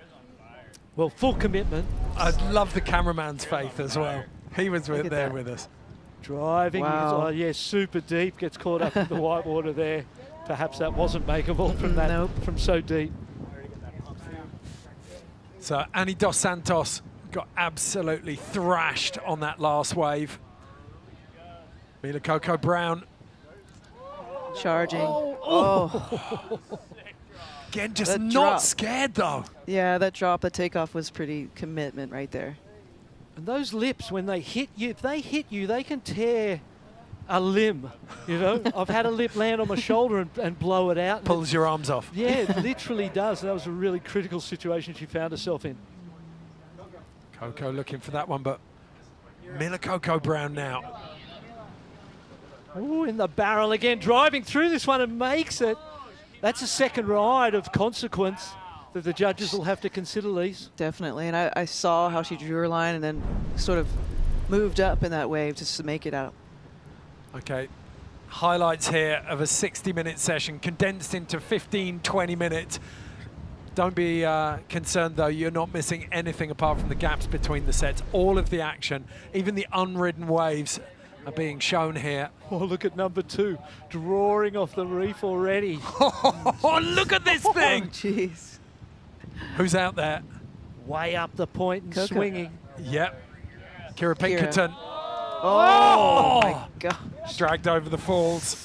Well, full commitment. I love the cameraman's faith as well. He was Look at there that. with us. Driving. Wow. Oh, yeah, super deep. Gets caught up in the white water there. Perhaps that wasn't makeable from that from so deep. So Annie Dos Santos got absolutely thrashed on that last wave. Milla Coco Brown. Charging. Oh. Again, just That not drop. scared though. Yeah, that drop, the takeoff was pretty commitment right there. And those lips, when they hit you, if they hit you, they can tear a limb. You know, I've had a lip land on my shoulder and blow it out. Pulls your arms off. Yeah, it literally does. That was a really critical situation she found herself in. Coco looking for that one, but Milla Coco Brown now. Ooh, in the barrel again, driving through this one and makes it. That's a second ride of consequence that the judges will have to consider, Lise. Definitely, and I saw how she drew her line and then sort of moved up in that wave just to make it out. Okay, highlights here of a 60-minute session condensed into 15, 20 minutes. Don't be concerned though, you're not missing anything apart from the gaps between the sets. All of the action, even the unridden waves are being shown here. Oh, look at number 2, drawing off the reef already. Oh, look at this thing! Jeez. Who's out there? Way up the point and Coco. swinging. Yep. Kirra Pinkerton. Oh, my God. Dragged over the falls.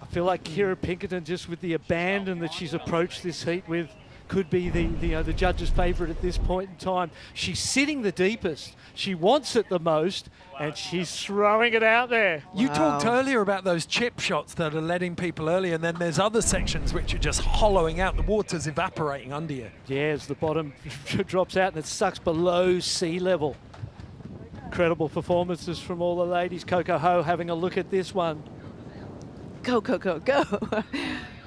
I feel like Kirra Pinkerton, just with the abandon that she's approached this heat with, could be the judge's favourite at this point in time. She's sitting the deepest. She wants it the most, and she's throwing it out there. You talked earlier about those chip shots that are letting people early, and then there's other sections which are just hollowing out. The water's evaporating under you. Yeah, as the bottom drops out and it sucks below sea level. Incredible performances from all the ladies. Coco Ho having a look at this one. Go, Coco, go.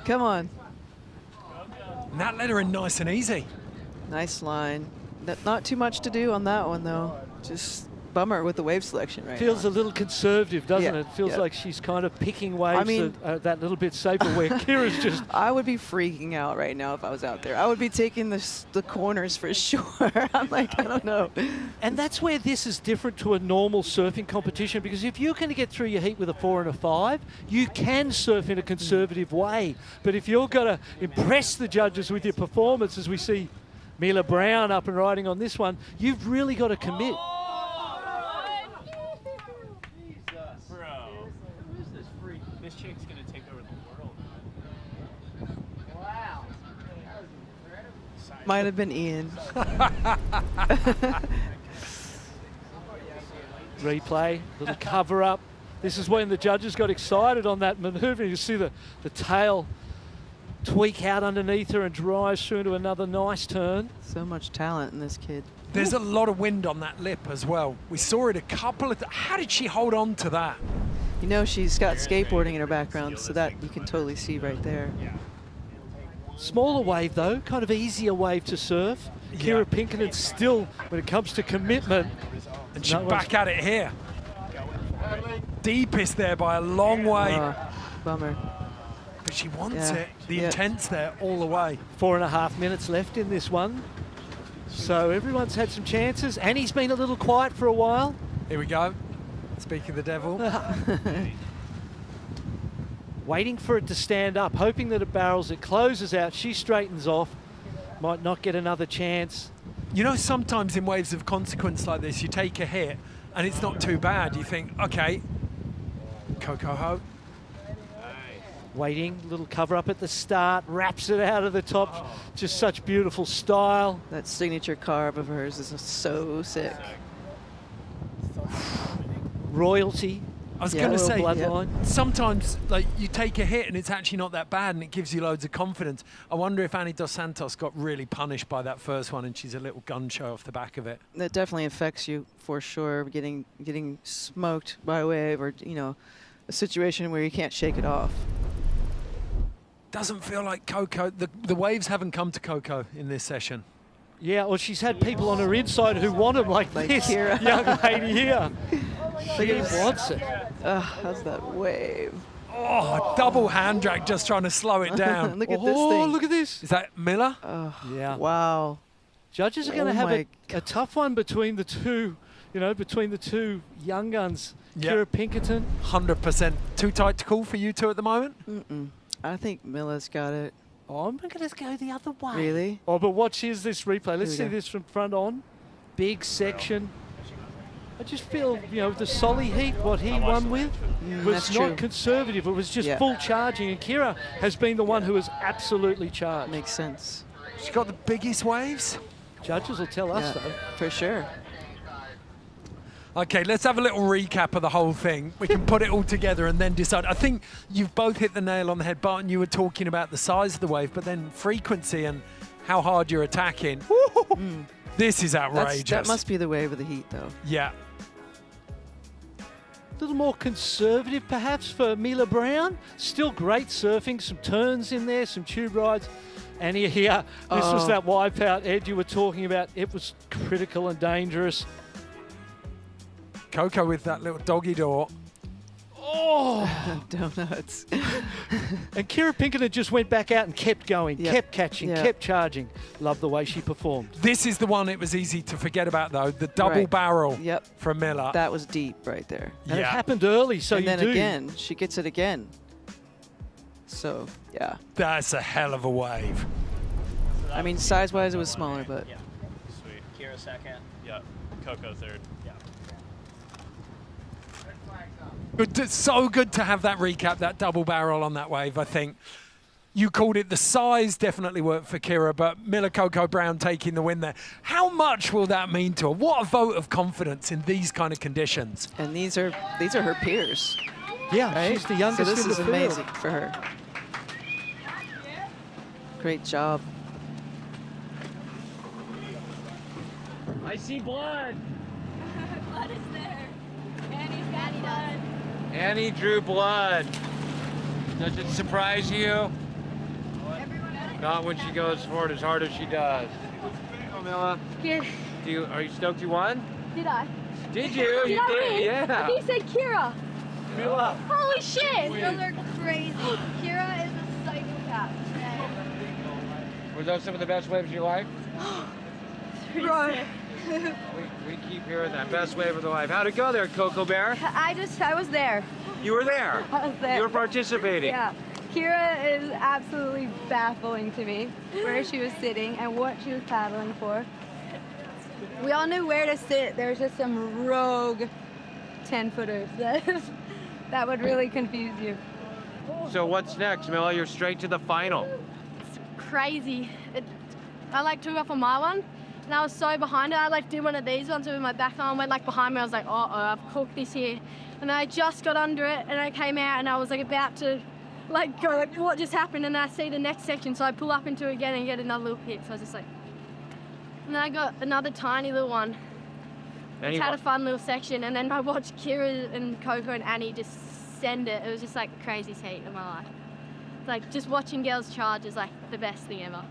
Come on. And that let her in nice and easy. Nice line. Not too much to do on that one, though. Just bummer with the wave selection right Feels now. a little conservative, doesn't Yeah, it? Feels yeah. like she's kind of picking waves I mean- that little bit safer where Kira's just... I would be freaking out right now if I was out there. I would be taking the corners for sure. I'm like, I don't know. And that's where this is different to a normal surfing competition, because if you're going to get through your heat with a 4 and a 5, you can surf in a conservative way. But if you're going to impress the judges with your performance, as we see Milla Brown up and riding on this one, you've really got to commit. This chick's gonna take over the world. Wow. Might have been Ian. Replay, little cover up. This is when the judges got excited on that maneuver. You see the tail tweak out underneath her and drives through into another nice turn. So much talent in this kid. There's a lot of wind on that lip as well. We saw it a couple of how did she hold on to that? You know, she's got skateboarding in her background, so that you can totally see right there. Smaller wave though, kind of easier wave to surf. Kirra Pinkerton still, when it comes to commitment. And she's back at it here. Deepest there by a long way. Bummer. But she wants it. The intent's there all the way. 4.5 minutes left in this one. So everyone's had some chances. Annie's been a little quiet for a while. Here we go. Speak of the devil. Waiting for it to stand up, hoping that it barrels, it closes out, she straightens off, might not get another chance. You know, sometimes in waves of consequence like this, you take a hit and it's not too bad. You think, okay, Coco Ho. Waiting, little cover up at the start, wraps it out of the top. Just such beautiful style. That signature carve of hers is so sick. Royalty. I was going to say, bloodline. Sometimes like you take a hit and it's actually not that bad and it gives you loads of confidence. I wonder if Annie dos Santos got really punished by that first one and she's a little gun show off the back of it. That definitely affects you for sure, getting smoked by a wave or, you know, a situation where you can't shake it off. Doesn't feel like Coco, the waves haven't come to Coco in this session. Yeah, well, she's had people on her inside who want them like this Kirra. young lady here. She wants it. How's that wave? Oh, double hand drag, just trying to slow it down. Look at this thing. Look at this. Is that Milla? Yeah. Wow. Judges are going to have a tough one between the two, you know, between the two young guns. Kirra Pinkerton. 100%. Too tight to call for you two at the moment? I think Milla's got it. Oh, I'm going to go the other way. Really? Oh, but watch, here's this replay. Let's we see go. this from front on. Big section. I just feel, you know, the Soli heat, what he won with, was that's not true. conservative. It was just full charging. And Kirra has been the one who has absolutely charged. Makes sense. She's got the biggest waves. Judges will tell us, though. For sure. Okay, let's have a little recap of the whole thing. We can put it all together and then decide. I think you've both hit the nail on the head, Barton. You were talking about the size of the wave, but then frequency and how hard you're attacking. This is outrageous. That must be the wave of the heat, though. Yeah. A little more conservative, perhaps, for Milla Brown. Still great surfing, some turns in there, some tube rides. And here, this was that wipeout, Ed, you were talking about. It was critical and dangerous. Coco with that little doggy door. Oh! Donuts. And Kirra Pinkerton just went back out and kept going, kept catching, kept charging. Love the way she performed. This is the one it was easy to forget about, though. The double barrel from Milla. That was deep right there. And it happened early, so and you then do. again, she gets it again. So, yeah. That's a hell of a wave. I mean, size-wise, it was smaller, but... Yeah. Sweet. Kirra second. Yeah. Coco third. Yeah. So good to have that recap, that double barrel on that wave, I think. You called it the size definitely worked for Kirra, but Milla Coco Brown taking the win there. How much will that mean to her? What a vote of confidence in these kind of conditions. And these are her peers. Yeah, right? she's the youngest so this in is the field. amazing for her. Great job. I see blood. Blood is there. Annie's got blood. Annie drew blood. Does it surprise you? Not when she goes for it as hard as she does. Oh, Milla. Yes. Are you stoked you won? Did I? Did you? You did, yeah. I think you said Kirra. Milla. Holy shit. Those are crazy. Kirra is a psychopath. Were those some of the best waves of your life? Right. We keep hearing that. Best wave of the life. How'd it go there, Coco Bear? I was there. You were there. I was there. You were participating. Yeah. Kirra is absolutely baffling to me, where she was sitting and what she was paddling for. We all knew where to sit. There was just some rogue 10-footers that would really confuse you. So what's next, Milla? You're straight to the final. It's crazy. I took off on my one, and I was so behind it. I did one of these ones with my back arm, went behind me. I was like, uh-oh, I've cooked this here. And I just got under it, and I came out, and I was about to like go like, what just happened? And I see the next section, so I pull up into it again and get another little hit. So I was just like, and then I got another tiny little one. Which had a fun little section, and then I watched Kirra and Coco and Annie just send it. It was just like the craziest heat of my life. Like just watching girls charge is like the best thing ever.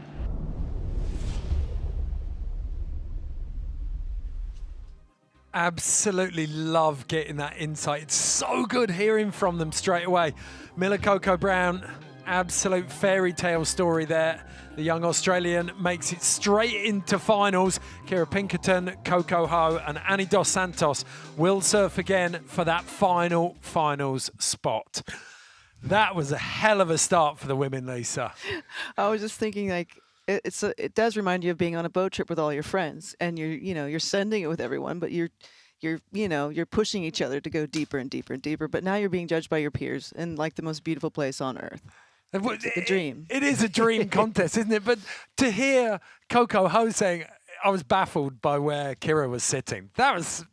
Absolutely love getting that insight. It's so good hearing from them straight away. Milla Coco Brown, absolute fairy tale story there. The young Australian makes it straight into finals. Kirra Pinkerton, Coco Ho and Annie dos Santos will surf again for that finals spot. That was a hell of a start for the women, Lisa. I was just thinking, like, it does remind you of being on a boat trip with all your friends, and you're sending it with everyone, but you're pushing each other to go deeper and deeper and deeper. But now you're being judged by your peers in like the most beautiful place on earth. The dream. It is a dream contest, isn't it? But to hear Coco Ho saying, I was baffled by where Kirra was sitting, that was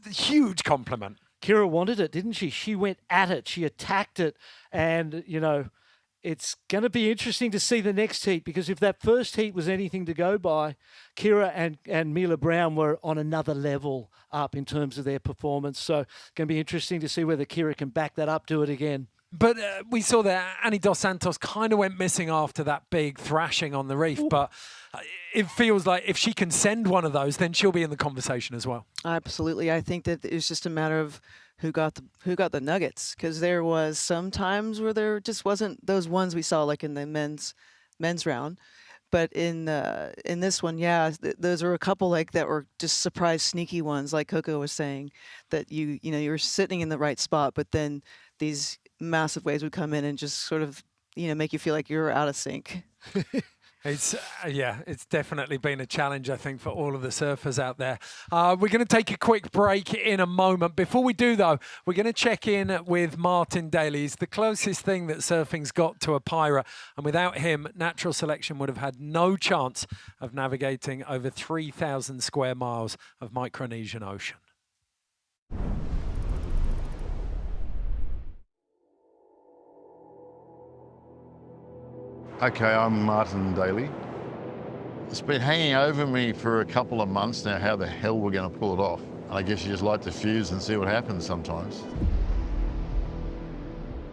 a huge compliment. Kirra wanted it, didn't she? She went at it. She attacked it. And, it's going to be interesting to see the next heat, because if that first heat was anything to go by, Kirra and Milla Brown were on another level up in terms of their performance. So it's going to be interesting to see whether Kirra can back that up, do it again. But we saw that Annie dos Santos kind of went missing after that big thrashing on the reef. Ooh. But it feels like if she can send one of those, then she'll be in the conversation as well. Absolutely. I think that it's just a matter of who got the nuggets, because there was some times where there just wasn't those ones we saw like in the men's round. But in this one, yeah, those were a couple like that were just surprise sneaky ones, like Coco was saying, that you were sitting in the right spot, but then these massive waves would come in and just sort of make you feel like you're out of sync. It's definitely been a challenge, I think, for all of the surfers out there. We're going to take a quick break in a moment. Before we do, though, we're going to check in with Martin Daly. He's the closest thing that surfing's got to a pirate, and without him, natural selection would have had no chance of navigating over 3,000 square miles of Micronesian ocean. Okay, I'm Martin Daly. It's been hanging over me for a couple of months now how the hell we're going to pull it off. And I guess you just light the fuse and see what happens sometimes.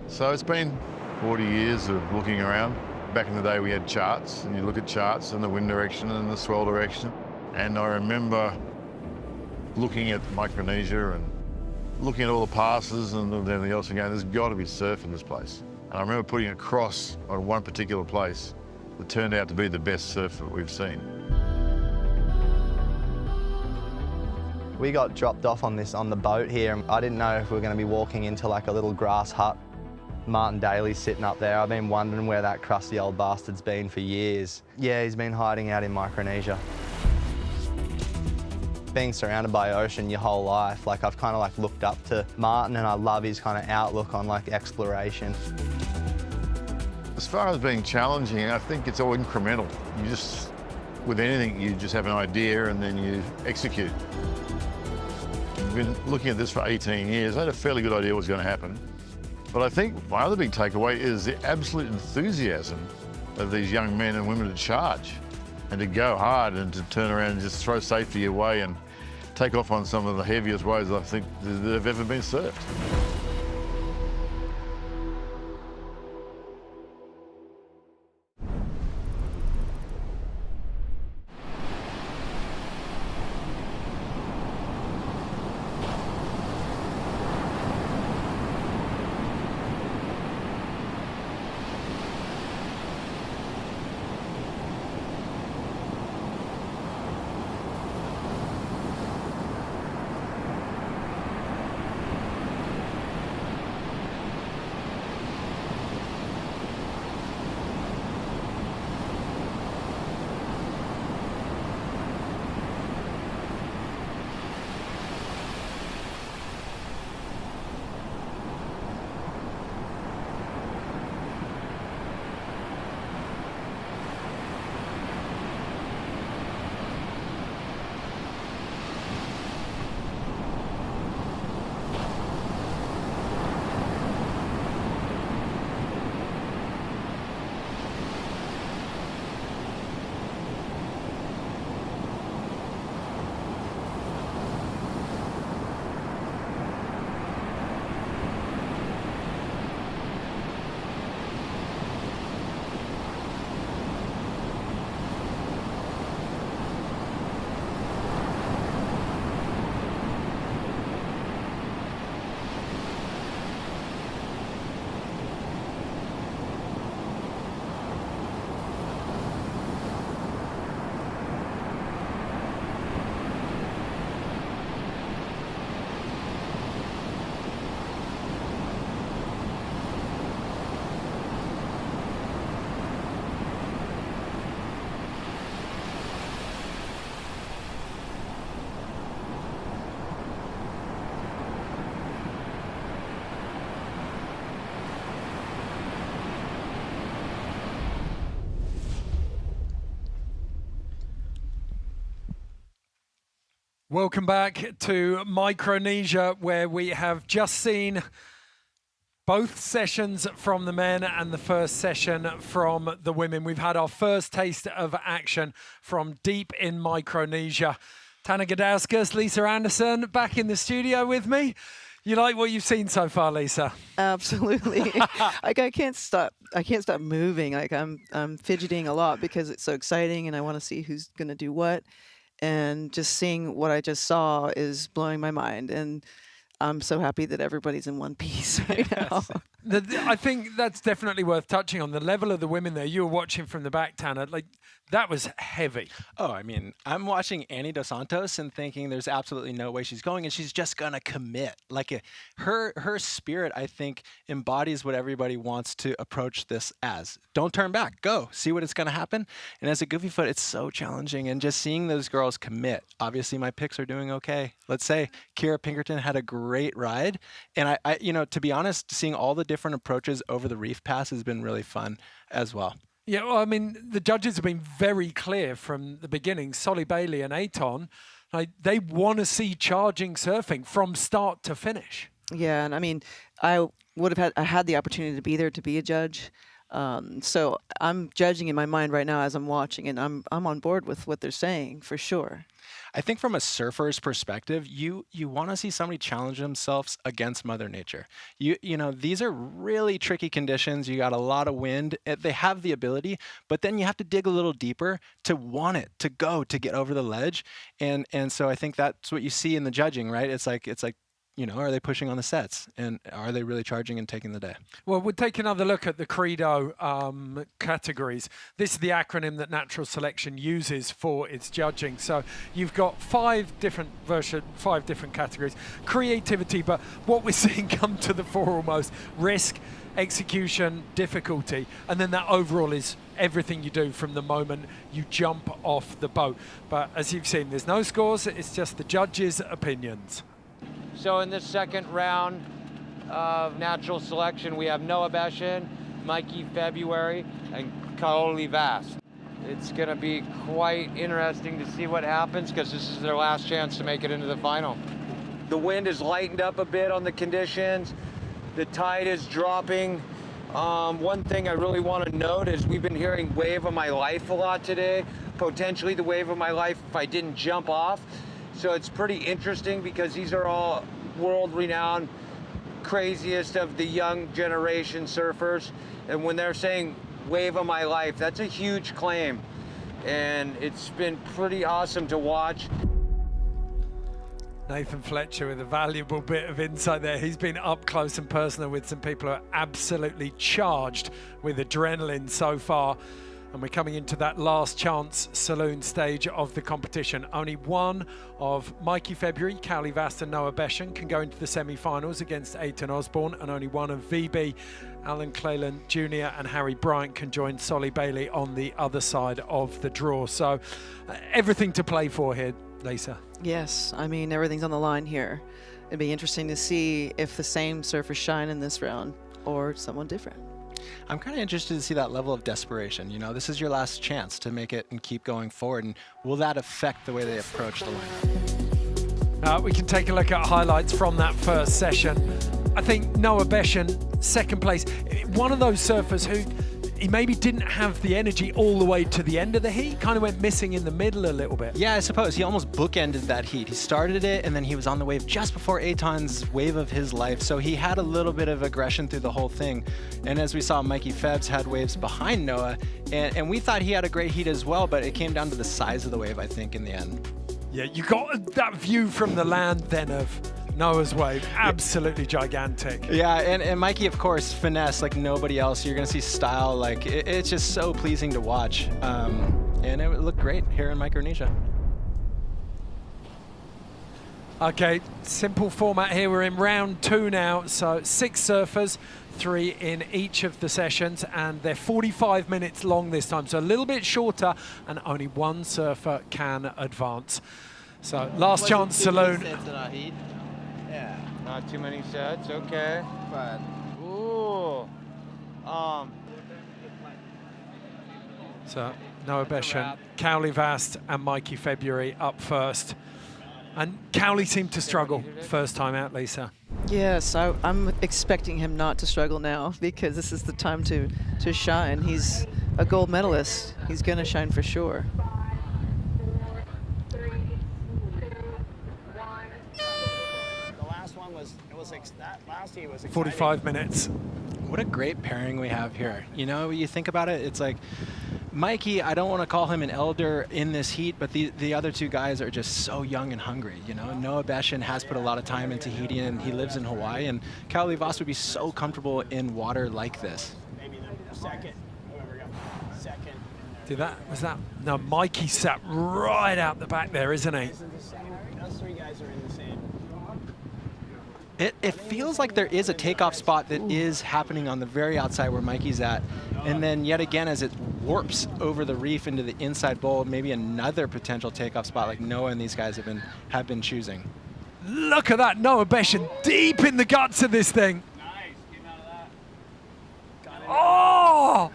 So it's been 40 years of looking around. Back in the day we had charts, and you look at charts and the wind direction and the swell direction. And I remember looking at Micronesia and looking at all the passes and everything else and going, there's got to be surf in this place. And I remember putting a cross on one particular place that turned out to be the best surf that we've seen. We got dropped off on the boat here. I didn't know if we were going to be walking into like a little grass hut. Martin Daly's sitting up there. I've been wondering where that crusty old bastard's been for years. Yeah, he's been hiding out in Micronesia. Being surrounded by ocean your whole life, like I've kind of like looked up to Martin, and I love his kind of outlook on like exploration. As far as being challenging, I think it's all incremental. You just, with anything, you just have an idea and then you execute. I've been looking at this for 18 years. I had a fairly good idea what was going to happen. But I think my other big takeaway is the absolute enthusiasm of these young men and women to charge and to go hard and to turn around and just throw safety away and take off on some of the heaviest waves I think that have ever been surfed. Welcome back to Micronesia, where we have just seen both sessions from the men and the first session from the women. We've had our first taste of action from deep in Micronesia. Tana Gadauskas, Lisa Anderson, back in the studio with me. You like what you've seen so far, Lisa? Absolutely. Like I can't stop moving. Like I'm fidgeting a lot because it's so exciting and I want to see who's going to do what. And just seeing what I just saw is blowing my mind. And I'm so happy that everybody's in one piece right now. I think that's definitely worth touching on. The level of the women there, you were watching from the back, Tana, like that was heavy. Oh, I mean, I'm watching Annie Dos Santos and thinking there's absolutely no way she's going, and she's just gonna commit. Like her spirit, I think, embodies what everybody wants to approach this as. Don't turn back, go, see what it's gonna happen. And as a goofy foot, it's so challenging, and just seeing those girls commit. Obviously, my picks are doing okay. Let's say Kirra Pinkerton had a great ride, and I you know, to be honest, seeing all the different approaches over the reef pass has been really fun as well. Yeah, well, I mean, the judges have been very clear from the beginning. Soli Bailey and Eithan, like, they want to see charging surfing from start to finish. Yeah, and I mean, I had the opportunity to be there to be a judge. So I'm judging in my mind right now as I'm watching, and I'm on board with what they're saying for sure. I think from a surfer's perspective, you want to see somebody challenge themselves against Mother Nature. You know, these are really tricky conditions. You got a lot of wind. They have the ability, but then you have to dig a little deeper to want it, to go, to get over the ledge. And so I think that's what you see in the judging, right? It's like, you know, are they pushing on the sets? And are they really charging and taking the day? Well, we'll take another look at the Credo categories. This is the acronym that Natural Selection uses for its judging. So you've got five different categories. Creativity, but what we're seeing come to the fore almost, risk, execution, difficulty, and then that overall is everything you do from the moment you jump off the boat. But as you've seen, there's no scores, it's just the judges' opinions. So in this second round of natural selection, we have Noah Beschen, Mikey February, and Kauli Vaast. It's going to be quite interesting to see what happens because this is their last chance to make it into the final. The wind has lightened up a bit on the conditions. The tide is dropping. One thing I really want to note is we've been hearing wave of my life a lot today, potentially the wave of my life if I didn't jump off. So it's pretty interesting because these are all world-renowned, craziest of the young generation surfers. And when they're saying wave of my life, that's a huge claim. And it's been pretty awesome to watch. Nathan Fletcher with a valuable bit of insight there. He's been up close and personal with some people who are absolutely charged with adrenaline so far. And we're coming into that last chance saloon stage of the competition. Only one of Mikey February, Kauli Vaast and Noah Beschen can go into the semi-finals against Eithan Osborne, and only one of VB, Cleland Jr and Harry Bryant can join Soli Bailey on the other side of the draw. So everything to play for here, Lisa. Yes, I mean, everything's on the line here. It'd be interesting to see if the same surfers shine in this round or someone different. I'm kind of interested to see that level of desperation. You know, this is your last chance to make it and keep going forward. And will that affect the way they approach the lineup? We can take a look at highlights from that first session. I think Noah Beschen, second place, one of those surfers who he maybe didn't have the energy all the way to the end of the heat, kind of went missing in the middle a little bit. Yeah, I suppose. He almost bookended that heat. He started it, and then he was on the wave just before Eithan's wave of his life, so he had a little bit of aggression through the whole thing. And as we saw, Mikey Febs had waves behind Noah, and we thought he had a great heat as well, but it came down to the size of the wave, I think, in the end. Yeah, you got that view from the land then of Noah's wave, absolutely gigantic. Yeah, and Mikey, of course, finesse like nobody else. You're going to see style, like it's just so pleasing to watch. And it looked great here in Micronesia. Okay, simple format here. We're in round 2 now, so 6 surfers, 3 in each of the sessions, and they're 45 minutes long this time, so a little bit shorter, and only one surfer can advance. So last chance saloon. Yeah, not too many sets, okay. But, ooh. So Noah Beschen, Kauli Vaast and Mikey February up first. And Kauli seemed to struggle first time out, Lisa. Yes, I'm expecting him not to struggle now because this is the time to shine. He's a gold medalist. He's going to shine for sure. The last one was, it was like, that last heat was exciting. 45 minutes. What a great pairing we have here. You know, you think about it, it's like Mikey, I don't want to call him an elder in this heat, but the other two guys are just so young and hungry. You know, Noah Beschen has put a lot of time into heating, and he lives in Hawaii, and Kauli Vaast would be so comfortable in water like this. Maybe the second, whoever got second. Did that, was that? No, Mikey sat right out the back there, isn't he? Those three guys are in the same. It feels like there is a takeoff spot that is happening on the very outside where Mikey's at. And then yet again, as it warps over the reef into the inside bowl, maybe another potential takeoff spot like Noah and these guys have been choosing. Look at that, Noah Beschen deep in the guts of this thing. Nice, came out of that. Oh!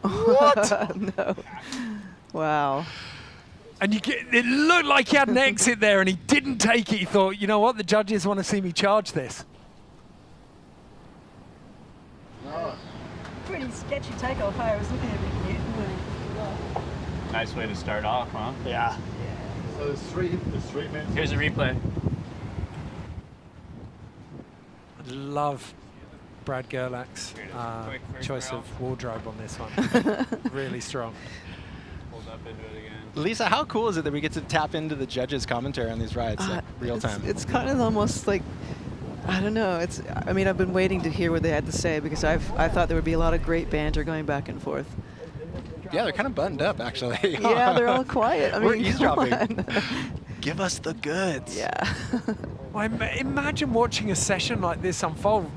What? No. Wow. And it looked like he had an exit there, and he didn't take it. He thought, you know what, the judges want to see me charge this. Pretty sketchy takeoff. I was looking at it. Nice way to start off, huh? Yeah. So there's three men. Here's a replay. I love Brad Gerlach's choice of wardrobe on this one. Really strong. Hold up into it again. Lisa, how cool is it that we get to tap into the judges' commentary on these rides like, real time? It's kind of almost like, I don't know. I mean, I've been waiting to hear what they had to say because I thought there would be a lot of great banter going back and forth. Yeah, they're kind of buttoned up, actually. Yeah, they're all quiet. I mean, we're eavesdropping. come on. Give us the goods. Yeah. Well, imagine watching a session like this unfold.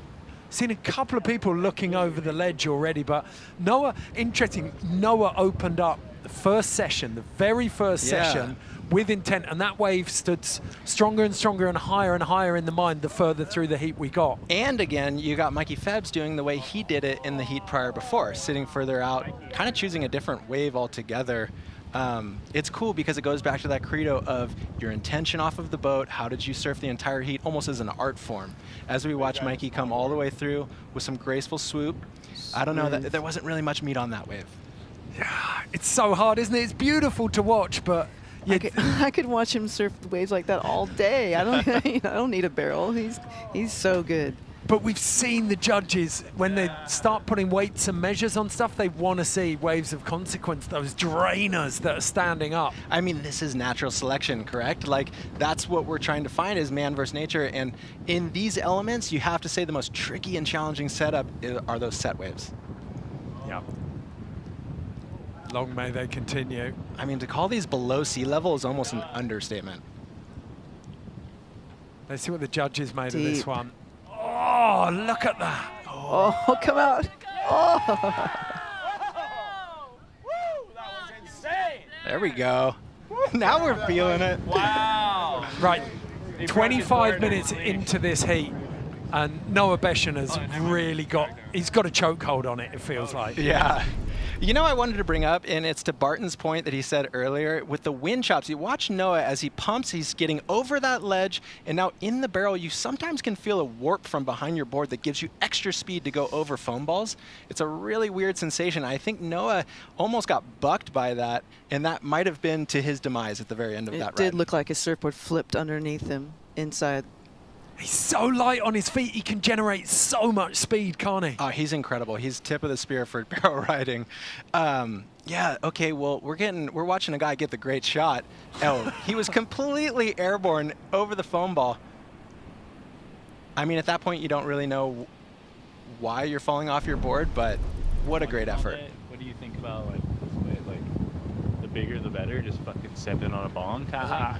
Seen a couple of people looking over the ledge already, but Noah, interesting, Noah opened up the first session, the very first session, with intent, and that wave stood stronger and stronger and higher in the mind the further through the heat we got. And again, you got Mikey Febs doing the way he did it in the heat prior before, sitting further out, kind of choosing a different wave altogether. It's cool because it goes back to that credo of your intention off of the boat, how did you surf the entire heat, almost as an art form. As we watch Mikey come all the way through with some graceful swoop, I don't know, there wasn't really much meat on that wave. Yeah, it's so hard, isn't it? It's beautiful to watch, but yeah. I could watch him surf the waves like that all day. I don't need a barrel. He's so good. But we've seen the judges, when they start putting weights and measures on stuff, they want to see waves of consequence, those drainers that are standing up. I mean, this is natural selection, correct? Like, that's what we're trying to find is man versus nature. And in these elements, you have to say the most tricky and challenging setup are those set waves. Yep. Long may they continue. I mean, to call these below sea level is almost an understatement. Let's see what the judges made of this one. Oh, look at that. Oh, come out. Oh. That was insane. There we go. Now we're feeling it. Wow. Right, 25 minutes into this heat, and Noah Beschen has really he's got a chokehold on it, it feels like. Yeah. You know, I wanted to bring up, and it's to Barton's point that he said earlier, with the wind chops, you watch Noah as he pumps, he's getting over that ledge, and now in the barrel, you sometimes can feel a warp from behind your board that gives you extra speed to go over foam balls. It's a really weird sensation. I think Noah almost got bucked by that, and that might have been to his demise at the very end of that ride. It did look like his surfboard flipped underneath him inside. He's so light on his feet, he can generate so much speed, can't he? Oh, he's incredible. He's tip of the spear for barrel riding. Yeah, okay, well, we're watching a guy get the great shot. Oh, he was completely airborne over the foam ball. I mean, at that point, you don't really know why you're falling off your board, but what a great effort. What do you think about, like the bigger the better, just fucking stepping on a bomb? Yeah.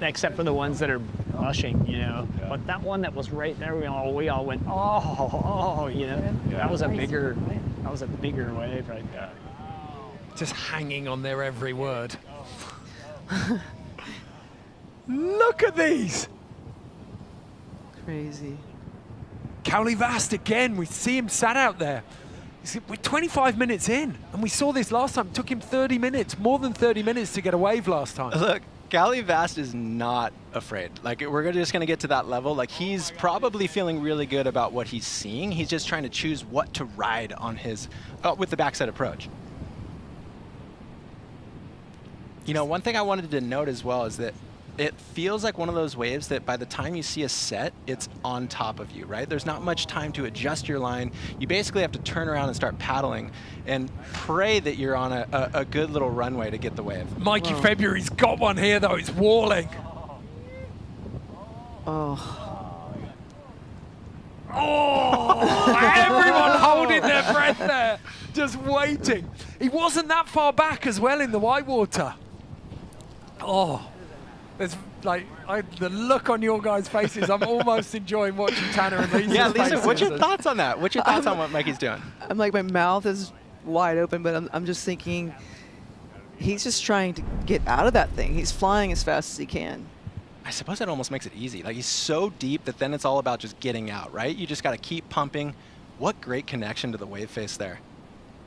Except for the ones that are mushing, you know. Yeah. But that one that was right there, we all went, oh, you know. Yeah. That was a bigger wave right there. Just hanging on their every word. Look at these. Crazy. Kauli Vaast again, we see him sat out there. We're 25 minutes in, and we saw this last time. It took him 30 minutes, more than 30 minutes to get a wave last time. Look, Kauli Vaast is not afraid. Like, we're just going to get to that level. Like, he's probably feeling really good about what he's seeing. He's just trying to choose what to ride on his, with the backside approach. You know, one thing I wanted to note as well is that it feels like one of those waves that by the time you see a set, it's on top of you, right? There's not much time to adjust your line. You basically have to turn around and start paddling and pray that you're on a good little runway to get the wave. Mikey February's got one here, though. It's walling. Oh. Oh! Everyone holding their breath there, just waiting. He wasn't that far back as well in the whitewater. Oh. There's like the look on your guys' faces. I'm almost enjoying watching Tanner and Lisa's Yeah, Lisa, faces. what's your thoughts on that? What's your thoughts on what Mikey's doing? I'm like, my mouth is wide open, but I'm just thinking he's just trying to get out of that thing. He's flying as fast as he can. I suppose that almost makes it easy. Like, he's so deep that then it's all about just getting out, right? You just got to keep pumping. What great connection to the wave face there.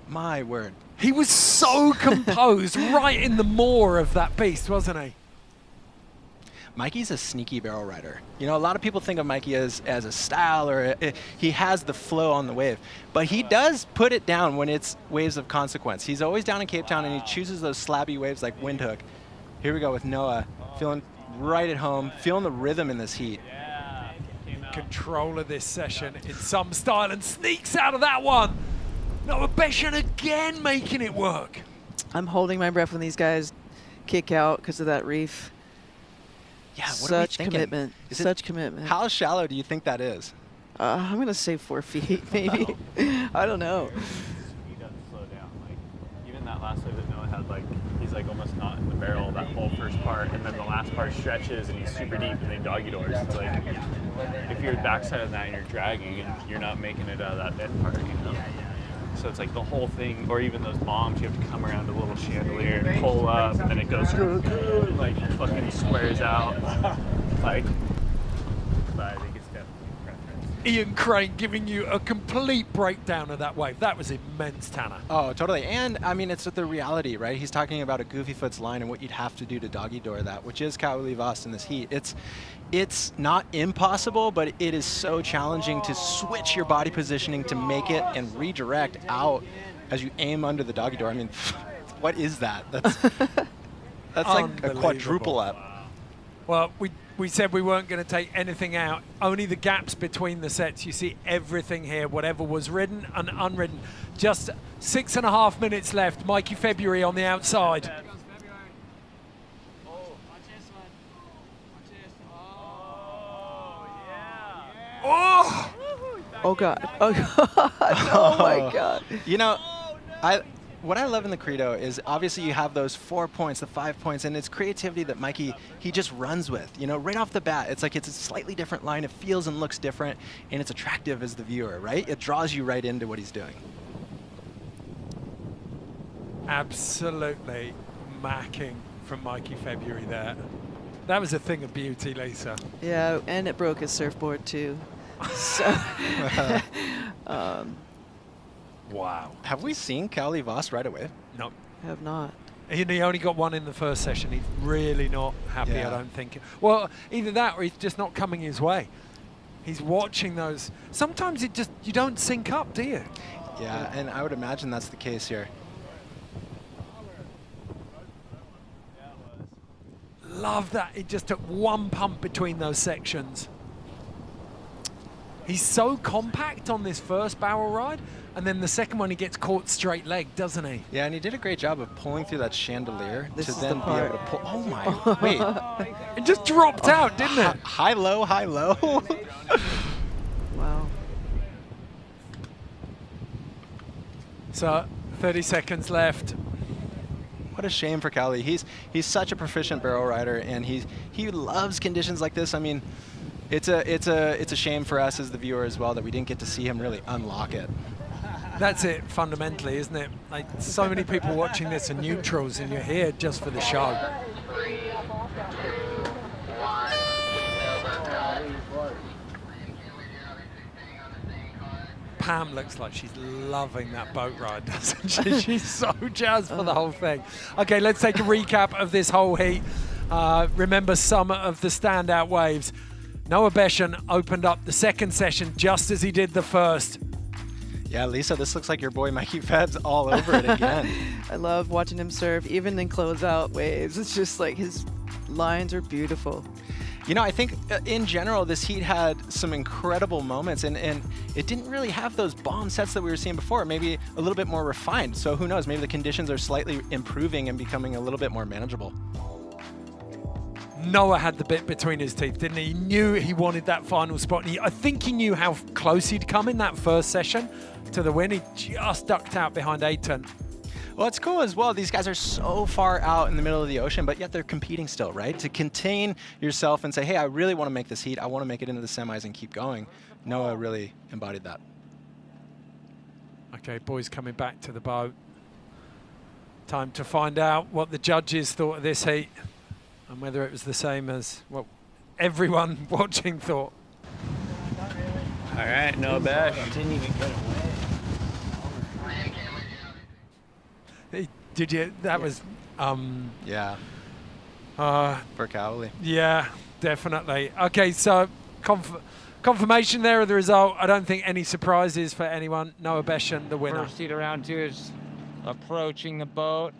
My word. He was so composed right in the maw of that beast, wasn't he? Mikey's a sneaky barrel rider. You know, a lot of people think of Mikey as a style, or he has the flow on the wave, but he does put it down when it's waves of consequence. He's always down in Cape Town, and he chooses those slabby waves like Windhoek. Here we go with Noah, feeling right at home, feeling the rhythm in this heat. In control of this session in some style, and sneaks out of that one. Noah Beschen again making it work. I'm holding my breath when these guys kick out because of that reef. Yeah, what such are we commitment. Such commitment. How shallow do you think that is? I'm going to say 4 feet, maybe. I don't know. He does slow down. Like, even that last wave that Noah had, like, he's like almost not in the barrel that whole first part, and then the last part stretches and he's super deep and then doggy doors. It's like, if you're backside of that and you're dragging, and you're not making it out of that bed part, you know? So it's like the whole thing, or even those bombs, you have to come around a little chandelier and pull up, and then it goes like fucking squares out. Like, but I think it's definitely preference. Ian Crane giving you a complete breakdown of that wave. That was immense, Tanner. Oh, totally. And I mean, it's the reality, right? He's talking about a Goofy Foot's line and what you'd have to do to doggy door that, which is Kauli Vaast in this heat. It's not impossible, but it is so challenging to switch your body positioning to make it and redirect out as you aim under the doggy door. I mean, what is that? That's like a quadruple up. Well, we said we weren't going to take anything out, only the gaps between the sets. You see everything here, whatever was written and unwritten. Just 6.5 minutes left. Mikey February on the outside. Oh! Oh, God. Oh, God. Oh, my God. You know, what I love in the Credo is obviously you have those 4 points, the 5 points, and it's creativity that Mikey, he just runs with. You know, right off the bat, it's like it's a slightly different line. It feels and looks different, and it's attractive as the viewer, right? It draws you right into what he's doing. Absolutely macking from Mikey February there. That was a thing of beauty, Lisa. Yeah, and it broke his surfboard, too. So, wow. Have we seen Kauli Vaast right away? No. Have not. He only got one in the first session. He's really not happy, Yeah. I don't think. Well, either that or he's just not coming his way. He's watching those. Sometimes you don't sync up, do you? Yeah, and I would imagine that's the case here. Love that. It just took one pump between those sections. He's so compact on this first barrel ride, and then the second one he gets caught straight leg, doesn't he? Yeah, and he did a great job of pulling through that chandelier This to is then the be able part. to pull. Oh my, wait. It just dropped out, didn't it? High, low, high, low. Wow. So 30 seconds left. What a shame for Kauli. He's such a proficient barrel rider, and he loves conditions like this. I mean, it's a shame for us as the viewer as well that we didn't get to see him really unlock it. That's it fundamentally, isn't it? Like, so many people watching this are neutrals, and you're here just for the show. Pam looks like she's loving that boat ride, doesn't she? She's so jazzed for the whole thing. Okay, let's take a recap of this whole heat. remember some of the standout waves. Noah Beschen opened up the second session just as he did the first. Yeah, Lisa, this looks like your boy Mikey Feb's all over it again. I love watching him serve, even in closeout waves. It's just like his lines are beautiful. You know, I think in general, this heat had some incredible moments, and it didn't really have those bomb sets that we were seeing before, maybe a little bit more refined. So who knows, maybe the conditions are slightly improving and becoming a little bit more manageable. Noah had the bit between his teeth, didn't he? He knew he wanted that final spot. And I think he knew how close he'd come in that first session to the win. He just ducked out behind Eithan. Well, it's cool as well. These guys are so far out in the middle of the ocean, but yet they're competing still, right? To contain yourself and say, hey, I really want to make this heat. I want to make it into the semis and keep going. Noah really embodied that. Okay, boys coming back to the boat. Time to find out what the judges thought of this heat and whether it was the same as what everyone watching thought. All right, no bash. Didn't even get away. Did you? That was. Yeah. For Kauli. Yeah, definitely. Okay, so confirmation there of the result. I don't think any surprises for anyone. Noah Beschen, the winner. First heat around 2 is approaching the boat.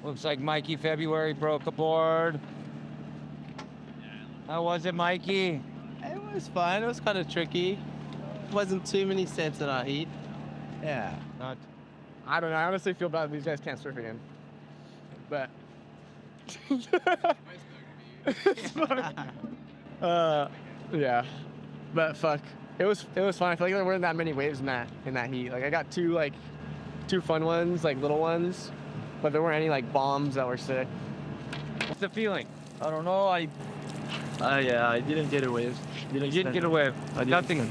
Looks like Mikey February broke a board. How was it, Mikey? It was fine. It was kind of tricky. Wasn't too many sets in our heat. Yeah. I don't know. I honestly feel bad these guys can't surf again. But yeah. But fuck. It was fun. I feel like there weren't that many waves in that heat. Like I got two fun ones, like little ones, but there weren't any like bombs that were sick. What's the feeling? I don't know. Yeah, I didn't get a wave. You didn't get a wave. Nothing.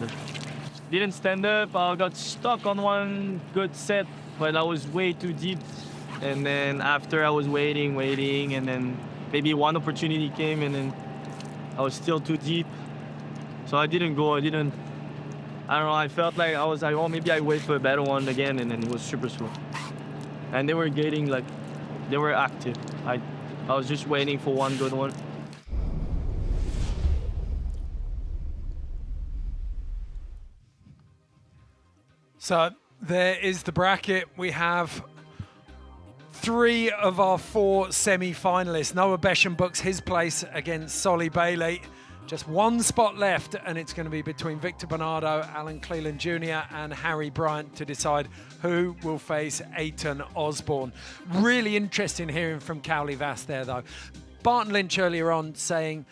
Didn't stand up. I got stuck on one good set, but I was way too deep. And then after I was waiting, and then maybe one opportunity came, and then I was still too deep. So I didn't go. I don't know. I felt like I was like, oh, maybe I wait for a better one again, and then it was super slow. And they were getting like, they were active. I was just waiting for one good one. So there is the bracket. We have 3 of our 4 semi-finalists. Noah Beschen books his place against Soli Bailey. Just 1 spot left, and it's going to be between Victor Bernardo, Cleland Jr, and Harry Bryant to decide who will face Eithan Osborne. Really interesting hearing from Kauli Vaast there, though. Barton Lynch earlier on saying,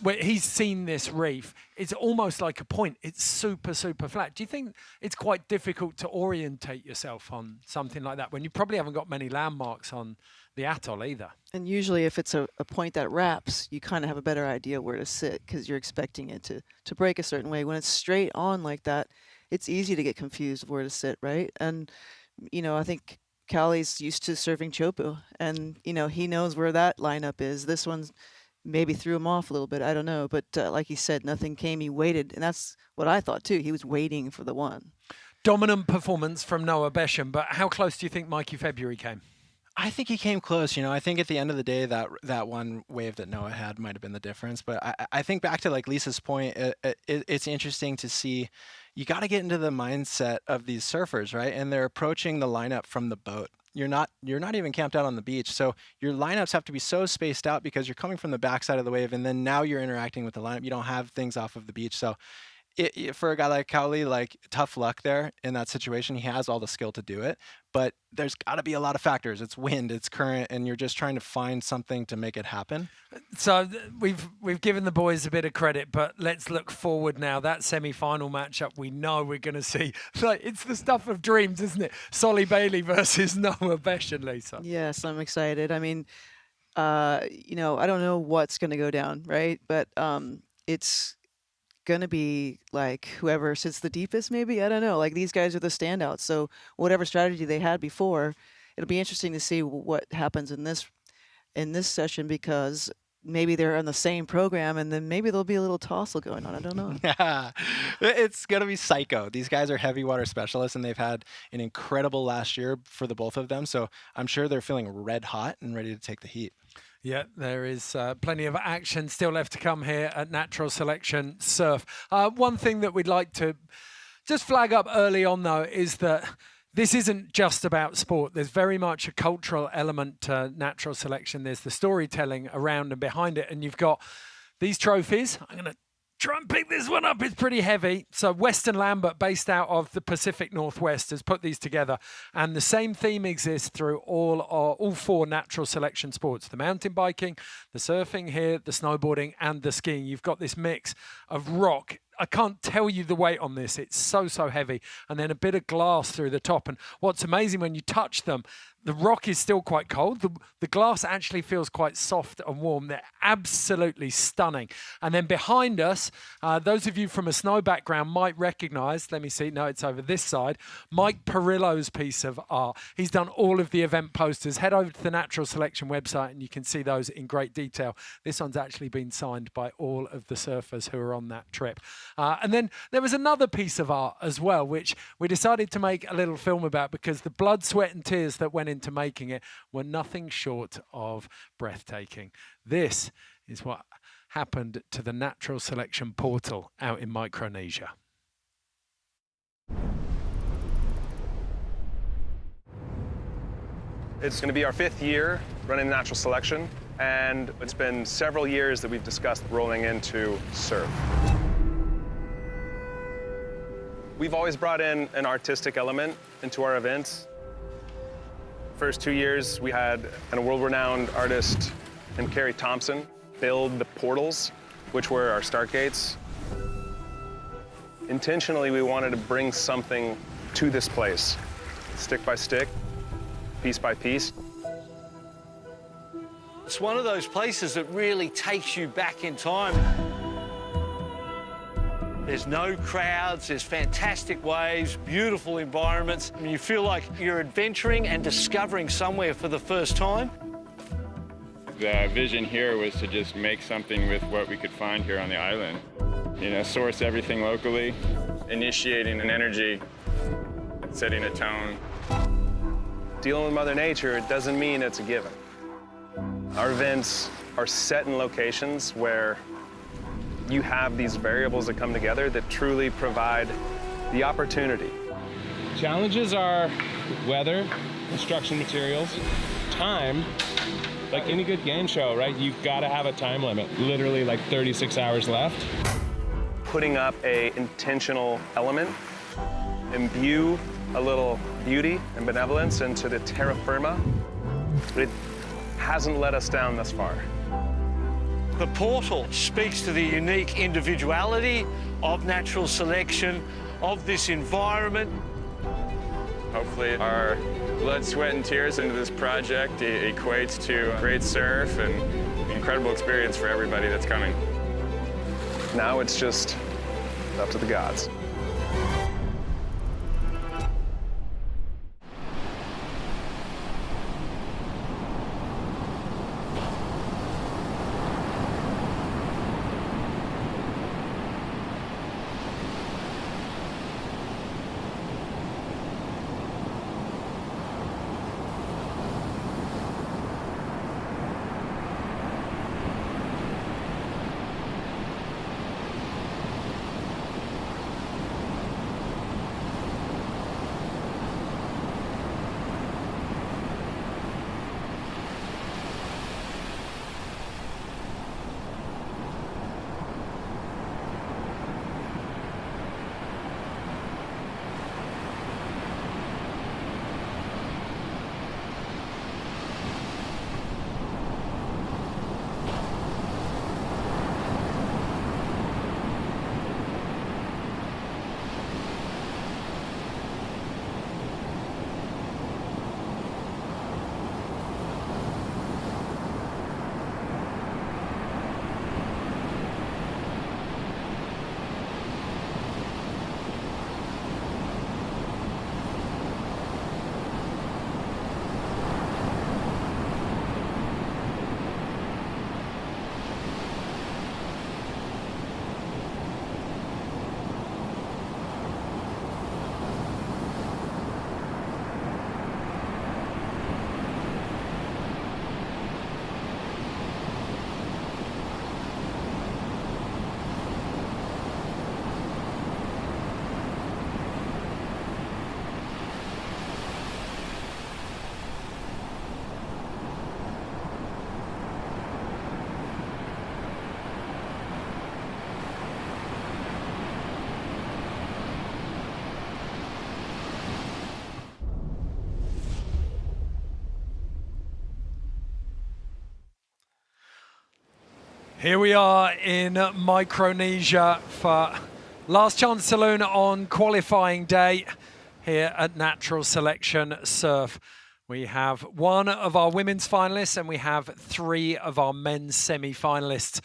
well, he's seen this reef. It's almost like a point. It's super, super flat. Do you think it's quite difficult to orientate yourself on something like that when you probably haven't got many landmarks on the atoll either? And usually if it's a point that wraps, you kind of have a better idea where to sit because you're expecting it to break a certain way. When it's straight on like that, it's easy to get confused of where to sit, right? And, you know, I think Kauli's used to surfing Chopu, and, you know, he knows where that lineup is. This one's maybe threw him off a little bit. I don't know. But like he said, nothing came. He waited. And that's what I thought, too. He was waiting for the one. Dominant performance from Noah Beschen. But how close do you think Mikey February came? I think he came close. You know, I think at the end of the day, that one wave that Noah had might have been the difference. But I think back to like Lisa's point, it's interesting to see. You got to get into the mindset of these surfers, right? And they're approaching the lineup from the boat. You're not even camped out on the beach. So your lineups have to be so spaced out because you're coming from the backside of the wave, and then now you're interacting with the lineup. You don't have things off of the beach. So for a guy like Kauli, like tough luck there in that situation. He has all the skill to do it, but there's got to be a lot of factors. It's wind, it's current, and you're just trying to find something to make it happen. So we've given the boys a bit of credit, but let's look forward now. That semi-final matchup, we know we're going to see. Like, it's the stuff of dreams, isn't it? Soli Bailey versus Noah Beschen, Lisa. Yes, I'm excited. I mean, you know, I don't know what's going to go down, right? But it's going to be like whoever sits the deepest, maybe. I don't know. Like, these guys are the standouts. So whatever strategy they had before, it'll be interesting to see what happens in this session, because maybe they're on the same program, and then maybe there'll be a little tussle going on. I don't know. It's going to be psycho. These guys are heavy water specialists, and they've had an incredible last year for the both of them. So I'm sure they're feeling red hot and ready to take the heat. Yeah, there is plenty of action still left to come here at Natural Selection Surf. One thing that we'd like to just flag up early on, though, is that this isn't just about sport. There's very much a cultural element to Natural Selection. There's the storytelling around and behind it. And you've got these trophies. I'm going to try and pick this one up. It's pretty heavy. So Western Lambert, based out of the Pacific Northwest, has put these together. And the same theme exists through all 4 natural selection sports. The mountain biking, the surfing here, the snowboarding, and the skiing. You've got this mix of rock. I can't tell you the weight on this. It's so heavy. And then a bit of glass through the top. And what's amazing, when you touch them, the rock is still quite cold. The glass actually feels quite soft and warm. They're absolutely stunning. And then behind us, those of you from a snow background might recognize, let me see, no, it's over this side, Mike Perillo's piece of art. He's done all of the event posters. Head over to the Natural Selection website and you can see those in great detail. This one's actually been signed by all of the surfers who are on that trip. And then there was another piece of art as well, which we decided to make a little film about because the blood, sweat and tears that went into making it were nothing short of breathtaking. This is what happened to the Natural Selection portal out in Micronesia. It's going to be our 5th year running Natural Selection, and it's been several years that we've discussed rolling into surf. We've always brought in an artistic element into our events. First 2 years, we had a world-renowned artist named Carrie Thompson build the portals, which were our start gates. Intentionally, we wanted to bring something to this place, stick by stick, piece by piece. It's one of those places that really takes you back in time. There's no crowds, there's fantastic waves, beautiful environments, and you feel like you're adventuring and discovering somewhere for the first time. The vision here was to just make something with what we could find here on the island. You know, source everything locally, initiating an energy, setting a tone. Dealing with Mother Nature doesn't mean it's a given. Our events are set in locations where you have these variables that come together that truly provide the opportunity. Challenges are weather, construction materials, time. Like any good game show, right? You've got to have a time limit, literally like 36 hours left. Putting up an intentional element, imbue a little beauty and benevolence into the terra firma, but it hasn't let us down thus far. The portal speaks to the unique individuality of Natural Selection, of this environment. Hopefully our blood, sweat, and tears into this project equates to great surf and incredible experience for everybody that's coming. Now it's just up to the gods. Here we are in Micronesia for last chance saloon on qualifying day here at Natural Selection Surf. We have one of our women's finalists and we have 3 of our men's semi-finalists.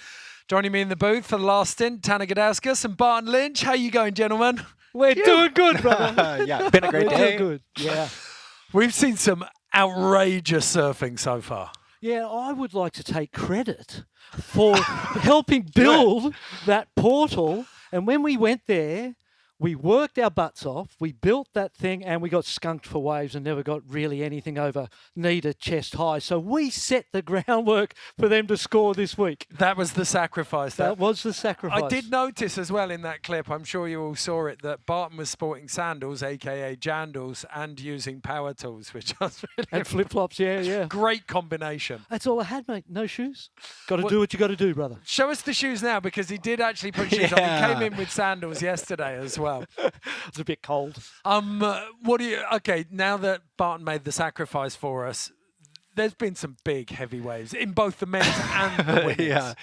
Joining me in the booth for the last stint, Tanner Gadauskas and Barton Lynch. How you going, gentlemen? We're doing good, brother. Yeah, been a great day. Doing good. Yeah. We've seen some outrageous surfing so far. Yeah, I would like to take credit for helping build that portal. And when we went there, we worked our butts off, we built that thing, and we got skunked for waves and never got really anything over knee to chest high. So we set the groundwork for them to score this week. That was the sacrifice. That was the sacrifice. I did notice as well in that clip, I'm sure you all saw it, that Barton was sporting sandals, a.k.a. jandals, and using power tools, which was really... And flip-flops, yeah. Great combination. That's all I had, mate. No shoes. Got to do what you got to do, brother. Show us the shoes now, because he did actually put shoes on. He came in with sandals yesterday as well. It's a bit cold. Okay, now that Barton made the sacrifice for us, there's been some big heavy waves in both the men's and the women's. Yeah.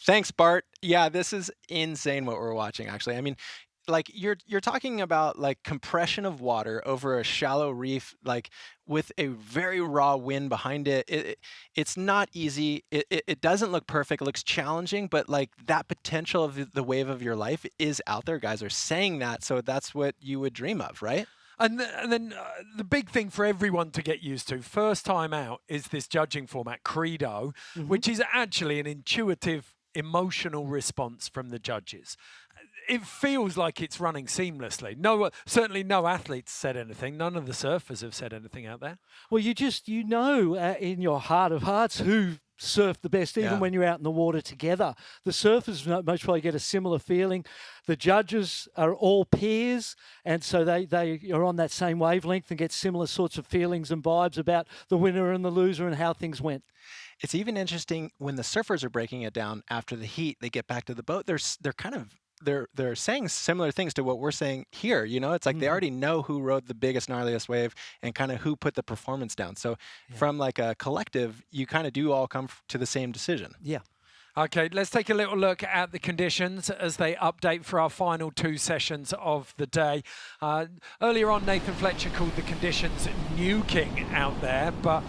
Thanks, Bart. Yeah, this is insane what we're watching, actually. I mean, like you're talking about like compression of water over a shallow reef, like with a very raw wind behind it. It's not easy. It doesn't look perfect. It looks challenging, but like that potential of the wave of your life is out there. Guys are saying that, so that's what you would dream of, right? And then the big thing for everyone to get used to, first time out, is this judging format, Credo, which is actually an intuitive, emotional response from the judges. It feels like it's running seamlessly. Certainly no athletes said anything. None of the surfers have said anything out there. Well, you know in your heart of hearts who surf the best, even when you're out in the water together. The surfers most probably get a similar feeling. The judges are all peers, and so they are on that same wavelength and get similar sorts of feelings and vibes about the winner and the loser and how things went. It's even interesting when the surfers are breaking it down after the heat. They get back to the boat. They're saying similar things to what we're saying here. You know, it's like they already know who rode the biggest, gnarliest wave and kind of who put the performance down. So from like a collective, you kind of do all come to the same decision. Yeah. Okay, let's take a little look at the conditions as they update for our final 2 sessions of the day. Earlier on, Nathan Fletcher called the conditions nuking out there, but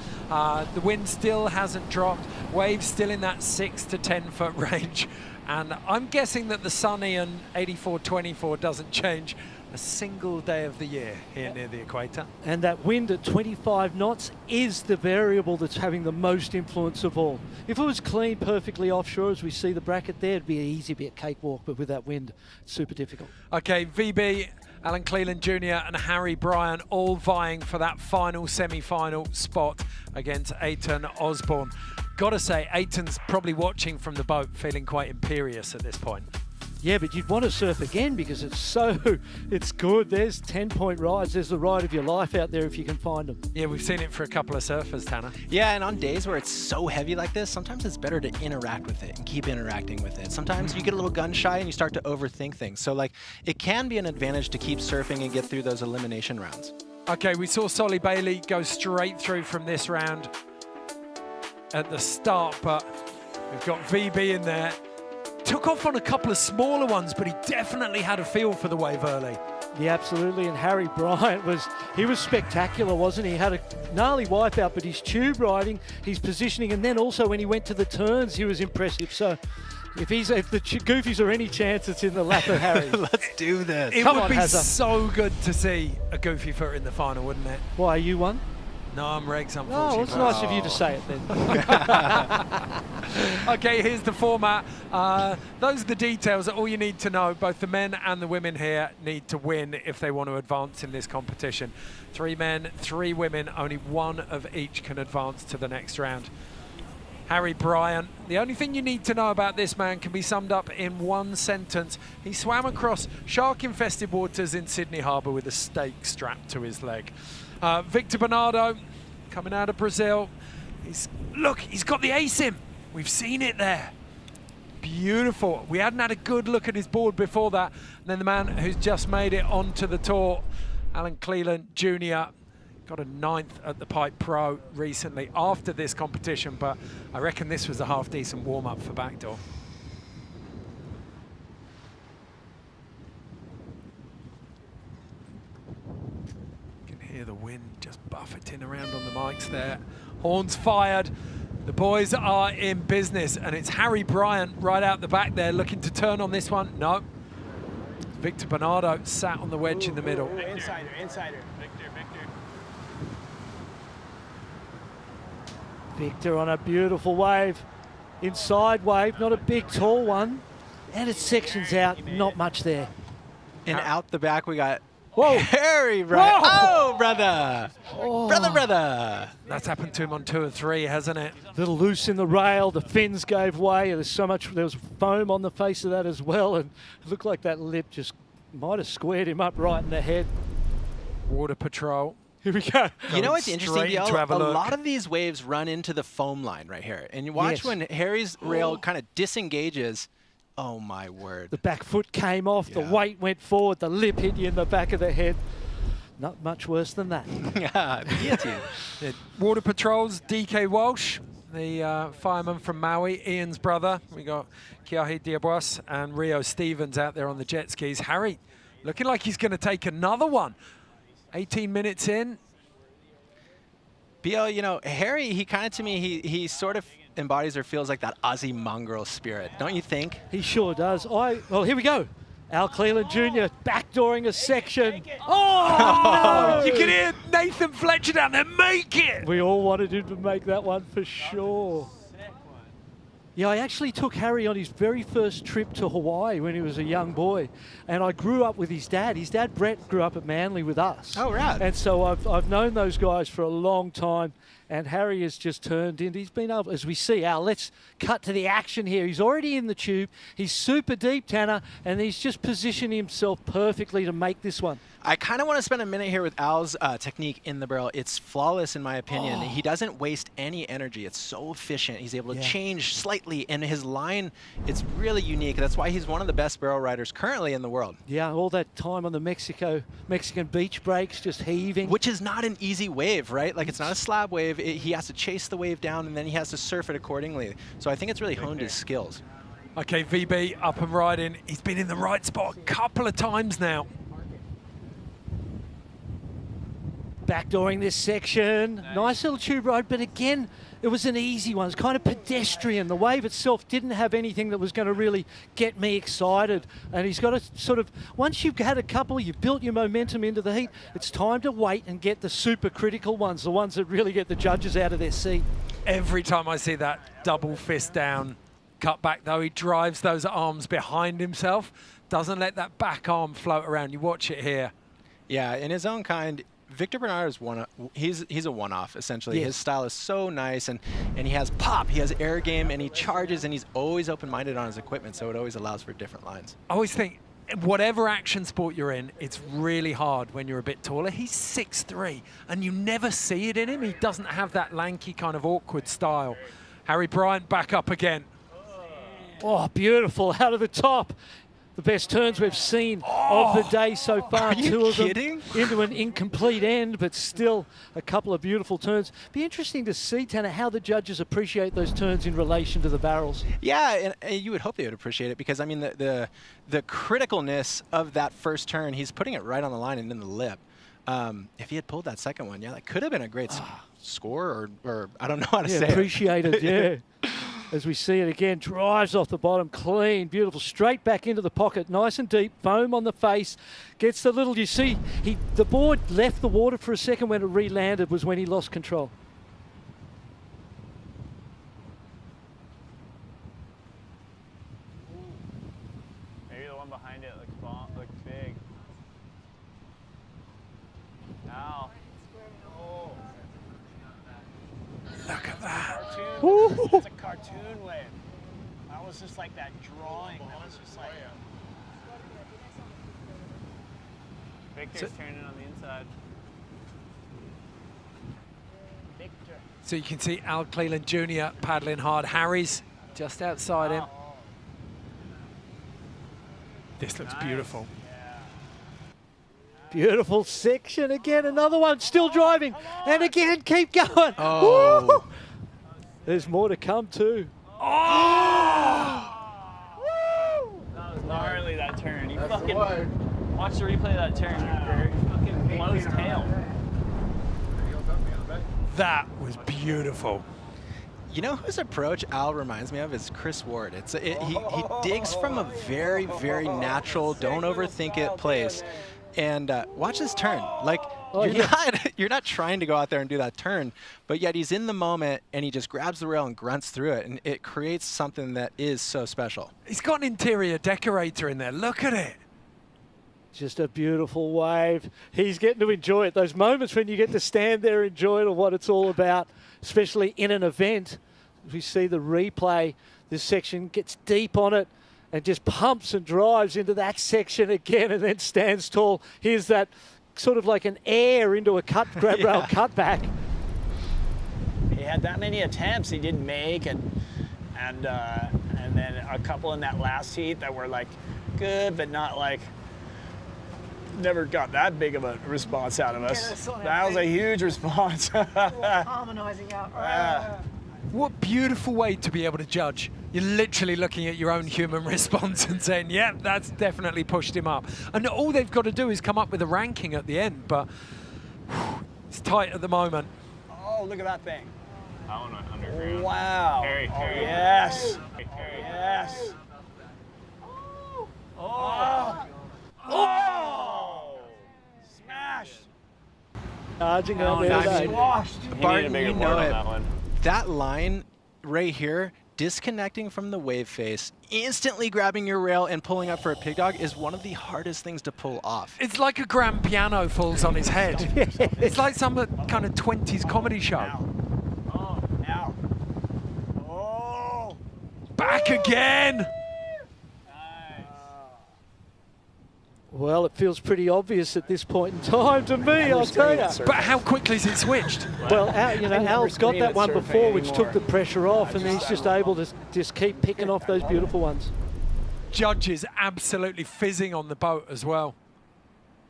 the wind still hasn't dropped. Waves still in that 6 to 10 foot range. And I'm guessing that the sunny and 84-24 doesn't change a single day of the year here near the equator. And that wind at 25 knots is the variable that's having the most influence of all. If it was clean, perfectly offshore, as we see the bracket there, it'd be easy, be a cakewalk, but with that wind, it's super difficult. Okay, VB, Alan Cleland Jr. and Harry Bryant all vying for that final semi-final spot against Eithan Osborne. Gotta say, Eithan's probably watching from the boat, feeling quite imperious at this point. Yeah, but you'd want to surf again because it's good. There's 10-point rides. There's the ride of your life out there if you can find them. Yeah, we've seen it for a couple of surfers, Tanner. Yeah, and on days where it's so heavy like this, sometimes it's better to interact with it and keep interacting with it. Sometimes you get a little gun shy and you start to overthink things. So like, it can be an advantage to keep surfing and get through those elimination rounds. Okay, we saw Soli Bailey go straight through from this round at the start, but we've got VB in there. Took off on a couple of smaller ones, but he definitely had a feel for the wave early. Yeah, absolutely. And Harry Bryant was spectacular, wasn't he? He had a gnarly wipeout, but his tube riding, his positioning, and then also when he went to the turns, he was impressive. So if the Goofies are any chance, it's in the lap of Harry. Let's do this. It would be so good to see a Goofy foot in the final, wouldn't it? Why, are you one? No, I'm Regs, unfortunately. Oh, it's nice of you to say it then. Okay, here's the format. Those are the details that all you need to know. Both the men and the women here need to win if they want to advance in this competition. 3 men, 3 women, only one of each can advance to the next round. Harry Bryant, the only thing you need to know about this man can be summed up in one sentence. He swam across shark-infested waters in Sydney Harbour with a stake strapped to his leg. Victor Bernardo, coming out of Brazil. Look, he's got the ASIM. We've seen it there. Beautiful. We hadn't had a good look at his board before that. And then the man who's just made it onto the tour, Alan Cleland Jr., got a 9th at the Pipe Pro recently after this competition, but I reckon this was a half-decent warm-up for Backdoor. around on the mics there. Horns fired. The boys are in business, and it's Harry Bryant right out the back there looking to turn on this one. No. Victor Bernardo sat on the wedge in the middle. Insider. Victor on a beautiful wave. Inside wave, not a big, tall one. And it sections out, not much there. And out the back, we got Whoa. Harry Bryant. Whoa. Oh, brother. Oh. Brother. That's happened to him on 2 and 3, hasn't it? Little loose in the rail, the fins gave way. There was foam on the face of that as well, and it looked like that lip just might have squared him up right in the head. Water Patrol. Here we go. You know what's interesting, Straight DL? to have a look. lot of these waves run into the foam line right here. And you watch Yes. when Harry's rail kind of disengages. Oh, my word. The back foot came off, the Yeah. weight went forward, the lip hit you in the back of the head. Not much worse than that. Yeah, Water Patrol's DK Walsh, the fireman from Maui, Ian's brother. We got Kiahi Diabois and Rio Stevens out there on the jet skis. Harry looking like he's going to take another one. 18 minutes in. BL, you know, Harry, he kind of, to me, he sort of embodies or feels like that Aussie mongrel spirit, don't you think? He sure does. Well, here we go. Al Cleland Jr. backdooring a section. Oh, no! You can hear Nathan Fletcher down there. Make it! We all wanted him to make that one for sure. Yeah, I actually took Harry on his very first trip to Hawaii when he was a young boy. And I grew up with his dad. His dad, Brett, grew up at Manly with us. Oh, right. And so I've known those guys for a long time. And Harry has just turned in. He's been able, as we see, Al, let's cut to the action here. He's already in the tube. He's super deep, Tanner, and he's just positioned himself perfectly to make this one. I kind of want to spend a minute here with Al's technique in the barrel. It's flawless, in my opinion. He doesn't waste any energy. It's so efficient. He's able to change slightly, and his line, it's really unique. That's why he's one of the best barrel riders currently in the world. Yeah, all that time on the Mexican beach breaks, just heaving. Which is not an easy wave, right? Like, it's not a slab wave. He has to chase the wave down, and then he has to surf it accordingly. So I think it's really honed his skills. Okay, VB up and riding. He's been in the right spot a couple of times now. Backdooring this section. Nice little tube ride, but again, it was an easy one. It's kind of pedestrian. The wave itself didn't have anything that was going to really get me excited. And he's got to sort of, once you've had a couple, you've built your momentum into the heat, it's time to wait and get the super critical ones, the ones that really get the judges out of their seat. Every time I see that double fist down cut back, though, he drives those arms behind himself, doesn't let that back arm float around. You watch it here. Yeah, in his own kind, Victor Bernardo is he's a one-off, essentially. Yes. His style is so nice, and he has pop, he has air game, and he charges, and he's always open-minded on his equipment, so it always allows for different lines. I always think, whatever action sport you're in, it's really hard when you're a bit taller. He's 6'3", and you never see it in him. He doesn't have that lanky kind of awkward style. Harry Bryant back up again. Oh, beautiful, out of the top. The best turns we've seen of the day so far. Are you Two of kidding? them into an incomplete end, but still a couple of beautiful turns. Be interesting to see, Tanner, how the judges appreciate those turns in relation to the barrels. Yeah, and you would hope they would appreciate it, because, I mean, the criticalness of that first turn, he's putting it right on the line and in the lip. If he had pulled that second one, yeah, that could have been a great score, or I don't know how to say it. Appreciated, yeah. As we see it again, drives off the bottom, clean, beautiful, straight back into the pocket, nice and deep, foam on the face, gets the little, you see, the board left the water for a second. When it re-landed was when he lost control. Maybe the one behind it looks big. Ow. Oh. Look at that. It's a cartoon wave. That was just like that drawing. That was just like. Victor's turning on the inside. Victor. So you can see Al Cleland Jr. paddling hard. Harry's just outside him. This looks beautiful. Beautiful section again, another one, still driving, and again, keep going. Oh. Woo! There's more to come too. That was gnarly, that turn. He fucking watch the replay of that turn. He fucking blows tail. That was beautiful. You know whose approach Al reminds me of is Chris Ward. He digs from a very, very natural, don't overthink it place. And watch his turn. Like, you're not trying to go out there and do that turn, but yet he's in the moment and he just grabs the rail and grunts through it, and it creates something that is so special. He's got an interior decorator in there. Look at it. Just a beautiful wave. He's getting to enjoy it. Those moments when you get to stand there and enjoy it and what it's all about, especially in an event. We see the replay. This section gets deep on it and just pumps and drives into that section again and then stands tall. Here's that sort of like an air into a grab rail cutback. He had that many attempts he didn't make, and then a couple in that last heat that were like good, but not like, never got that big of a response out of us. That was a huge response. Harmonizing out. What beautiful way to be able to judge. You're literally looking at your own human response and saying, yeah, that's definitely pushed him up. And all they've got to do is come up with a ranking at the end, but it's tight at the moment. Oh, look at that thing. That one went underground. Wow. Yes. Yes. Oh! Smashed. Charging out there. Barton, you know it. That line right here, disconnecting from the wave face, instantly grabbing your rail and pulling up for a pig dog is one of the hardest things to pull off. It's like a grand piano falls on his head. It's like some kind of 20s comedy show. Now. Back again. Well, it feels pretty obvious at this point in time to me, I'll tell you. But how quickly is it switched? Well, Al's got that one before, which took the pressure off, and he's just able to just keep picking off those beautiful ones. Judges absolutely fizzing on the boat as well.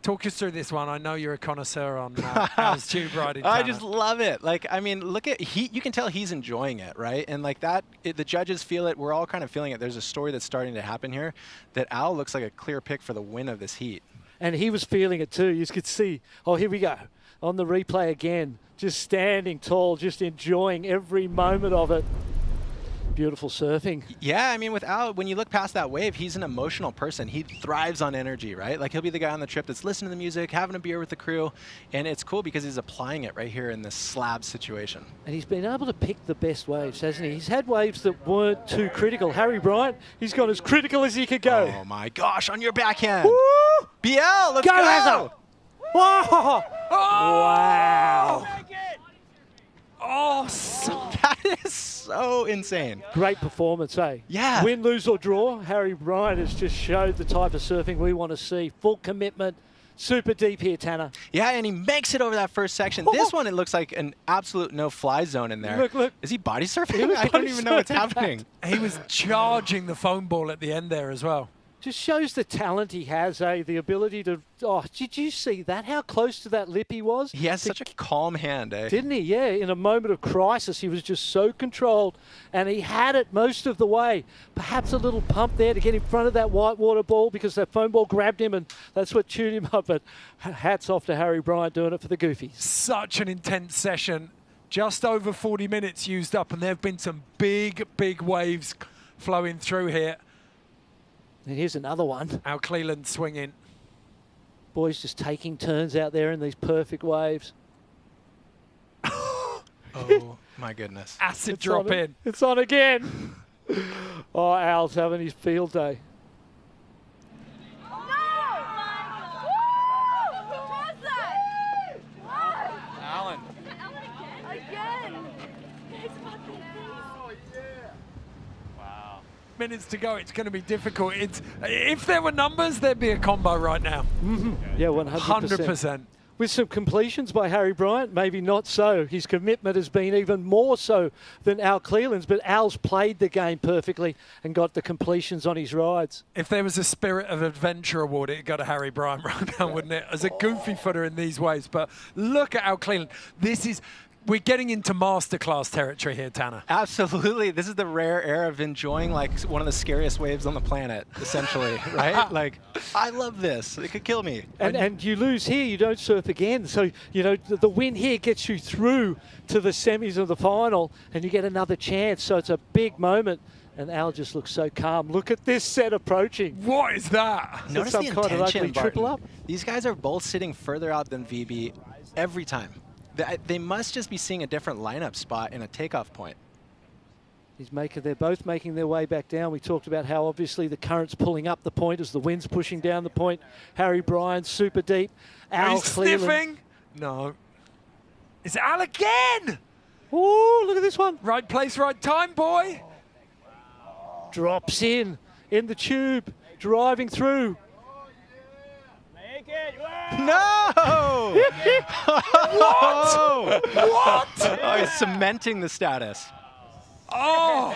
Talk us through this one. I know you're a connoisseur on Al's tube riding. I just love it. Like, I mean, look at you can tell he's enjoying it, right? And like that, the judges feel it. We're all kind of feeling it. There's a story that's starting to happen here that Al looks like a clear pick for the win of this heat. And he was feeling it too. You could see, oh, here we go. On the replay again, just standing tall, just enjoying every moment of it. Beautiful surfing. Yeah, I mean, with Al, when you look past that wave, he's an emotional person. He thrives on energy, right? Like, he'll be the guy on the trip that's listening to the music, having a beer with the crew, and it's cool because he's applying it right here in this slab situation. And he's been able to pick the best waves, hasn't he? He's had waves that weren't too critical. Harry Bryant, he's gone as critical as he could go. Oh my gosh, on your backhand. Woo! BL, let's go! Hazzo! Whoa! Wow! Oh, that is so insane. Great performance, eh? Yeah. Win, lose or draw, Harry Bryant has just showed the type of surfing we want to see. Full commitment, super deep here, Tanner. Yeah, and he makes it over that first section. This one, it looks like an absolute no-fly zone in there. Look. Is he body surfing? I don't even know what's happening. He was charging the foam ball at the end there as well. Just shows the talent he has, eh? The ability to... Oh, did you see that? How close to that lip he was? He has such a calm hand, eh? Didn't he? Yeah, in a moment of crisis, he was just so controlled, and he had it most of the way. Perhaps a little pump there to get in front of that whitewater ball because that foam ball grabbed him, and that's what chewed him up. But hats off to Harry Bryant doing it for the Goofies. Such an intense session. Just over 40 minutes used up, and there have been some big, big waves flowing through here. And here's another one. Our Cleland swinging. Boys just taking turns out there in these perfect waves. Oh, my goodness. Acid drop in. It's on again. Oh, Al's having his field day. Alan. Minutes to go. It's going to be difficult. If there were numbers, there'd be a combo right now. Yeah, 100%. 100%. With some completions by Harry Bryant, maybe not so. His commitment has been even more so than Al Cleland's, but Al's played the game perfectly and got the completions on his rides. If there was a Spirit of Adventure award, it'd go to Harry Bryant right now, wouldn't it? As a goofy footer in these waves. But look at Al Cleland. We're getting into masterclass territory here, Tanner. Absolutely. This is the rare air of enjoying like one of the scariest waves on the planet, essentially, right? Like, I love this. It could kill me. And you lose here, you don't surf again. So, you know, the win here gets you through to the semis of the final, and you get another chance. So it's a big moment. And Al just looks so calm. Look at this set approaching. What is that? Notice some the kind of intention, ugly triple Barton. up? These guys are both sitting further out than VB every time. They must just be seeing a different lineup spot in a takeoff point. They're both making their way back down. We talked about how obviously the current's pulling up the point as the wind's pushing down the point. Harry Bryant, super deep. Al He's Cleland. sniffing. No. It's Al again. Ooh, look at this one. Right place, right time, boy. Drops in the tube, driving through. No! What? What? Oh, he's cementing the status. Oh!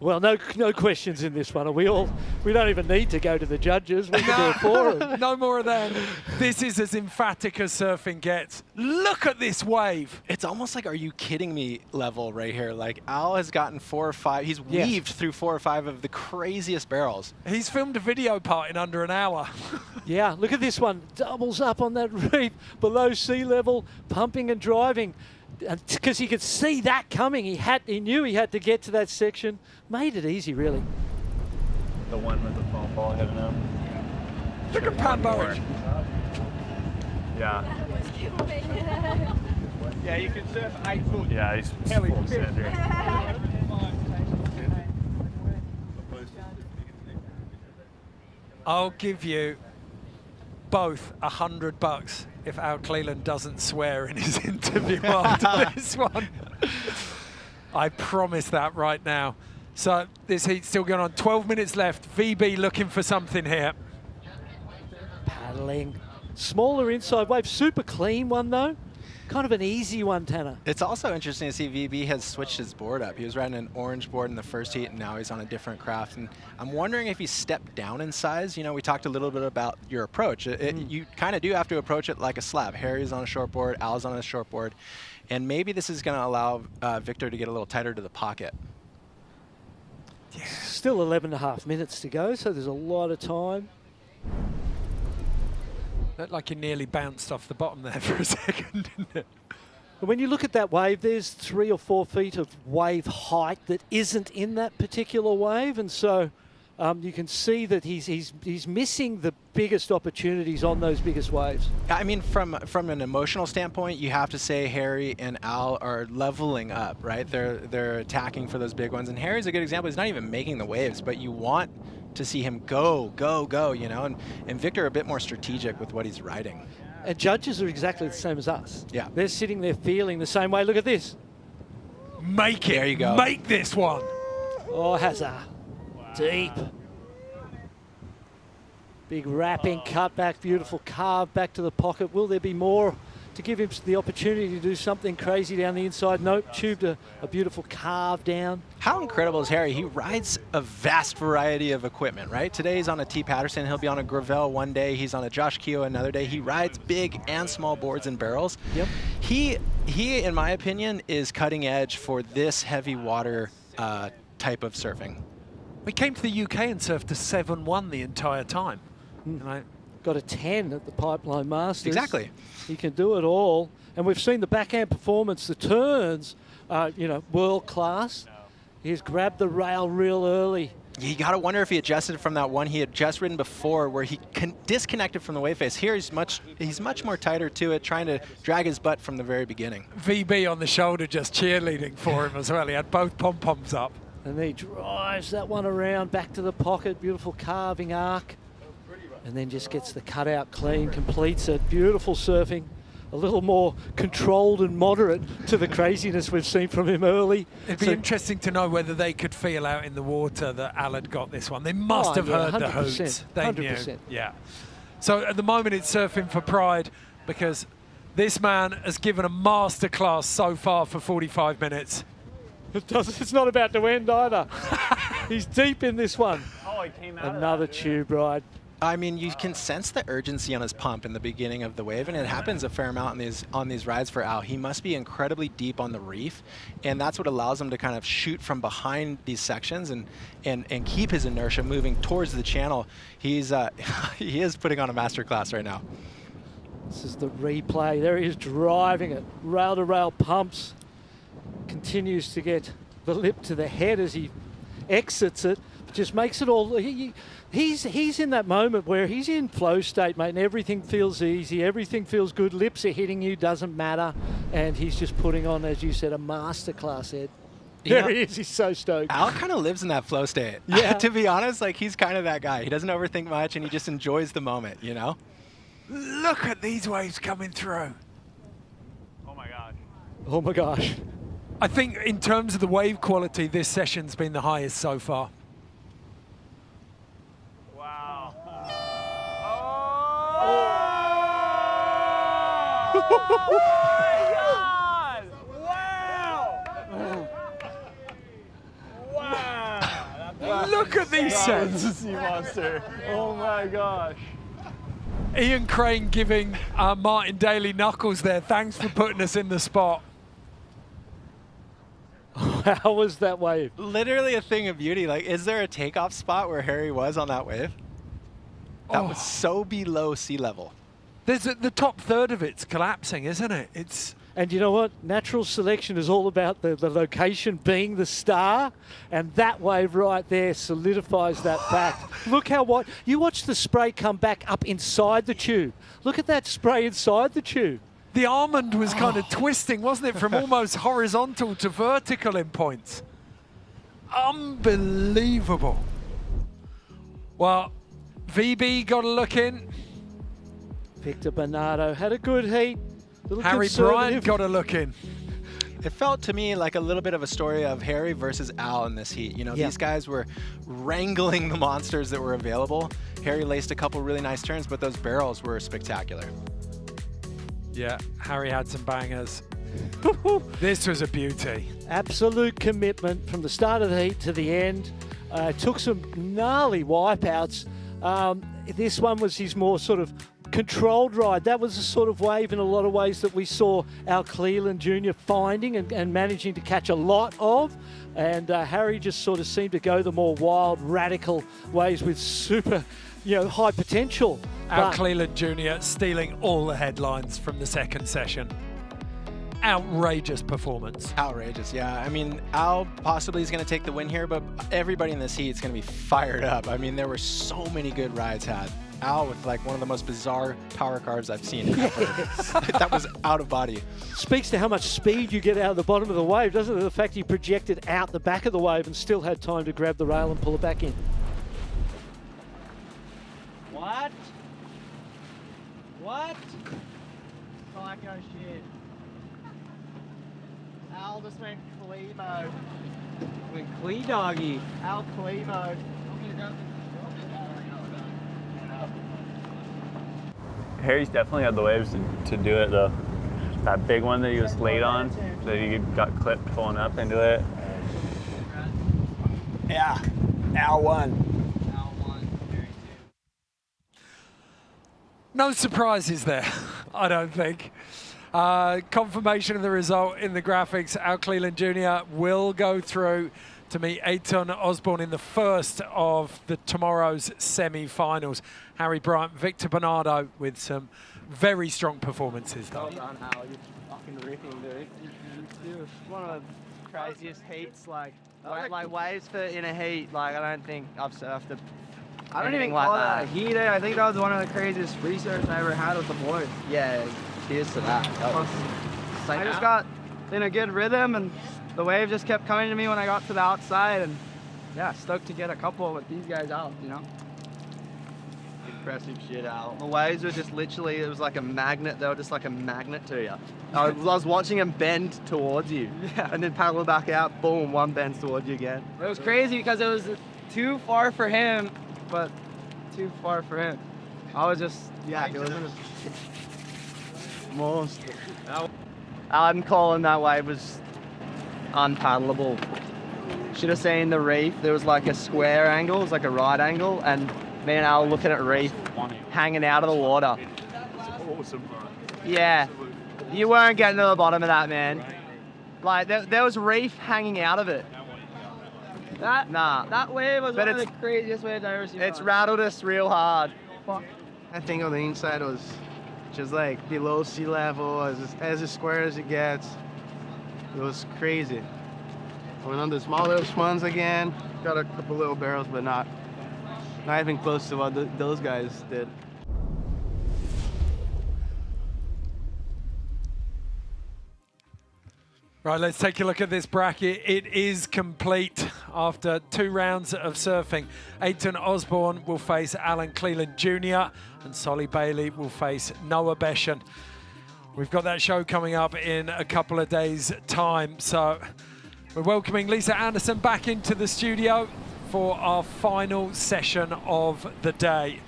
Well, no questions in this one. We don't even need to go to the judges. We can do it for them. No more of that. This is as emphatic as surfing gets. Look at this wave. It's almost like, are you kidding me level right here. Like, Al has gotten 4 or 5. He's weaved through 4 or 5 of the craziest barrels. He's filmed a video part in under an hour. Yeah, look at this one. Doubles up on that reef, below sea level, pumping and driving. Because he could see that coming. He knew he had to get to that section. Made it easy, really. The one with the foam ball hitting him. Look at Pambo. Yeah. Yeah, you can surf 8 foot. Yeah, he's full center. I'll give you both $100 if Al Cleland doesn't swear in his interview after this one. I promise that right now. So this heat's still going on. 12 minutes left. VB looking for something here. Paddling. Smaller inside wave. Super clean one, though. Kind of an easy one, Tanner. It's also interesting to see VB has switched his board up. He was riding an orange board in the first heat, and now he's on a different craft. And I'm wondering if he stepped down in size. You know, we talked a little bit about your approach. You kind of do have to approach it like a slab. Harry's on a short board, Al's on a short board. And maybe this is going to allow Victor to get a little tighter to the pocket. Yeah. Still 11.5 minutes to go, so there's a lot of time. Looked like you nearly bounced off the bottom there for a second, didn't it? When you look at that wave, there's 3 or 4 feet of wave height that isn't in that particular wave, and so you can see that he's missing the biggest opportunities on those biggest waves. I mean, from an emotional standpoint, you have to say Harry and Al are leveling up, right? They're attacking for those big ones, and Harry's a good example. He's not even making the waves, but you want to see him go, you know, and Victor a bit more strategic with what he's riding. And judges are exactly the same as us. Yeah. They're sitting there feeling the same way. Look at this. Make it. There you go. Make this one. Oh, Hazard. Deep. Big wrapping, cut back, beautiful carve back to the pocket. Will there be more to give him the opportunity to do something crazy down the inside? Nope, tubed a beautiful carve down. How incredible is Harry? He rides a vast variety of equipment, right? Today he's on a T. Patterson. He'll be on a Gravel one day. He's on a Josh Keogh another day. He rides big and small boards and barrels. Yep. He in my opinion, is cutting edge for this heavy water type of surfing. We came to the UK and surfed a 7-1 the entire time. Got a 10 at the Pipeline Masters. Exactly. He can do it all. And we've seen the backhand performance, the turns, world class. He's grabbed the rail real early. You got to wonder if he adjusted from that one he had just ridden before where he disconnected from the wave face. Here he's much more tighter to it, trying to drag his butt from the very beginning. VB on the shoulder just cheerleading for him as well. He had both pom-poms up. And he drives that one around back to the pocket. Beautiful carving arc. And then just gets the cutout clean, completes it. Beautiful surfing. A little more controlled and moderate to the craziness we've seen from him early. It'd be interesting to know whether they could feel out in the water that Al had got this one. They must have heard the hoots. They 100%. knew. Yeah. So at the moment it's surfing for pride because this man has given a masterclass so far for 45 minutes. It's not about to end either. He's deep in this one. Oh, he came out Another tube ride. I mean, you can sense the urgency on his pump in the beginning of the wave, and it happens a fair amount on these rides for Al. He must be incredibly deep on the reef, and that's what allows him to kind of shoot from behind these sections and keep his inertia moving towards the channel. He's he is putting on a masterclass right now. This is the replay. There he is driving it. Rail-to-rail pumps. Continues to get the lip to the head as he exits it. Just makes it all... He's in that moment where he's in flow state, mate, and everything feels easy, everything feels good, lips are hitting you, doesn't matter, and he's just putting on, as you said, a masterclass, Ed. There he is, he's so stoked. Al kind of lives in that flow state. Yeah. To be honest, like, he's kind of that guy. He doesn't overthink much, and he just enjoys the moment, you know? Look at these waves coming through. Oh my gosh. Oh my gosh. I think in terms of the wave quality, this session's been the highest so far. Wow. Oh my God! Wow! Wow! Look at these That was sets. a sea monster. Oh my gosh. Ian Crane giving Martin Daly knuckles there. Thanks for putting us in the spot. How was that wave? Literally a thing of beauty. Like, is there a takeoff spot where Harry was on that wave? That was so below sea level. There's the top third of it's collapsing, isn't it? It's... And you know what? Natural selection is all about the location being the star, and that wave right there solidifies that fact. Look how wide. You watch the spray come back up inside the tube. Look at that spray inside the tube. The almond was kind of twisting, wasn't it, from almost horizontal to vertical in points. Unbelievable. Well, VB got a look in. Victor Bernardo had a good heat. Harry Bryant got a look in. It felt to me like a little bit of a story of Harry versus Al in this heat. You know, these guys were wrangling the monsters that were available. Harry laced a couple really nice turns, but those barrels were spectacular. Yeah, Harry had some bangers. This was a beauty. Absolute commitment from the start of the heat to the end. Took some gnarly wipeouts. This one was his more sort of controlled ride. That was the sort of wave in a lot of ways that we saw our Cleland Jr. finding and managing to catch a lot of. And Harry just sort of seemed to go the more wild, radical ways with super, high potential. Our Cleland Jr. stealing all the headlines from the second session. Outrageous performance. Outrageous, yeah. I mean, Al possibly is going to take the win here, but everybody in this heat is going to be fired up. I mean, there were so many good rides had. Al with like one of the most bizarre power carves I've seen ever. That was out of body. Speaks to how much speed you get out of the bottom of the wave, doesn't it? The fact he projected out the back of the wave and still had time to grab the rail and pull it back in. What? What? Psycho shit. Al just went Clee mode. Went Clee doggy. Al Clee mode. Harry's definitely had the waves to do it though. That big one that he was late on, that he got clipped pulling up into it. Yeah, Al won. No surprises there, I don't think. Confirmation of the result in the graphics. Al Cleland Jr. will go through to meet Eithan Osborne in the first of tomorrow's semi-finals. Harry Bryant, Victor Bernardo with some very strong performances though. Well done, Al. You're fucking ripping, dude. It's one of the craziest heats, like waves in a heat. Like, I don't think I've surfed a I don't even call that a heat. I think that was one of the craziest free surfs I ever had with the boys. Yeah, cheers to that. I just got in a good rhythm, and the wave just kept coming to me when I got to the outside, and yeah, stoked to get a couple with these guys out, Impressive shit, Al. The waves were just literally, it was like a magnet. They were just like a magnet to you. I was watching them bend towards you, and then paddle back out, boom, one bends towards you again. It was crazy because it was too far for him, but too far for him. I was just, it was monster. I'm calling that wave was unpaddleable. Should have seen the reef. There was like a square angle, it was like a right angle, and me and Al looking at reef hanging out of the water. Awesome, bro. Yeah, you weren't getting to the bottom of that, man. Like, there was reef hanging out of it. That wave was one of the craziest waves I've ever seen. It's rattled us real hard. I think on the inside was just like below sea level, as square as it gets. It was crazy. Went on the small little swans again. Got a couple little barrels, but not even close to what those guys did. Right, let's take a look at this bracket. It is complete after 2 rounds of surfing. Eithan Osborne will face Cleland Jr. and Soli Bailey will face Noah Beschen. We've got that show coming up in a couple of days' time. So we're welcoming Lisa Anderson back into the studio for our final session of the day.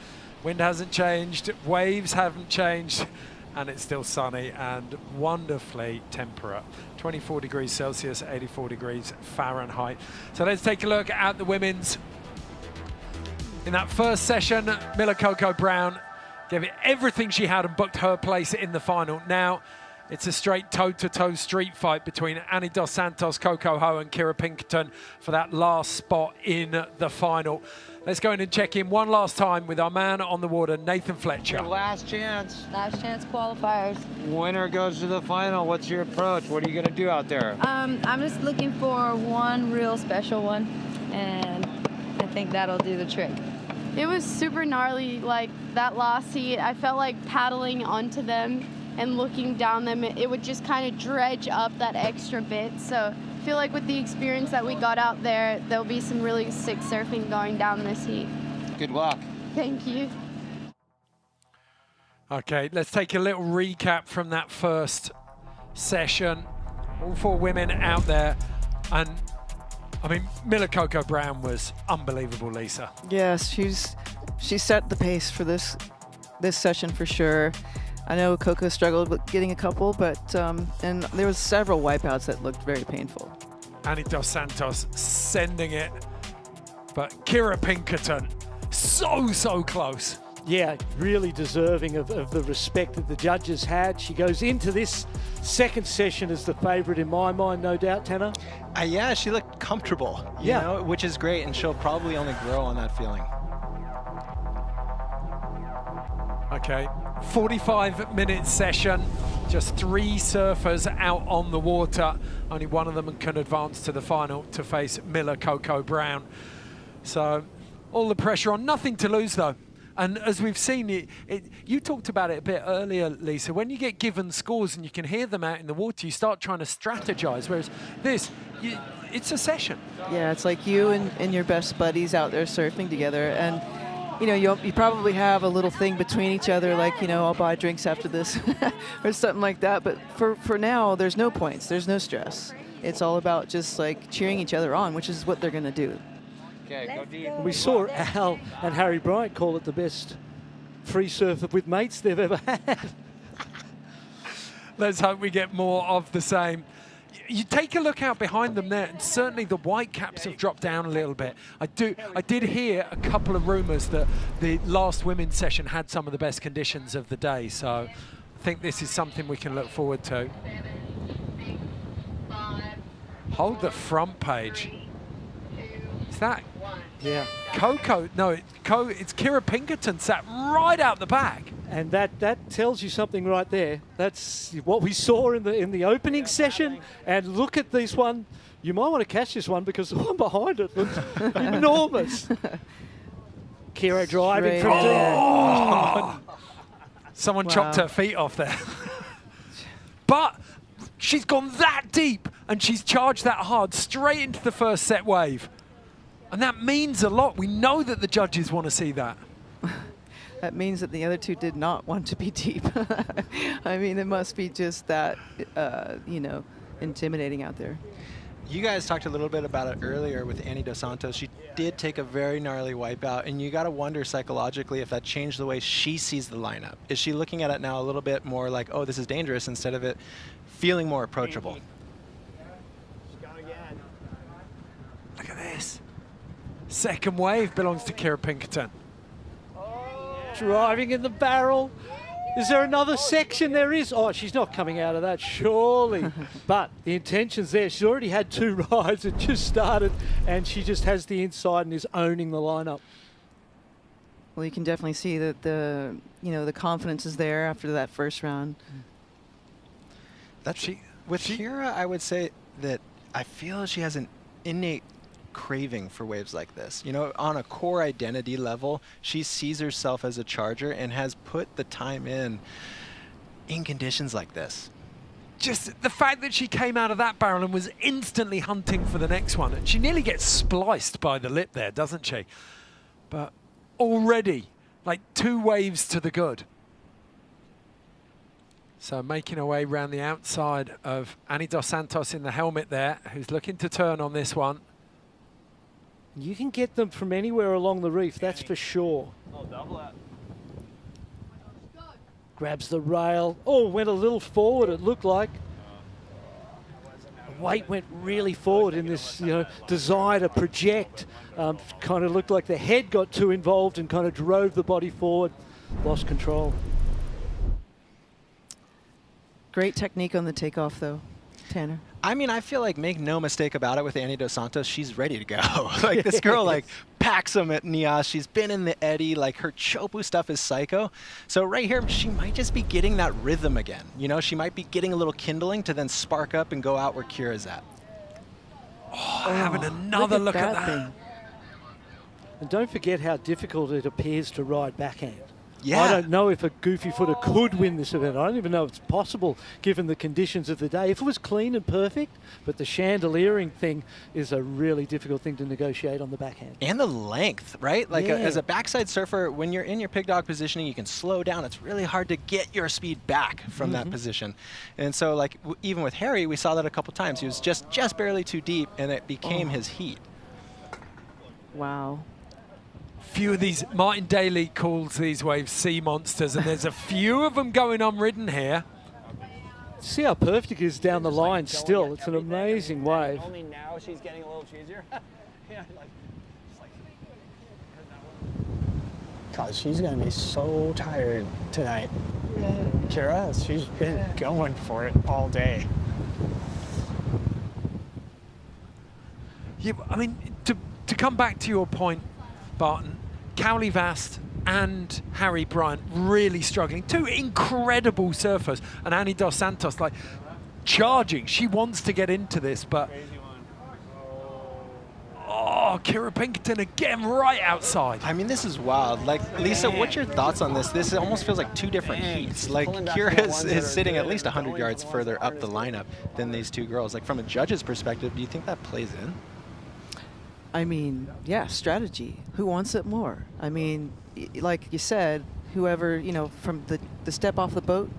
Wind hasn't changed, waves haven't changed, and it's still sunny and wonderfully temperate. 24 degrees Celsius, 84 degrees Fahrenheit. So let's take a look at the women's. In that first session, Milla Coco Brown gave it everything she had and booked her place in the final. Now, it's a straight toe-to-toe street fight between Annie Dos Santos, Coco Ho and Kirra Pinkerton for that last spot in the final. Let's go in and check in one last time with our man on the water, Nathan Fletcher. Last chance. Last chance qualifiers. Winner goes to the final. What's your approach? What are you going to do out there? I'm just looking for one real special one, and I think that'll do the trick. It was super gnarly, like that last heat. I felt like paddling onto them and looking down them, it would just kind of dredge up that extra bit. So I feel like with the experience that we got out there, there'll be some really sick surfing going down this heat. Good luck. Thank you. Okay, let's take a little recap from that first session. All 4 women out there, and I mean, Milla Coco Brown was unbelievable, Lisa. Yes, she set the pace for this session for sure. I know Coco struggled with getting a couple, but and there was several wipeouts that looked very painful. Annie Dos Santos sending it, but Kirra Pinkerton so close. Yeah, really deserving of the respect that the judges had. She goes into this second session as the favourite in my mind, no doubt, Tanner. Yeah, she looked comfortable, you know, which is great, and she'll probably only grow on that feeling. Okay, 45-minute session, just 3 surfers out on the water. Only one of them can advance to the final to face Milla Coco Brown. So all the pressure on, nothing to lose though. And as we've seen, you talked about it a bit earlier, Lisa, when you get given scores and you can hear them out in the water, you start trying to strategize, whereas this, it's a session. Yeah, it's like you and your best buddies out there surfing together, and you know, you probably have a little thing between each other, like, you know, I'll buy drinks after this or something like that. But for now, there's no points, there's no stress. It's all about just like cheering each other on, which is what they're going to do. Okay, go deep. We saw Al and Harry Bryant call it the best free surf with mates they've ever had. Let's hope we get more of the same. You take a look out behind them there, and certainly the white caps have dropped down a little bit. I did hear a couple of rumours that the last women's session had some of the best conditions of the day, so I think this is something we can look forward to. Hold the front page. Is that? Yeah. Coco, no, it's Kirra Pinkerton sat right out the back. And that tells you something right there. That's what we saw in the opening session. And look at this one. You might want to catch this one because the one behind it looks enormous. Kirra driving from deep. Someone chopped her feet off there. But she's gone that deep and she's charged that hard straight into the first set wave. And that means a lot. We know that the judges want to see that. That means that the other 2 did not want to be deep. I mean, it must be just that, you know, intimidating out there. You guys talked a little bit about it earlier with Annie Dos Santos. She did take a very gnarly wipeout, and you got to wonder psychologically if that changed the way she sees the lineup. Is she looking at it now a little bit more like, oh, this is dangerous, instead of it feeling more approachable? Look at this. Second wave belongs to Kirra Pinkerton. driving in the barrel. Is there another section? There is. Oh, she's not coming out of that, surely. But the intention's there. She's already had 2 rides. It just started, and she just has the inside and is owning the lineup. Well, you can definitely see that the confidence is there after that first round. With Kirra, I would say that I feel she has an innate craving for waves like this. You know, on a core identity level, she sees herself as a charger and has put the time in conditions like this. Just the fact that she came out of that barrel and was instantly hunting for the next one. And she nearly gets spliced by the lip there, doesn't she? But already, like 2 waves to the good. So making her way around the outside of Annie Dos Santos in the helmet there, who's looking to turn on this one. You can get them from anywhere along the reef, that's for sure. Oh, double that. Grabs the rail. Oh, went a little forward, it looked like. Weight went really forward in this, desire to project. Kind of looked like the head got too involved and kind of drove the body forward. Lost control. Great technique on the takeoff, though, Tanner. I mean, I feel like, make no mistake about it, with Annie Dos Santos, she's ready to go. Like, this girl, like, packs them at Nias. She's been in the eddy. Like, her Chopu stuff is psycho. So right here, she might just be getting that rhythm again. You know, she might be getting a little kindling to then spark up and go out where Kirra's at. Oh, having another look at that. Thing. And don't forget how difficult it appears to ride backhand. Yeah. I don't know if a goofy footer could win this event. I don't even know if it's possible given the conditions of the day. If it was clean and perfect, but the chandeliering thing is a really difficult thing to negotiate on the backhand. And the length, right? Like, as a backside surfer, when you're in your pig dog positioning, you can slow down. It's really hard to get your speed back from that position. And so, like, even with Harry, we saw that a couple times. He was just barely too deep, and it became his heat. Wow. Few of these, Martin Daly calls these waves sea monsters, and there's a few of them going unridden here. See how perfect it is down the line still. It's an amazing wave. Only now she's getting a little cheesier. Yeah, God, she's going to be so tired tonight. Kirra, she's been going for it all day. Yeah, I mean, to come back to your point, Barton, Kauli Vaast and Harry Bryant really struggling. 2 incredible surfers. And Annie Dos Santos, like, charging. She wants to get into this, but... Oh, Kirra Pinkerton again right outside. I mean, this is wild. Like, Lisa, what's your thoughts on this? This almost feels like 2 different heats. Like, Kirra is sitting at least 100 yards further up the lineup than these 2 girls. Like, from a judge's perspective, do you think that plays in? I mean, yeah, strategy. Who wants it more? I mean, like you said, whoever, from the step off the boat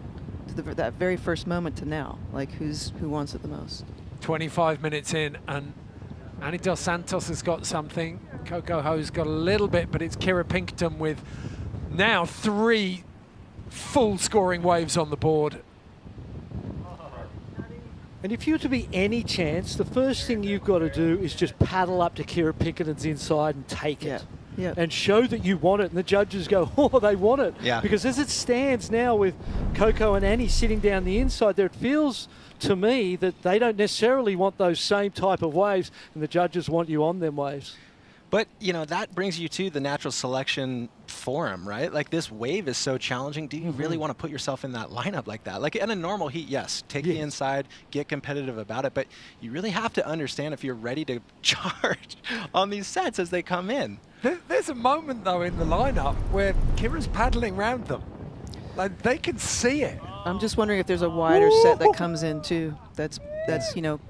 to that very first moment to now, like, who wants it the most? 25 minutes in, and Annie Dos Santos has got something. Coco Ho's got a little bit, but it's Kirra Pinkerton with now 3 full scoring waves on the board. And if you're to be any chance, the first thing you've got to do is just paddle up to Kirra Pinkerton's inside and take it. Yeah. And show that you want it. And the judges go, oh, they want it. Yeah. Because as it stands now with Coco and Annie sitting down the inside there, it feels to me that they don't necessarily want those same type of waves, and the judges want you on them waves. But, that brings you to the natural selection forum, right? Like, this wave is so challenging. Do you really want to put yourself in that lineup like that? Like, in a normal heat, yes, take the inside, get competitive about it, but you really have to understand if you're ready to charge on these sets as they come in. There's a moment, though, in the lineup where Kirra's paddling around them. Like, they can see it. I'm just wondering if there's a wider set that comes in, too. That's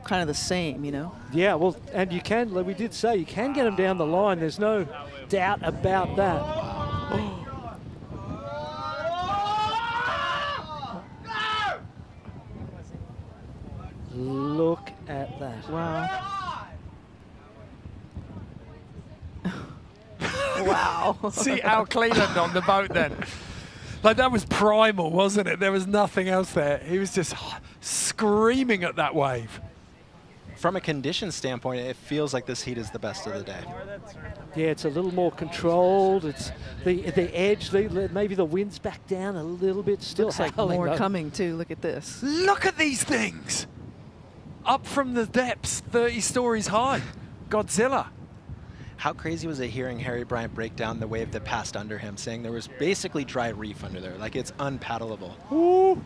kind of the same, Yeah, well, and you can, like we did say, you can get them down the line. There's no doubt about that. Look at that. Wow. Wow. See Al Cleland on the boat then. Like, that was primal, wasn't it? There was nothing else there. He was just screaming at that wave. from a condition standpoint, it feels like this heat is the best of the day. Yeah, it's a little more controlled. It's the edge, maybe the wind's back down a little bit. Still Looks like howling, more though. coming too. Look at this. Look at these things! Up from the depths, 30 stories high. Godzilla. How crazy was it hearing Harry Bryant break down the wave that passed under him, saying there was basically dry reef under there, like it's unpaddleable. Woo.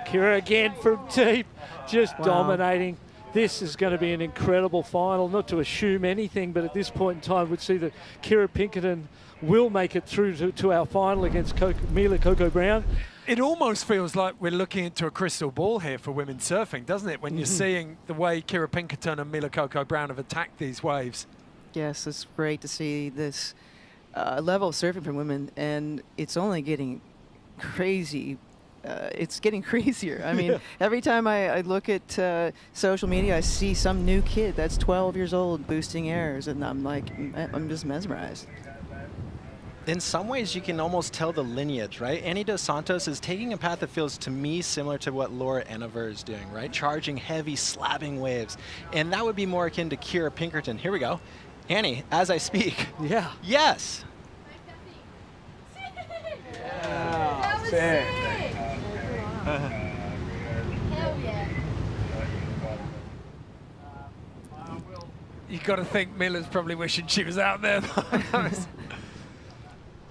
Kirra again from deep, just dominating. This is going to be an incredible final. Not to assume anything, but at this point in time, we'd see that Kirra Pinkerton will make it through to our final against Milla Coco Brown. It almost feels like we're looking into a crystal ball here for women surfing, doesn't it? When you're seeing the way Kirra Pinkerton and Milla Coco Brown have attacked these waves. Yes, it's great to see this level of surfing from women, and it's only getting crazy. It's getting crazier. I mean, every time I look at social media, I see some new kid that's 12 years old boosting airs, and I'm like, I'm just mesmerized. In some ways, you can almost tell the lineage, right? Annie Dos Santos is taking a path that feels to me similar to what Laura Enever is doing, right? Charging heavy, slapping waves. And that would be more akin to Kirra Pinkerton. Here we go. Annie, as I speak. Yeah. Yes. That was sick. Hell yeah. You got to think Milla's probably wishing she was out there.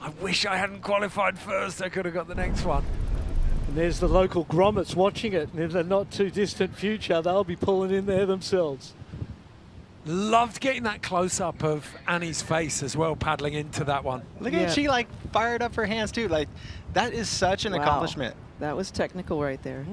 I wish I hadn't qualified first. I could have got the next one. And there's the local grommets watching it. And in the not too distant future, they'll be pulling in there themselves. Loved getting that close-up of Annie's face as well, paddling into that one. Look at she like fired up her hands too. Like that is such an accomplishment. That was technical right there.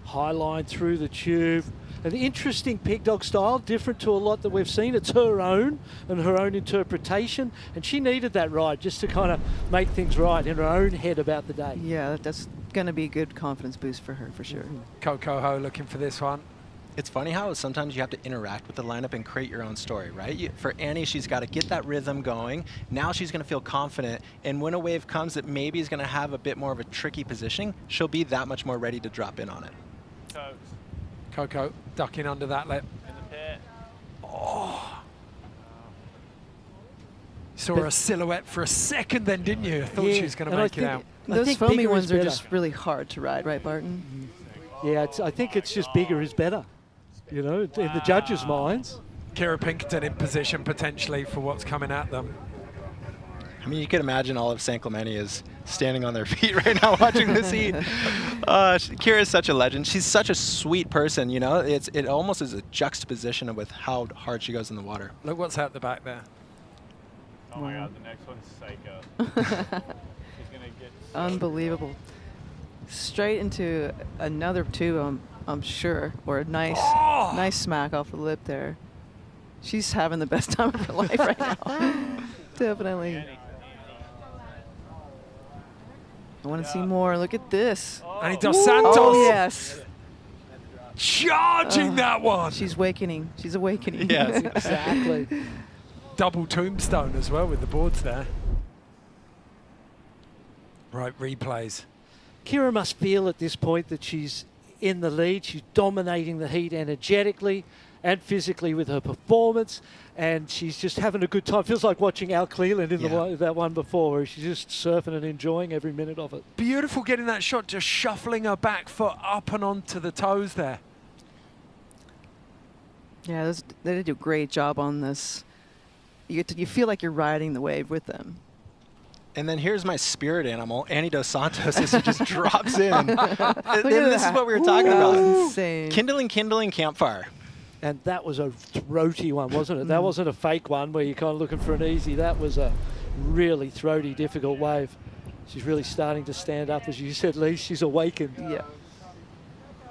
High line through the tube. An interesting pig dog style, different to a lot that we've seen. It's her own and her own interpretation. And she needed that ride just to kind of make things right in her own head about the day. Yeah, that's going to be a good confidence boost for her, for sure. Coco Ho looking for this one. It's funny how sometimes you have to interact with the lineup and create your own story, right? For Annie, she's got to get that rhythm going. Now she's going to feel confident. And when a wave comes that maybe is going to have a bit more of a tricky positioning, she'll be that much more ready to drop in on it. Coco ducking under that lip. In the pit. Oh. Saw her silhouette for a second then, didn't you? I thought she was going to make it out. Those foamy ones are just really hard to ride, right, Barton? Yeah, I think it's just bigger is better, you know, in the judges' minds. Kirra Pinkerton in position potentially for what's coming at them. I mean, you can imagine all of San Clemente is standing on their feet right now watching this heat. Kirra is such a legend. She's such a sweet person, you know. It almost is a juxtaposition with how hard she goes in the water. Look what's out the back there. Oh my God, the next one's psycho. She's gonna get unbelievable. Straight into another tube, I'm sure, or a nice, nice smack off the lip there. She's having the best time of her life right now. Definitely. I want to see more. Look at this. Annie Dos Santos. Oh, yes. Charging that one. She's awakening. She's awakening. Yes, exactly. Double tombstone as well with the boards there. Right, replays. Kirra must feel at this point that she's in the lead. She's dominating the heat energetically and physically with her performance, and she's just having a good time. Feels like watching Al Cleland in that one before, where she's just surfing and enjoying every minute of it. Beautiful getting that shot, just shuffling her back foot up and onto the toes there. Yeah, they did a great job on this. You feel like you're riding the wave with them. And then here's my spirit animal, Annie Dos Santos, as he just drops in. This is what we were talking about. Insane. Kindling campfire. And that was a throaty one, wasn't it? That wasn't a fake one where you're kind of looking for an easy. That was a really throaty, difficult wave. She's really starting to stand up. As you said, Lee, she's awakened. Yeah.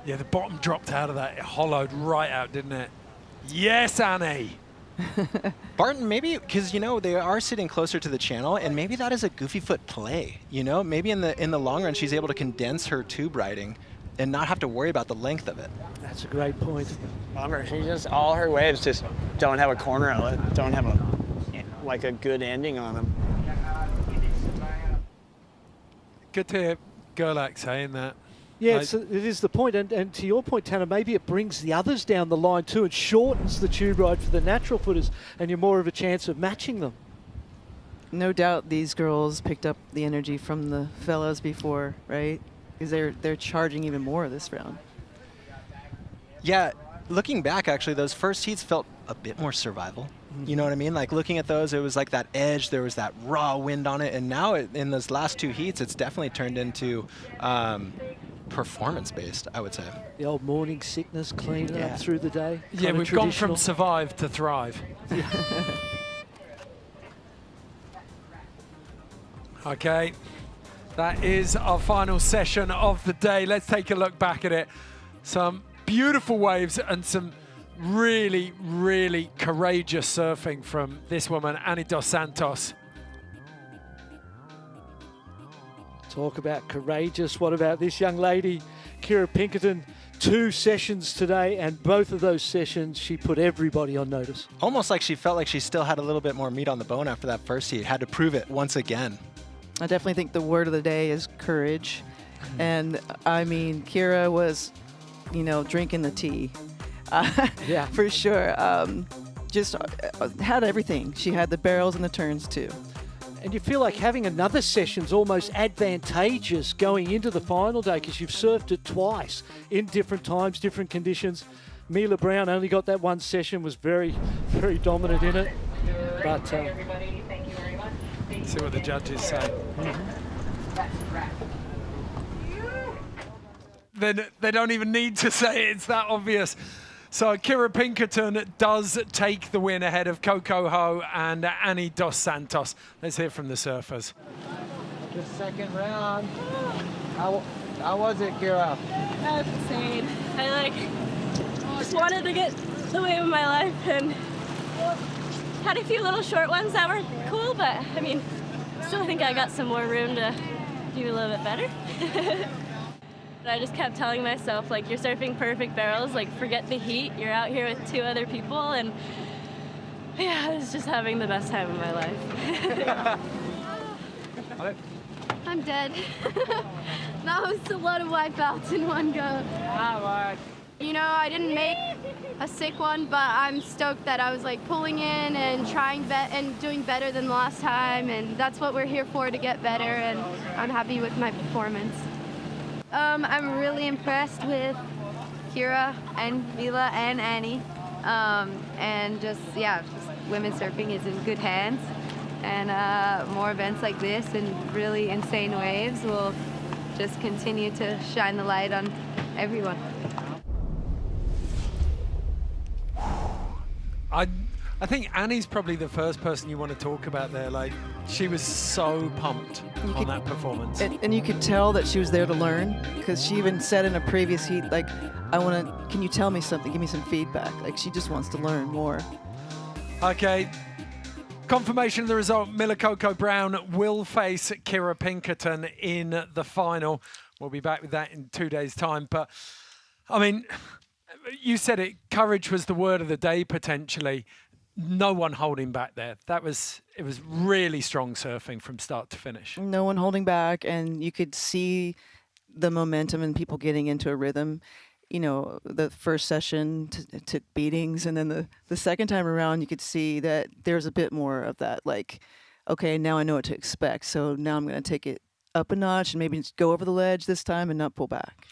Yeah, the bottom dropped out of that. It hollowed right out, didn't it? Yes, Annie. Barton, maybe, because, you know, they are sitting closer to the channel, and maybe that is a goofy foot play. You know, maybe in the long run, she's able to condense her tube riding and not have to worry about the length of it. That's a great point. Bummer. She just, all her waves just don't have a corner outlet, don't have a good ending on them. Good to hear Gerlach saying that. Yeah, it is the point. And to your point, Tanner, maybe it brings the others down the line too and shortens the tube ride for the natural footers, and you're more of a chance of matching them. No doubt these girls picked up the energy from the fellas before, right? Because they're charging even more this round. Yeah, looking back, actually, those first heats felt a bit more survival. You know what I mean? Like looking at those, it was like that edge, there was that raw wind on it, and now in those last 2 heats, it's definitely turned into performance-based, I would say. The old morning sickness cleaning up through the day. Yeah, we've gone from survive to thrive. Okay, that is our final session of the day. Let's take a look back at it. Some beautiful waves and some really, really courageous surfing from this woman, Annie Dos Santos. Talk about courageous. What about this young lady, Kirra Pinkerton? 2 sessions today, and both of those sessions, she put everybody on notice. Almost like she felt like she still had a little bit more meat on the bone after that first heat. Had to prove it once again. I definitely think the word of the day is courage. And I mean, Kirra was, drinking the tea. Yeah. For sure. Just had everything. She had the barrels and the turns too. And you feel like having another session's almost advantageous going into the final day because you've surfed it twice in different times, different conditions. Milla Brown only got that 1 session, was very, very dominant in it. But see what the judges say. They don't even need to say it, it's that obvious. So Kirra Pinkerton does take the win ahead of Coco Ho and Annie Dos Santos. Let's hear from the surfers. The second round. How was it, Kirra? That was insane. I just wanted to get the wave of my life and had a few little short ones that were cool, but I mean, still think I got some more room to do a little bit better. I just kept telling myself, you're surfing perfect barrels, forget the heat, you're out here with 2 other people, and yeah, I was just having the best time of my life. I'm dead. That was a lot of wipeouts in one go. I didn't make a sick one, but I'm stoked that I was pulling in and trying and doing better than last time, and that's what we're here for, to get better, and I'm happy with my performance. I'm really impressed with Kirra and Milla and Annie. And just women's surfing is in good hands. And more events like this and really insane waves will just continue to shine the light on everyone. I think Annie's probably the first person you want to talk about there. She was so pumped on that performance. And you could tell that she was there to learn, because she even said in a previous heat, can you tell me something? Give me some feedback. She just wants to learn more. Okay. Confirmation of the result, Milla Coco Brown will face Kirra Pinkerton in the final. We'll be back with that in 2 days' time. But, I mean, you said it, courage was the word of the day potentially. No one holding back there. It was really strong surfing from start to finish. No one holding back, and you could see the momentum and people getting into a rhythm. The first session took beatings, and then the second time around, you could see that there's a bit more of that, okay, now I know what to expect, so now I'm going to take it up a notch and maybe just go over the ledge this time and not pull back.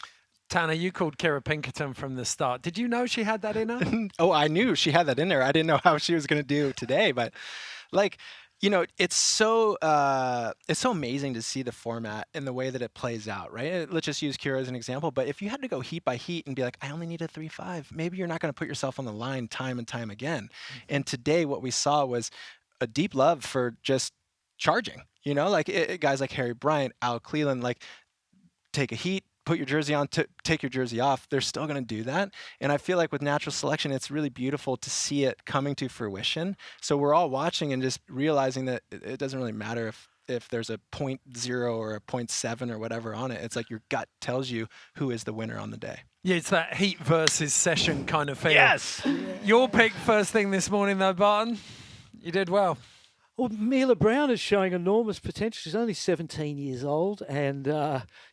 Tanner, you called Kirra Pinkerton from the start. Did you know she had that in her? Oh, I knew she had that in her. I didn't know how she was going to do today, but it's so amazing to see the format and the way that it plays out, right? Let's just use Kirra as an example, but if you had to go heat by heat and be I only need a 3.5, maybe you're not going to put yourself on the line time and time again. And today what we saw was a deep love for just charging, guys like Harry Bryant, Al Cleland, take a heat, put your jersey on, take your jersey off, they're still going to do that. And I feel like with natural selection, it's really beautiful to see it coming to fruition. So we're all watching and just realizing that it doesn't really matter if there's a 0.0 or a 0.7 or whatever on it. It's your gut tells you who is the winner on the day. Yeah, it's that heat versus session kind of feel. Yes! Your pick first thing this morning though, Barton. You did well. Well, Milla Brown is showing enormous potential. She's only 17 years old and,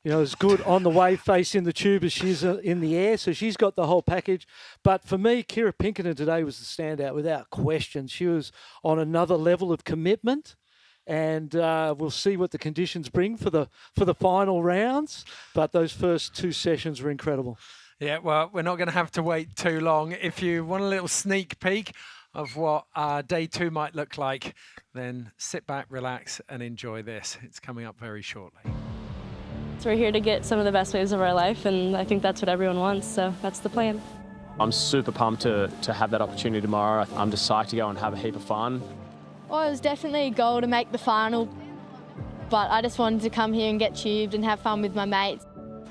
is good on the wave face in the tube as she's in the air. So she's got the whole package. But for me, Kirra Pinkerton today was the standout without question. She was on another level of commitment. And we'll see what the conditions bring for the final rounds. But those first 2 sessions were incredible. Yeah, well, we're not going to have to wait too long. If you want a little sneak peek of what day 2 might look like, then sit back, relax, and enjoy this. It's coming up very shortly. So we're here to get some of the best waves of our life, and I think that's what everyone wants, so that's the plan. I'm super pumped to have that opportunity tomorrow. I'm just psyched to go and have a heap of fun. Well, it was definitely a goal to make the final, but I just wanted to come here and get tubed and have fun with my mates.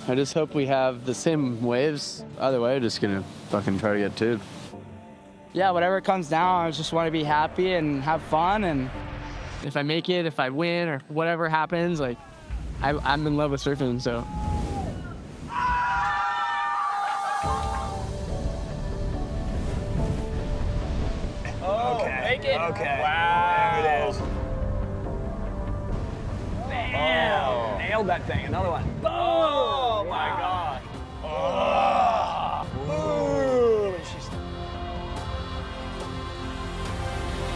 I just hope we have the same waves. Either way, we're just gonna fucking try to get tubed. Yeah, whatever comes down, I just want to be happy and have fun. And if I make it, if I win, or whatever happens, like I'm in love with surfing, so. Oh, make it. Okay. Wow. There it is. Bam. Nailed that thing. Another one. Boom. Oh, my God. Boom. And she's...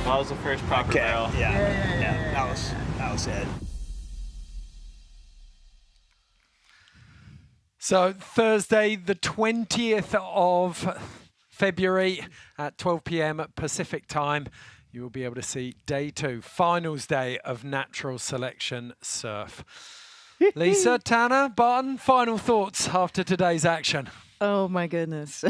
That was the first proper barrel. Yeah. That was it. So Thursday, the 20th of February at 12 p.m. Pacific time, you will be able to see day 2, finals day of natural selection surf. Lisa, Tanner, Barton, final thoughts after today's action? Oh my goodness.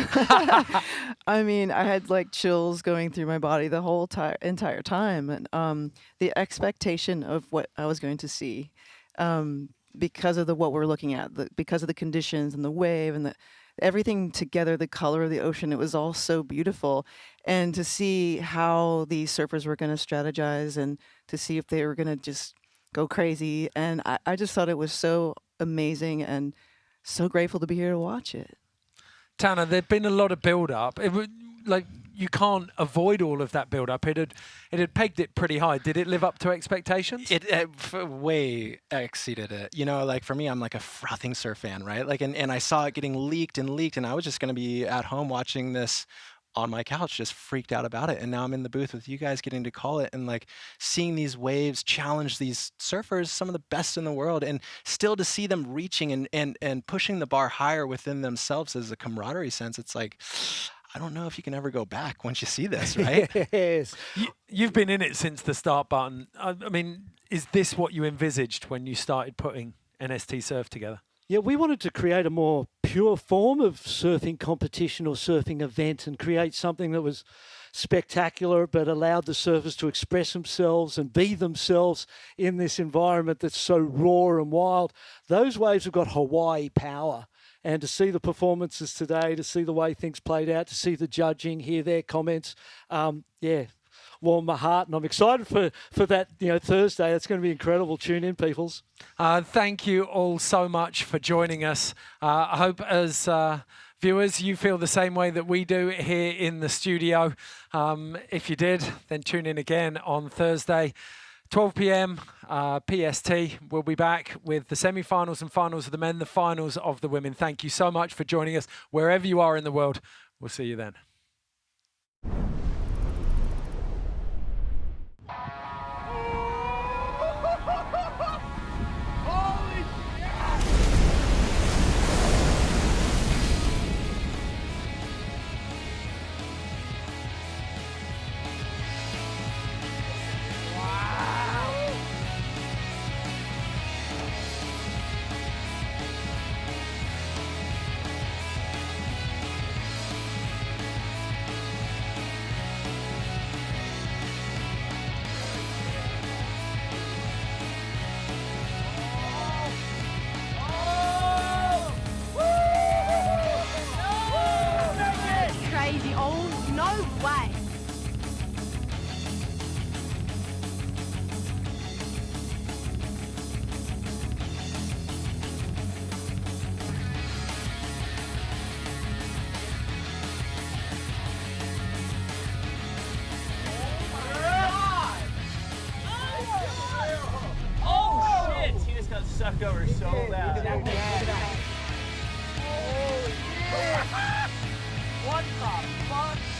I mean, I had like chills going through my body the whole entire time. And the expectation of what I was going to see because of what we're looking at, because of the conditions and the wave and everything together, the color of the ocean, it was all so beautiful. And to see how these surfers were going to strategize and to see if they were going to just go crazy. And I just thought it was so amazing and so grateful to be here to watch it. Tanner, there'd been a lot of build-up. It would, like, you can't avoid all of that build-up. It had pegged it pretty high. Did it live up to expectations? It way exceeded it. You know, like for me, I'm like a frothing surf fan, right? Like, and I saw it getting leaked, and I was just going to be at home watching this on my couch, just freaked out about it. And now I'm in the booth with you guys getting to call it and like seeing these waves challenge these surfers, some of the best in the world, and still to see them reaching and pushing the bar higher within themselves as a camaraderie sense. It's like, I don't know if you can ever go back once you see this, right? Yes. You've been in it since the start, Barton. I mean, is this what you envisaged when you started putting NST Surf together? Yeah, we wanted to create a more pure form of surfing competition or surfing event and create something that was spectacular but allowed the surfers to express themselves and be themselves in this environment that's so raw and wild. Those waves have got Hawaii power. And to see the performances today, to see the way things played out, to see the judging, hear their comments, warmed my heart, and I'm excited for that Thursday. It's going to be incredible. Tune in, peoples. Thank you all so much for joining us. I hope as viewers you feel the same way that we do here in the studio. If you did, then tune in again on Thursday. 12 p.m. PST, we'll be back with the semi-finals and finals of the men, the finals of the women. Thank you so much for joining us wherever you are in the world. We'll see you then. cover so bad. What the fuck?